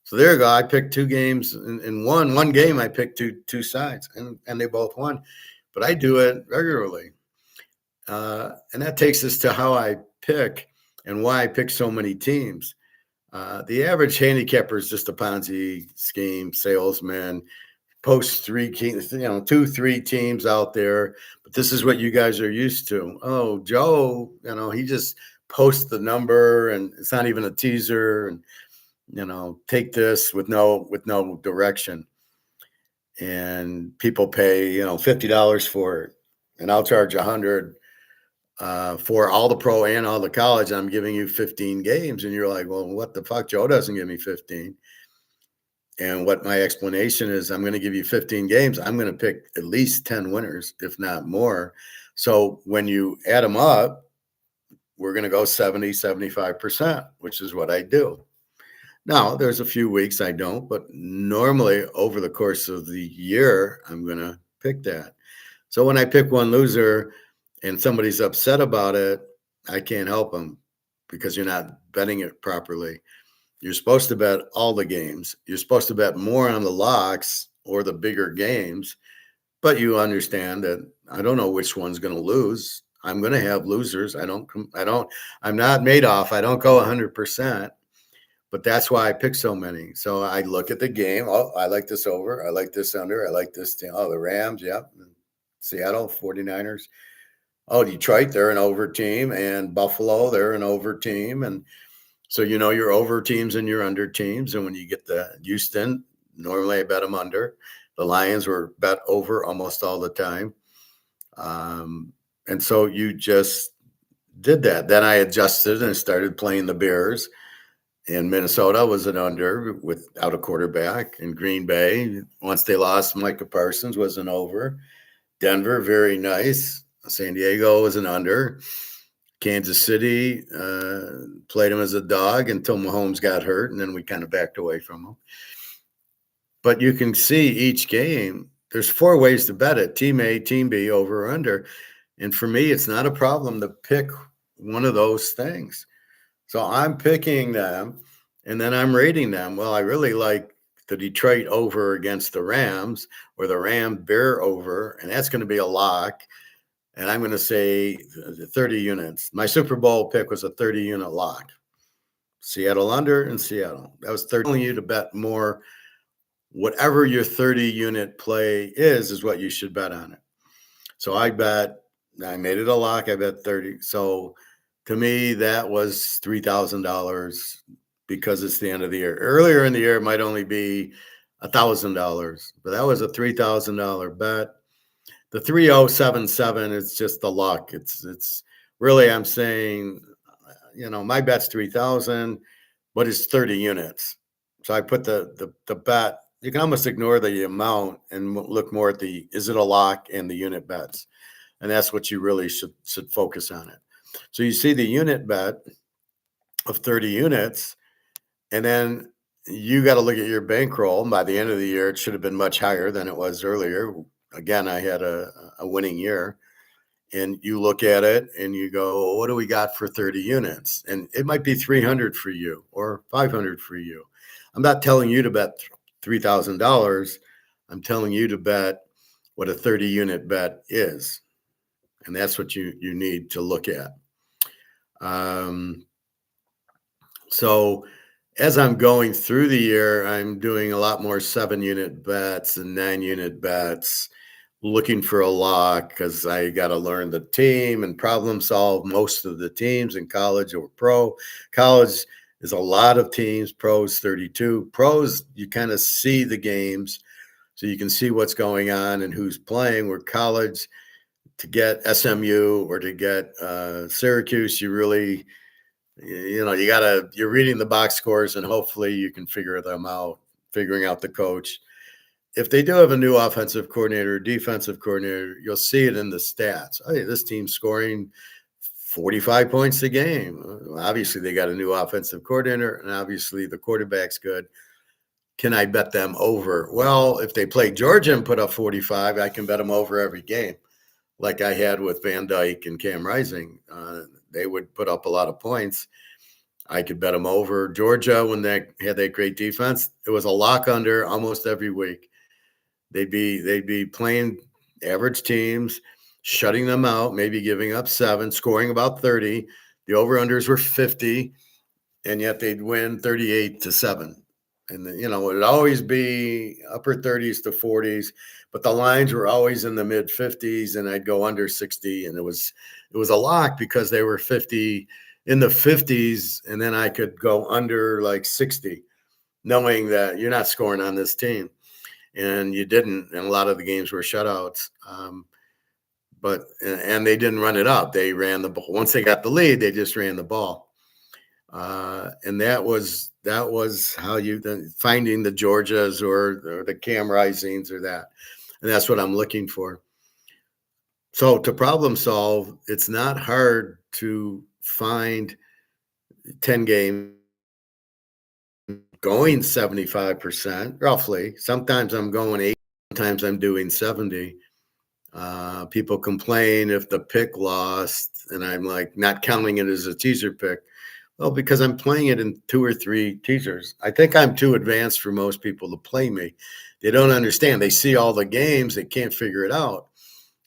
So there you go. I picked 2 games in one game. I picked two sides, and they both won. But I do it regularly, and that takes us to how I pick and why I pick so many teams. The average handicapper is just a Ponzi scheme salesman. Post 3 teams, 2, 3 teams out there, but this is what you guys are used to. Oh, Joe, he just posts the number, and it's not even a teaser, and take this with no direction. And people pay, $50 for it, and I'll charge $100 for all the pro and all the college. I'm giving you 15 games, and you're like, well, what the fuck? Joe doesn't give me 15. And what my explanation is, I'm going to give you 15 games. I'm going to pick at least 10 winners, if not more. So when you add them up, we're going to go 70, 75%, which is what I do. Now, there's a few weeks I don't, but normally over the course of the year, I'm going to pick that. So when I pick one loser and somebody's upset about it, I can't help them because you're not betting it properly. You're supposed to bet all the games. You're supposed to bet more on the locks or the bigger games, but you understand that I don't know which one's going to lose. I'm going to have losers. I'm not Madoff. I don't go 100%. But that's why I pick so many. So I look at the game. Oh, I like this over. I like this under. I like this team. Oh, the Rams. Yep. Seattle 49ers. Oh, Detroit, they're an over team. And Buffalo, they're an over team. And so your over teams and your under teams. And when you get the Houston, normally I bet them under. The Lions were bet over almost all the time. And so you just did that. Then I adjusted and started playing the Bears. And Minnesota was an under without a quarterback. And Green Bay, once they lost Micah Parsons, was an over. Denver, very nice. San Diego was an under. Kansas City played him as a dog until Mahomes got hurt, and then we kind of backed away from him. But you can see each game, there's 4 ways to bet it. Team A, Team B, over or under. And for me, it's not a problem to pick one of those things. So I'm picking them, and then I'm rating them. Well, I really like the Detroit over against the Rams, or the Ram Bear over, and that's going to be a lock. And I'm going to say 30 units. My Super Bowl pick was a 30-unit lock. Seattle under and Seattle. That was 30. Telling you to bet more. Whatever your 30-unit play is what you should bet on it. So I made it a lock. I bet 30. So to me, that was $3,000 because it's the end of the year. Earlier in the year, it might only be $1,000, but that was a $3,000 bet. The 3077 is just the luck. It's really, I'm saying, my bet's 3,000, but it's 30 units. So I put the bet. You can almost ignore the amount and look more at the is it a lock and the unit bets, and that's what you really should focus on it. So you see the unit bet of 30 units, and then you got to look at your bankroll. By the end of the year, it should have been much higher than it was earlier. Again, I had a winning year. And you look at it and you go, what do we got for 30 units? And it might be 300 for you or 500 for you. I'm not telling you to bet $3,000. I'm telling you to bet what a 30 unit bet is. And that's what you need to look at. So as I'm going through the year, I'm doing a lot more 7-unit bets and 9-unit bets, looking for a lock because I got to learn the team and problem solve most of the teams in college or pro. College is a lot of teams, pros 32. Pros, you kind of see the games, so you can see what's going on and who's playing. Where college, to get SMU or to get Syracuse, you really, you're reading the box scores and hopefully you can figure them out, figuring out the coach. If they do have a new offensive coordinator, defensive coordinator, you'll see it in the stats. Oh, yeah, this team's scoring 45 points a game. Obviously, they got a new offensive coordinator, and obviously the quarterback's good. Can I bet them over? Well, if they play Georgia and put up 45, I can bet them over every game, like I had with Van Dyke and Cam Rising. They would put up a lot of points. I could bet them over. Georgia, when they had that great defense, it was a lock under almost every week. They'd be playing average teams, shutting them out, maybe giving up 7, scoring about 30. The over-unders were 50, and yet they'd win 38-7. And, it'd always be upper 30s to 40s, but the lines were always in the mid 50s, and I'd go under 60. And it was a lock because they were 50 in the 50s, and then I could go under like 60, knowing that you're not scoring on this team. And you didn't, and a lot of the games were shutouts. But they didn't run it up. They ran the ball. Once they got the lead, they just ran the ball. And that was how you then finding the Georgias or the Cam Risings or that. And that's what I'm looking for. So to problem solve, it's not hard to find 10 games going 75% roughly. Sometimes I'm going 8, sometimes I'm doing 70. People complain if the pick lost, and I'm like not counting it as a teaser pick. Well, because I'm playing it in 2 or 3 teasers. I think I'm too advanced for most people to play me. They don't understand. They see all the games, they can't figure it out.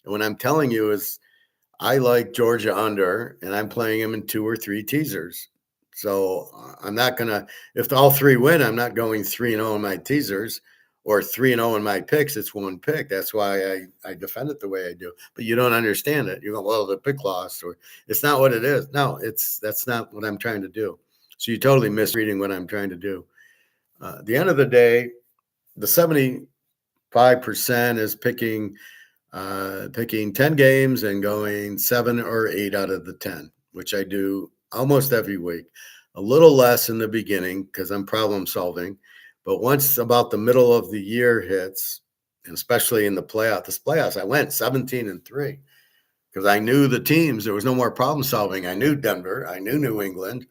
And what I'm telling you is I like Georgia under, and I'm playing them in 2 or 3 teasers. So I'm not going to, if all 3 win, I'm not going 3-0 in my teasers or 3-0 in my picks. It's one pick. That's why I defend it the way I do. But you don't understand it. You go, well, the pick lost, or it's not what it is. No, that's not what I'm trying to do. So you're totally misreading what I'm trying to do. At the end of the day, the 75% is picking 10 games and going 7 or 8 out of the 10, which I do almost every week. A little less in the beginning because I'm problem solving. But once about the middle of the year hits, and especially in the playoffs, I went 17-3 because I knew the teams. There was no more problem solving. I knew Denver. I knew New England.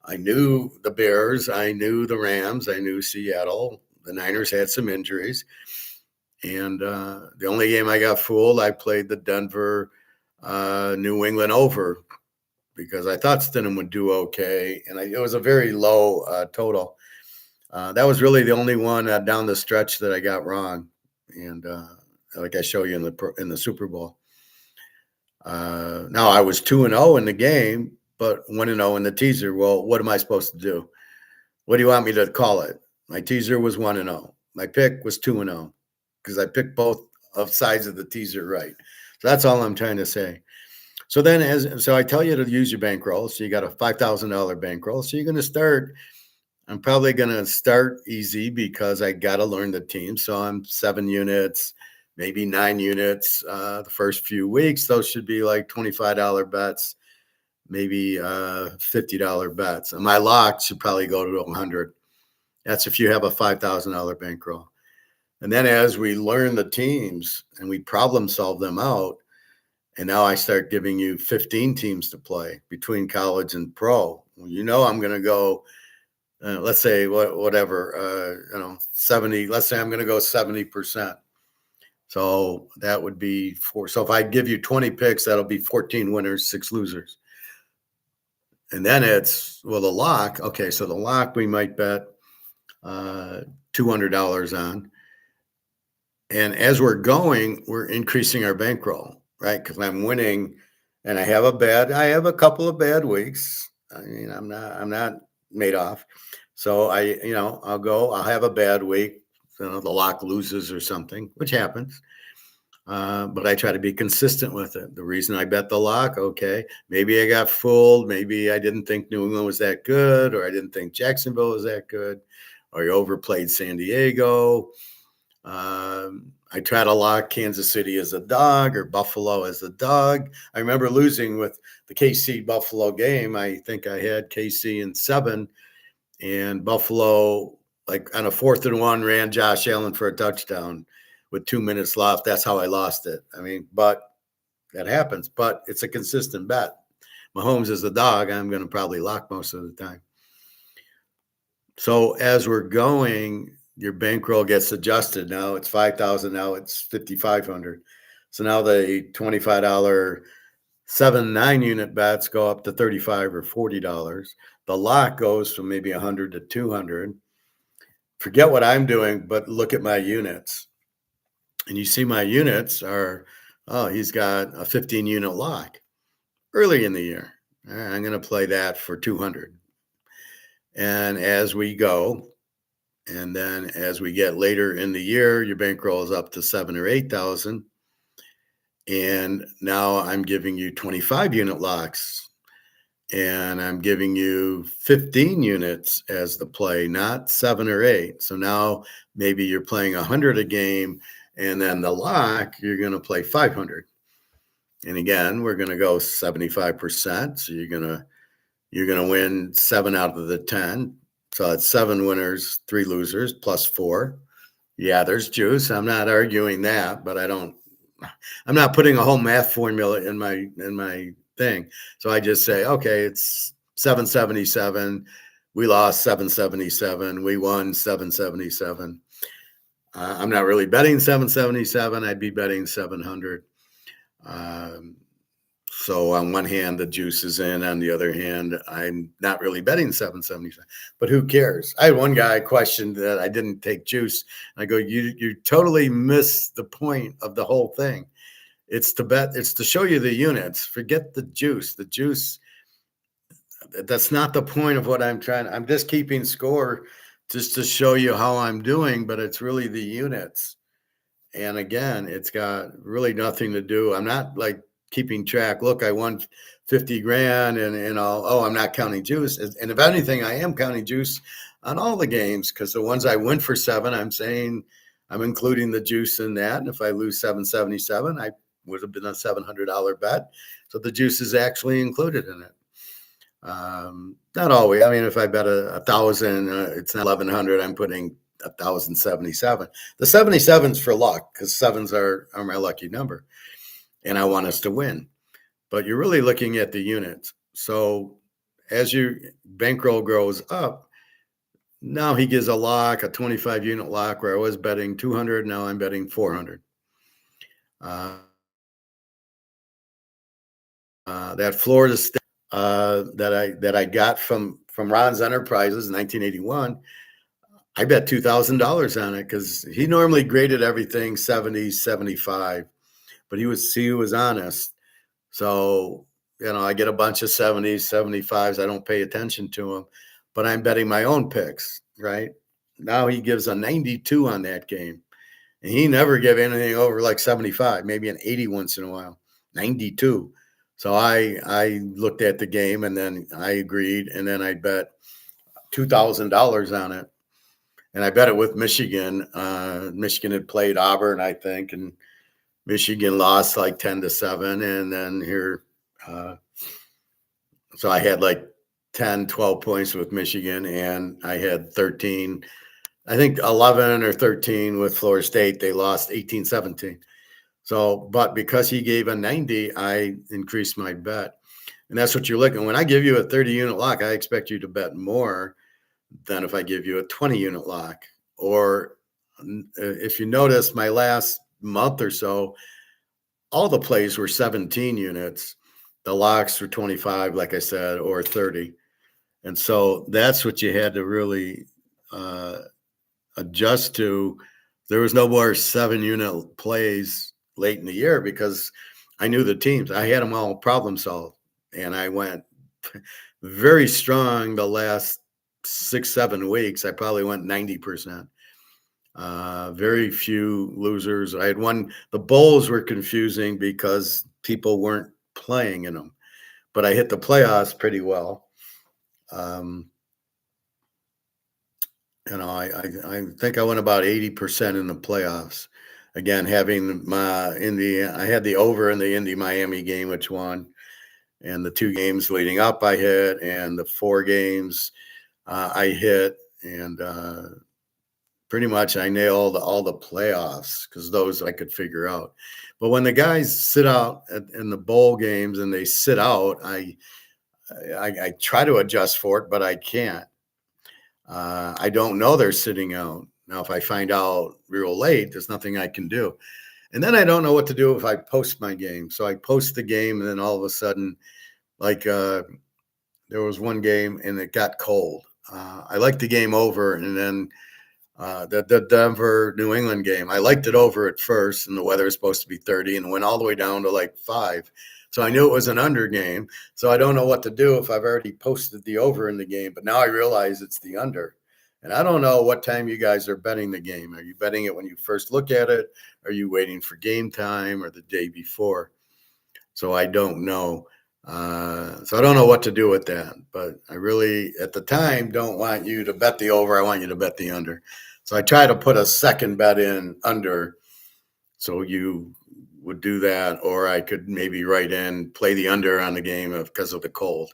I knew the Bears. I knew the Rams. I knew Seattle. The Niners had some injuries. And the only game I got fooled, I played the Denver, New England over because I thought Stidham would do okay. And it was a very low total. That was really the only one down the stretch that I got wrong. And like I show you in the Super Bowl. Now I was 2-0 in the game, but 1-0 in the teaser. Well, what am I supposed to do? What do you want me to call it? My teaser was 1-0. My pick was 2-0 because I picked both of sides of the teaser right. So that's all I'm trying to say. So then so I tell you to use your bankroll. So you got a $5,000 bankroll. So you're going to start I'm probably going to start easy because I got to learn the team. So I'm 7 units, maybe 9 units the first few weeks. Those should be like $25 bets, maybe $50 bets. And my lock should probably go to 100. That's if you have a $5,000 bankroll. And then as we learn the teams and we problem solve them out, and now I start giving you 15 teams to play between college and pro. Well, I'm going to go, let's say whatever, 70. Let's say I'm going to go 70%. So that would be four. So if I give you 20 picks, that'll be 14 winners, 6 losers. And then it's, the lock. Okay, so the lock we might bet $200 on. And as we're going, we're increasing our bankroll, right? Because I'm winning, and I have a couple of bad weeks. I mean, I'm not made off. So I'll have a bad week. The lock loses or something, which happens. But I try to be consistent with it. The reason I bet the lock, okay, maybe I got fooled. Maybe I didn't think New England was that good, or I didn't think Jacksonville was that good, or you overplayed San Diego. I try to lock Kansas City as a dog or Buffalo as a dog. I remember losing with the KC Buffalo game. I think I had KC in 7, and Buffalo, like on a 4th and 1, ran Josh Allen for a touchdown with 2 minutes left. That's how I lost it. I mean, but that happens. But it's a consistent bet. Mahomes is a dog. I'm going to probably lock most of the time. So as we're going, your bankroll gets adjusted. Now it's 5,000. Now it's 5,500. So now the $25 7-9 unit bets go up to $35 or $40. The lock goes from maybe 100 to 200. Forget what I'm doing, but look at my units. And you see my units are, he's got a 15 unit lock early in the year. I'm going to play that for 200. And as we go, and then as we get later in the year, your bankroll is up to 7,000 or 8,000. And now I'm giving you 25 unit locks, and I'm giving you 15 units as the play, not 7 or 8. So now maybe you're playing 100 a game, and then the lock, you're going to play 500. And again, we're going to go 75%. So you're going to win 7 out of the 10. So it's 7 winners, 3 losers, plus 4. Yeah, there's juice. I'm not arguing that, but I'm not putting a whole math formula in my thing. So I just say, okay, it's 777. We lost 777. We won 777. I'm not really betting 777. I'd be betting 700. So on one hand, the juice is in. On the other hand, I'm not really betting 777. But who cares? I had one guy questioned that I didn't take juice. I go, you totally miss the point of the whole thing. It's to bet. It's to show you the units. Forget the juice. The juice, that's not the point of what I'm trying. I'm just keeping score just to show you how I'm doing, but it's really the units. And again, it's got really nothing to do. I'm not like keeping track. Look, I won 50 grand and I'm not counting juice. And if anything, I am counting juice on all the games, because the ones I win for 7, I'm saying I'm including the juice in that. And if I lose 777, I would have been a $700 bet. So the juice is actually included in it. Not always. I mean, if I bet 1,000, it's not 1,100. I'm putting 1,077. The 77's for luck, because 7s are my lucky number, and I want us to win. But you're really looking at the units. So as your bankroll grows up, now he gives a lock, a 25 unit lock, where I was betting 200. Now I'm betting 400. That Florida State that I got from Ron's Enterprises in 1981, I bet $2,000 on it, because he normally graded everything 70, 75, but he was honest. So, I get a bunch of 70s, 75s. I don't pay attention to them, but I'm betting my own picks, right? Now he gives a 92 on that game, and he never gave anything over like 75, maybe an 80 once in a while, 92. So I looked at the game, and then I agreed, and then I bet $2,000 on it, and I bet it with Michigan. Michigan had played Auburn, I think, and Michigan lost like 10-7, and then here, so I had like 10, 12 points with Michigan, and I had 13, I think 11 or 13 with Florida State. They lost 18-17. So, but because he gave a 90, I increased my bet. And that's what you're looking. When I give you a 30 unit lock, I expect you to bet more than if I give you a 20 unit lock. Or if you notice, my last month or so, all the plays were 17 units. The locks were 25, like I said, or 30. And so that's what you had to really adjust to. There was no more 7 unit plays late in the year because I knew the teams. I had them all problem solved, and I went very strong the last 6-7 weeks. I probably went 90%. Very few losers. I had one. The bowls were confusing because people weren't playing in them, but I hit the playoffs pretty well. I think I went about 80% in the playoffs. Again, having I had the over in the Indy Miami game, which won, and the 2 games leading up I hit, and the 4 games I hit, and pretty much I nailed all the playoffs because those I could figure out. But when the guys sit out in the bowl games and they sit out, I try to adjust for it, but I can't. I don't know they're sitting out. Now, if I find out real late, there's nothing I can do. And then I don't know what to do if I post my game. So I post the game, and then all of a sudden, like there was one game and it got cold. I liked the game over, and then the Denver New England game, I liked it over at first, and the weather was supposed to be 30, and went all the way down to like 5. So I knew it was an under game. So I don't know what to do if I've already posted the over in the game, but now I realize it's the under. And I don't know what time you guys are betting the game. Are you betting it when you first look at it? Are you waiting for game time or the day before? So I don't know. So I don't know what to do with that. But I really, at the time, don't want you to bet the over. I want you to bet the under. So I try to put a second bet in under. So you would do that, or I could maybe write in play the under on the game because of the cold.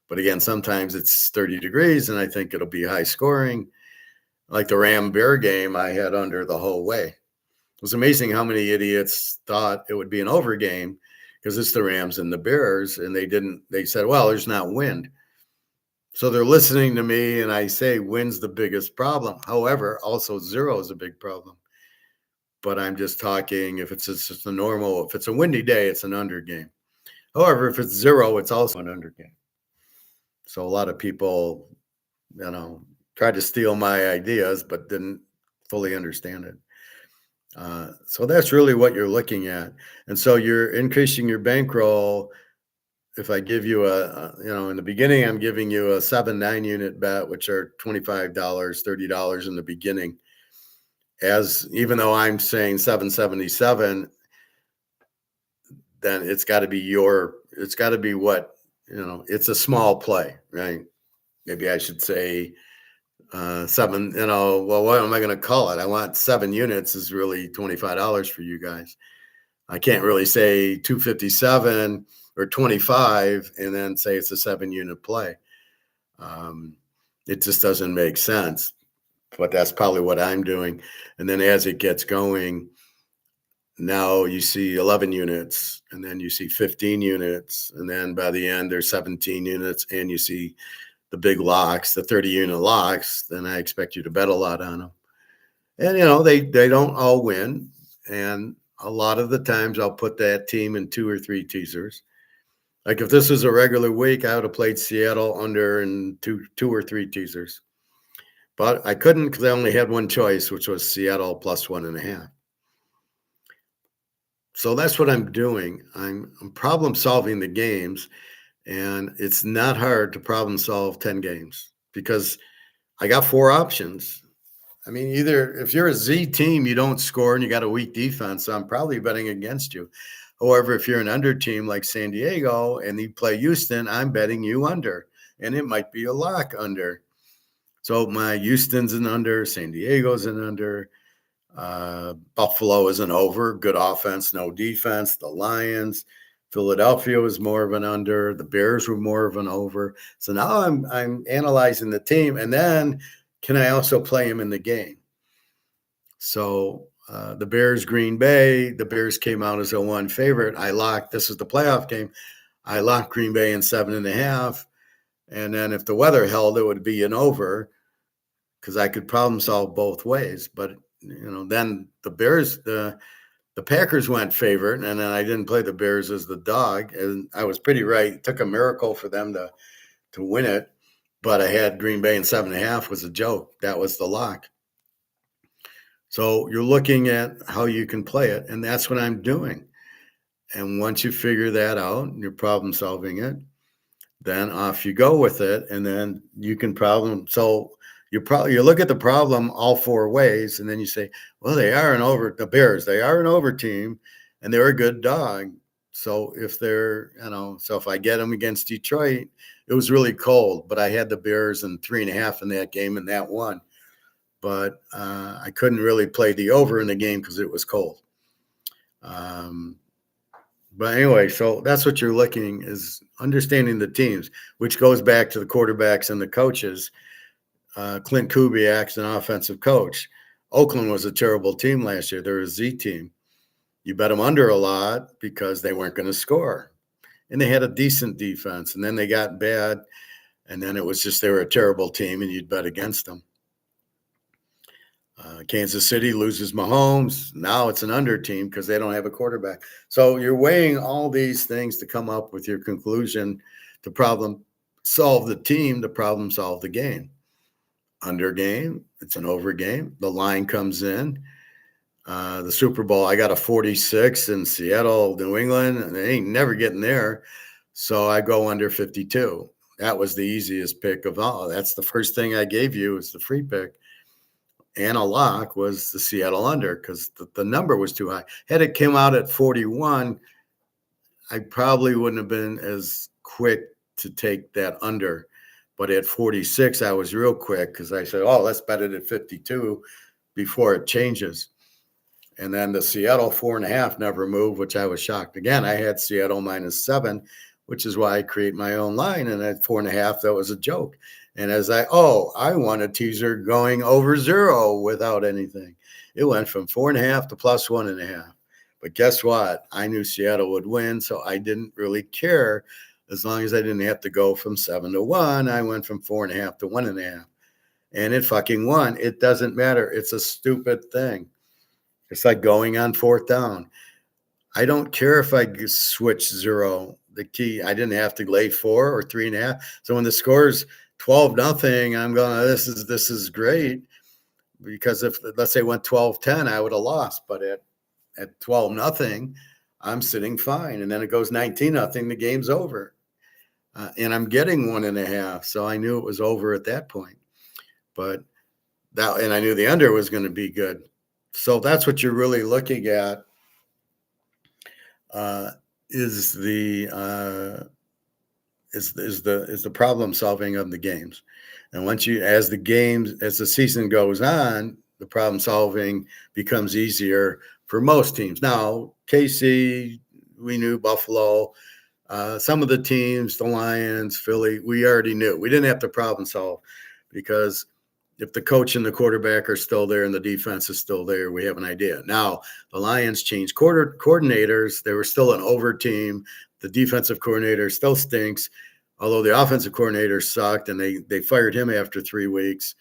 But again, sometimes it's 30 degrees, and I think it'll be high scoring. Like the Ram Bear game, I had under the whole way. It was amazing how many idiots thought it would be an over game because it's the Rams and the Bears, and they didn't. They said, "Well, there's not wind." So they're listening to me, and I say wind's the biggest problem. However, also zero is a big problem. But I'm just talking if it's just a normal, if it's a windy day, it's an under game. However, if it's zero, it's also an under game. So a lot of people, tried to steal my ideas, but didn't fully understand it. So that's really what you're looking at. And so you're increasing your bankroll. If I give you in the beginning, I'm giving you a 7-9 unit bet, which are $25, $30 in the beginning. Even though I'm saying 777, then it's got to be what, it's a small play, right? Maybe I should say 7, well, what am I going to call it? I want 7 units is really $25 for you guys. I can't really say 257 or 25 and then say it's a 7-unit play. It just doesn't make sense. But that's probably what I'm doing. And then as it gets going, now you see 11 units, and then you see 15 units, and then by the end there's 17 units, and you see the big locks, the 30-unit locks. Then I expect you to bet a lot on them. And they don't all win, and a lot of the times I'll put that team in 2 or 3 teasers. Like if this was a regular week, I would have played Seattle under in 2 or 3 teasers. But I couldn't because I only had one choice, which was Seattle plus 1.5. So that's what I'm doing. I'm problem solving the games, and it's not hard to problem solve 10 games because I got 4 options. I mean, either if you're a Z team, you don't score and you got a weak defense, so I'm probably betting against you. However, if you're an under team like San Diego and you play Houston, I'm betting you under, and it might be a lock under. So my Houston's an under, San Diego's an under, Buffalo is an over, good offense, no defense. The Lions, Philadelphia was more of an under. The Bears were more of an over. So now I'm analyzing the team, and then can I also play him in the game? So the Bears, Green Bay, the Bears came out as a 1 favorite. This is the playoff game. I locked Green Bay in 7.5. And then if the weather held, it would be an over because I could problem solve both ways. But, then the Packers went favorite, and then I didn't play the Bears as the dog. And I was pretty right. It took a miracle for them to win it. But I had Green Bay in 7.5 was a joke. That was the lock. So you're looking at how you can play it, and that's what I'm doing. And once you figure that out, and you're problem solving it, then off you go with it, and then you can problem. So you look at the problem all 4 ways, and then you say, well, the Bears, they are an over team, and they're a good dog. So if if I get them against Detroit, it was really cold, but I had the Bears in 3.5 in that game, and that won. But I couldn't really play the over in the game because it was cold. But anyway, so that's what you're looking is understanding the teams, which goes back to the quarterbacks and the coaches. Clint Kubiak's an offensive coach. Oakland was a terrible team last year. They're a Z team. You bet them under a lot because they weren't going to score. And they had a decent defense. And then they got bad. And then it was just they were a terrible team, and you'd bet against them. Kansas City loses Mahomes. Now it's an under team because they don't have a quarterback. So you're weighing all these things to come up with your conclusion to problem solve the team, to problem solve the game. Under game, it's an over game. The line comes in. The Super Bowl, I got a 46 in Seattle, New England, and they ain't never getting there. So I go under 52. That was the easiest pick of all. That's the first thing I gave you is the free pick. And a lock was the Seattle under because the number was too high. Had it come out at 41, I probably wouldn't have been as quick to take that under. But at 46, I was real quick because I said, oh, let's bet it at 52 before it changes. And then the Seattle 4.5 never moved, which I was shocked. Again, I had Seattle -7, which is why I create my own line. And at 4.5, that was a joke. And I want a teaser going over 0 without anything. It went from 4.5 to +1.5. But guess what? I knew Seattle would win, so I didn't really care as long as I didn't have to go from 7 to 1. I went from 4.5 to 1.5. And it fucking won. It doesn't matter. It's a stupid thing. It's like going on 4th down. I don't care if I switch 0. The key, I didn't have to lay 4 or 3.5. So when the score's 12-0, I'm going, this is great. Because if, let's say, it went 12-10, I would have lost. But at 12-0, I'm sitting fine. And then it goes 19-0, the game's over. And I'm getting 1.5. So I knew it was over at that point. And I knew the under was going to be good. So that's what you're really looking at is the problem solving of the games. And as the season goes on, the problem solving becomes easier for most teams. Now, KC, we knew Buffalo, some of the teams, the Lions, Philly, we already knew. We didn't have to problem solve because if the coach and the quarterback are still there and the defense is still there, we have an idea. Now, the Lions changed coordinators. They were still an over team. The defensive coordinator still stinks, although the offensive coordinator sucked, and they fired him after 3 weeks.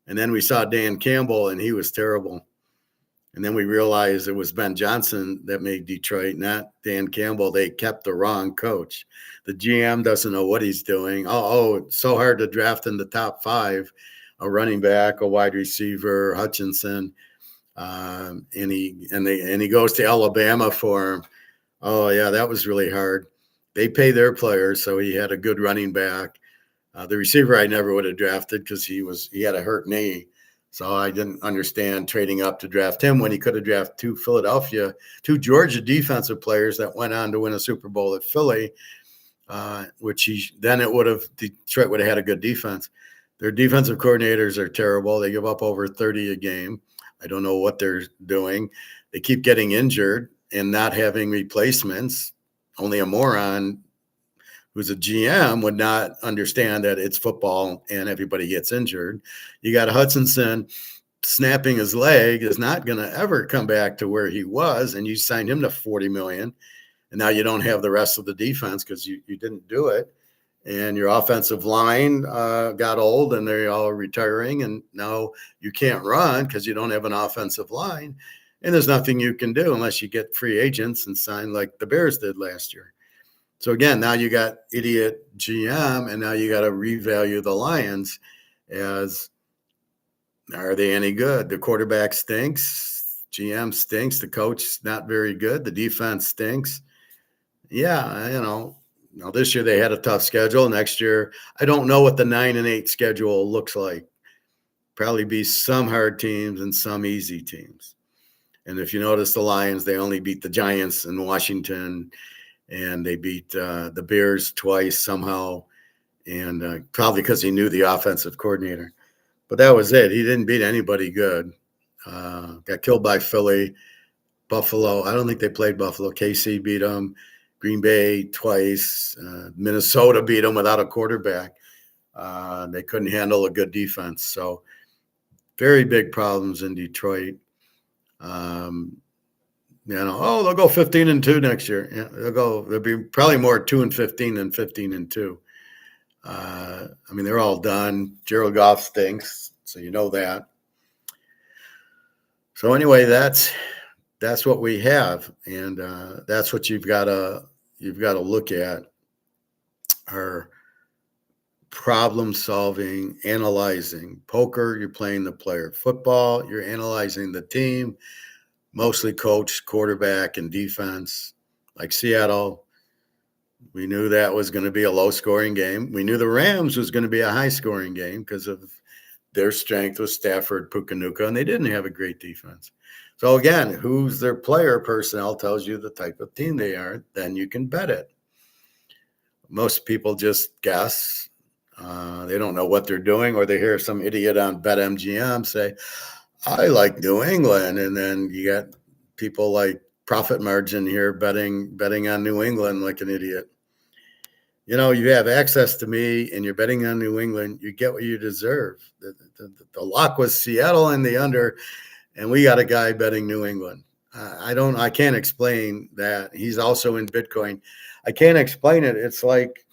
And then we saw Dan Campbell, and he was terrible. And then we realized it was Ben Johnson that made Detroit, not Dan Campbell. They kept the wrong coach. The GM doesn't know what he's doing. It's so hard to draft in the top 5. A running back, a wide receiver, Hutchinson, and he goes to Alabama for him. Oh yeah, that was really hard. They pay their players, so he had a good running back. The receiver I never would have drafted because he had a hurt knee, so I didn't understand trading up to draft him when he could have drafted two Georgia defensive players that went on to win a Super Bowl at Philly, Detroit would have had a good defense. Their defensive coordinators are terrible. They give up over 30 a game. I don't know what they're doing. They keep getting injured and not having replacements. Only a moron who's a GM would not understand that it's football and everybody gets injured. You got Hutchinson snapping his leg is not going to ever come back to where he was, and you signed him to $40 million, and now you don't have the rest of the defense because you didn't do it. And your offensive line got old and they're all retiring. And now you can't run because you don't have an offensive line. And there's nothing you can do unless you get free agents and sign like the Bears did last year. So again, now you got idiot GM, and now you got to revalue the Lions as, are they any good? The quarterback stinks. GM stinks. The coach not very good. The defense stinks. Yeah, Now this year they had a tough schedule. Next year, I don't know what the 9-8 schedule looks like. Probably be some hard teams and some easy teams. And if you notice the Lions, they only beat the Giants in Washington, and they beat the Bears twice somehow, and probably because he knew the offensive coordinator. But that was it. He didn't beat anybody good. Got killed by Philly, Buffalo. I don't think they played Buffalo. KC beat them. Green Bay twice. Minnesota beat them without a quarterback. They couldn't handle a good defense. So very big problems in Detroit. They'll go 15-2 next year. Yeah, they'll be probably more 2-15 than 15-2. They're all done. Jared Goff stinks, so you know that. So anyway, that's what we have, and that's what you've got to look at. Our problem solving, analyzing. Poker, you're playing the player. Football, you're analyzing the team, mostly coach, quarterback, and defense. Like Seattle, we knew that was going to be a low-scoring game. We knew the Rams was going to be a high-scoring game because of their strength with Stafford, Pukanuka, and they didn't have a great defense. So again, who's their player personnel tells you the type of team they are, then you can bet it. Most people just guess. They don't know what they're doing, or they hear some idiot on BetMGM say, I like New England. And then you got people like Profit Margin here betting on New England like an idiot. You have access to me and you're betting on New England, you get what you deserve. The lock was Seattle in the under, and we got a guy betting New England. I can't explain that. He's also in Bitcoin. I can't explain it. It's like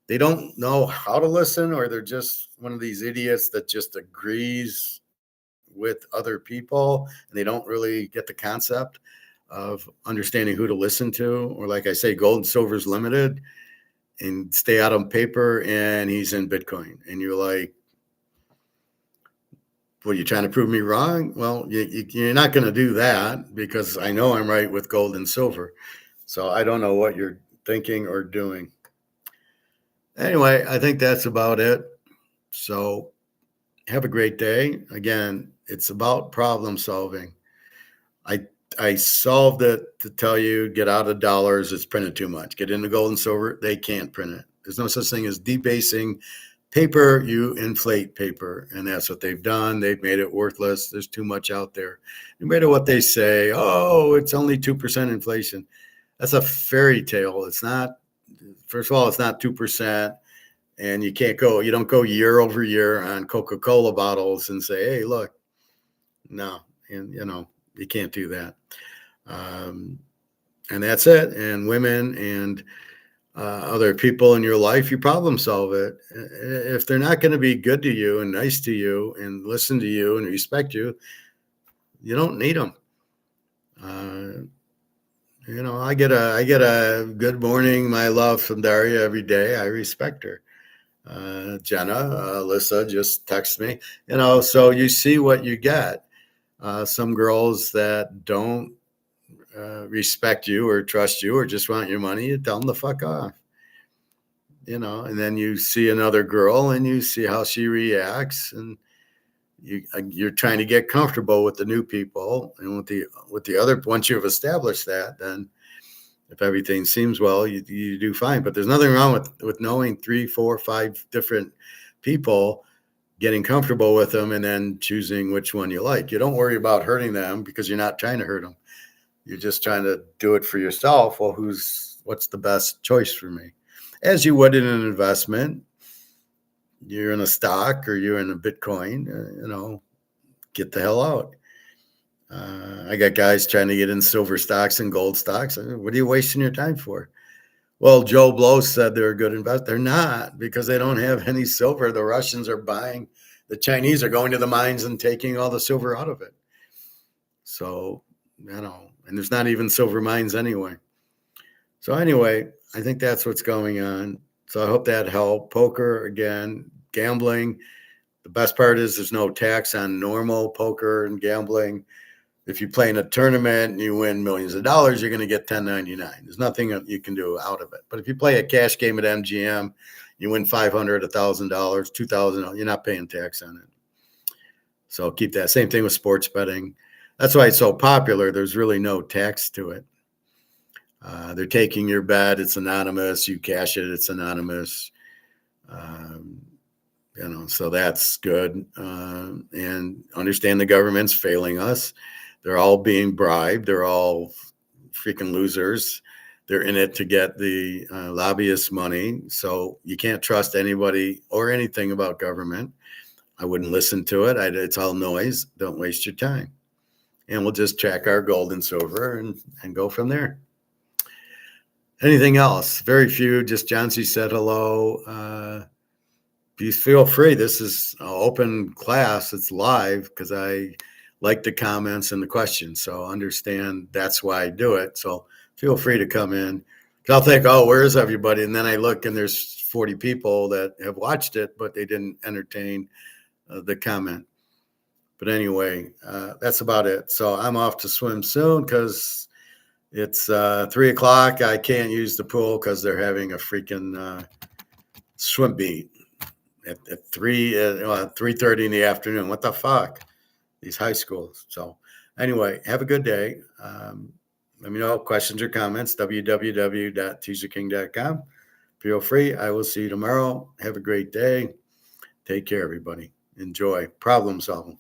they don't know how to listen, or they're just one of these idiots that just agrees with other people, and they don't really get the concept of understanding who to listen to. Or like I say, gold and silver's limited, and stay out on paper, and he's in Bitcoin. And you're like, what, are you trying to prove me wrong? Well, you're not going to do that, because I know I'm right with gold and silver. So I don't know what you're thinking or doing. Anyway, I think that's about it. So have a great day. Again, it's about problem solving. I solved it to tell you, get out of dollars. It's printed too much. Get into gold and silver. They can't print it. There's no such thing as debasing paper. You inflate paper, and that's what they've done. They've made it worthless. There's too much out there. No matter what they say, oh, it's only 2% inflation. That's a fairy tale. It's not. First of all, it's not 2%, and you don't go year over year on Coca-Cola bottles and say, hey, look, no, and you can't do that. And that's it. And women and other people in your life, you problem solve it. If they're not going to be good to you and nice to you and listen to you and respect you, you don't need them. I get a good morning, my love, from Daria every day. I respect her. Jenna, Alyssa just texts me, so you see what you get. Some girls that don't respect you or trust you or just want your money, you tell them to fuck off. And then you see another girl and you see how she reacts, and you're trying to get comfortable with the new people, and with the other. Once you've established that, then if everything seems well, you do fine. But there's nothing wrong with knowing 3, 4, 5 different people getting comfortable with them and then choosing which one you like. You don't worry about hurting them because you're not trying to hurt them. You're just trying to do it for yourself. Well, what's the best choice for me? As you would in an investment, you're in a stock or you're in a Bitcoin, get the hell out. I got guys trying to get in silver stocks and gold stocks. What are you wasting your time for? Well, Joe Blow said they're a good investor. They're not, because they don't have any silver. The Russians are buying. The Chinese are going to the mines and taking all the silver out of it. So, and there's not even silver mines anyway. So anyway, I think that's what's going on. So I hope that helped. Poker, again, gambling. The best part is there's no tax on normal poker and gambling. If you play in a tournament and you win millions of dollars, you're going to get 1099. There's nothing you can do out of it. But if you play a cash game at MGM, you win $500, $1,000, $2,000, you're not paying tax on it. So keep that. Same thing with sports betting. That's why it's so popular. There's really no tax to it. They're taking your bet. It's anonymous. You cash it. It's anonymous. So that's good. And understand the government's failing us. They're all being bribed. They're all freaking losers. They're in it to get the lobbyist money. So you can't trust anybody or anything about government. I wouldn't listen to it. It's all noise. Don't waste your time. And we'll just track our gold and silver and go from there. Anything else? Very few. Just John C. said hello. Please feel free. This is an open class. It's live because I like the comments and the questions. So understand that's why I do it. So feel free to come in. I'll think, where is everybody? And then I look and there's 40 people that have watched it, but they didn't entertain the comment. But anyway, that's about it. So I'm off to swim soon because it's 3 o'clock. I can't use the pool because they're having a freaking swim meet at 3:30 in the afternoon. What the fuck? These high schools. So anyway, have a good day. Let me know questions or comments, www.teaserking.com. Feel free. I will see you tomorrow. Have a great day. Take care, everybody. Enjoy. Problem solving.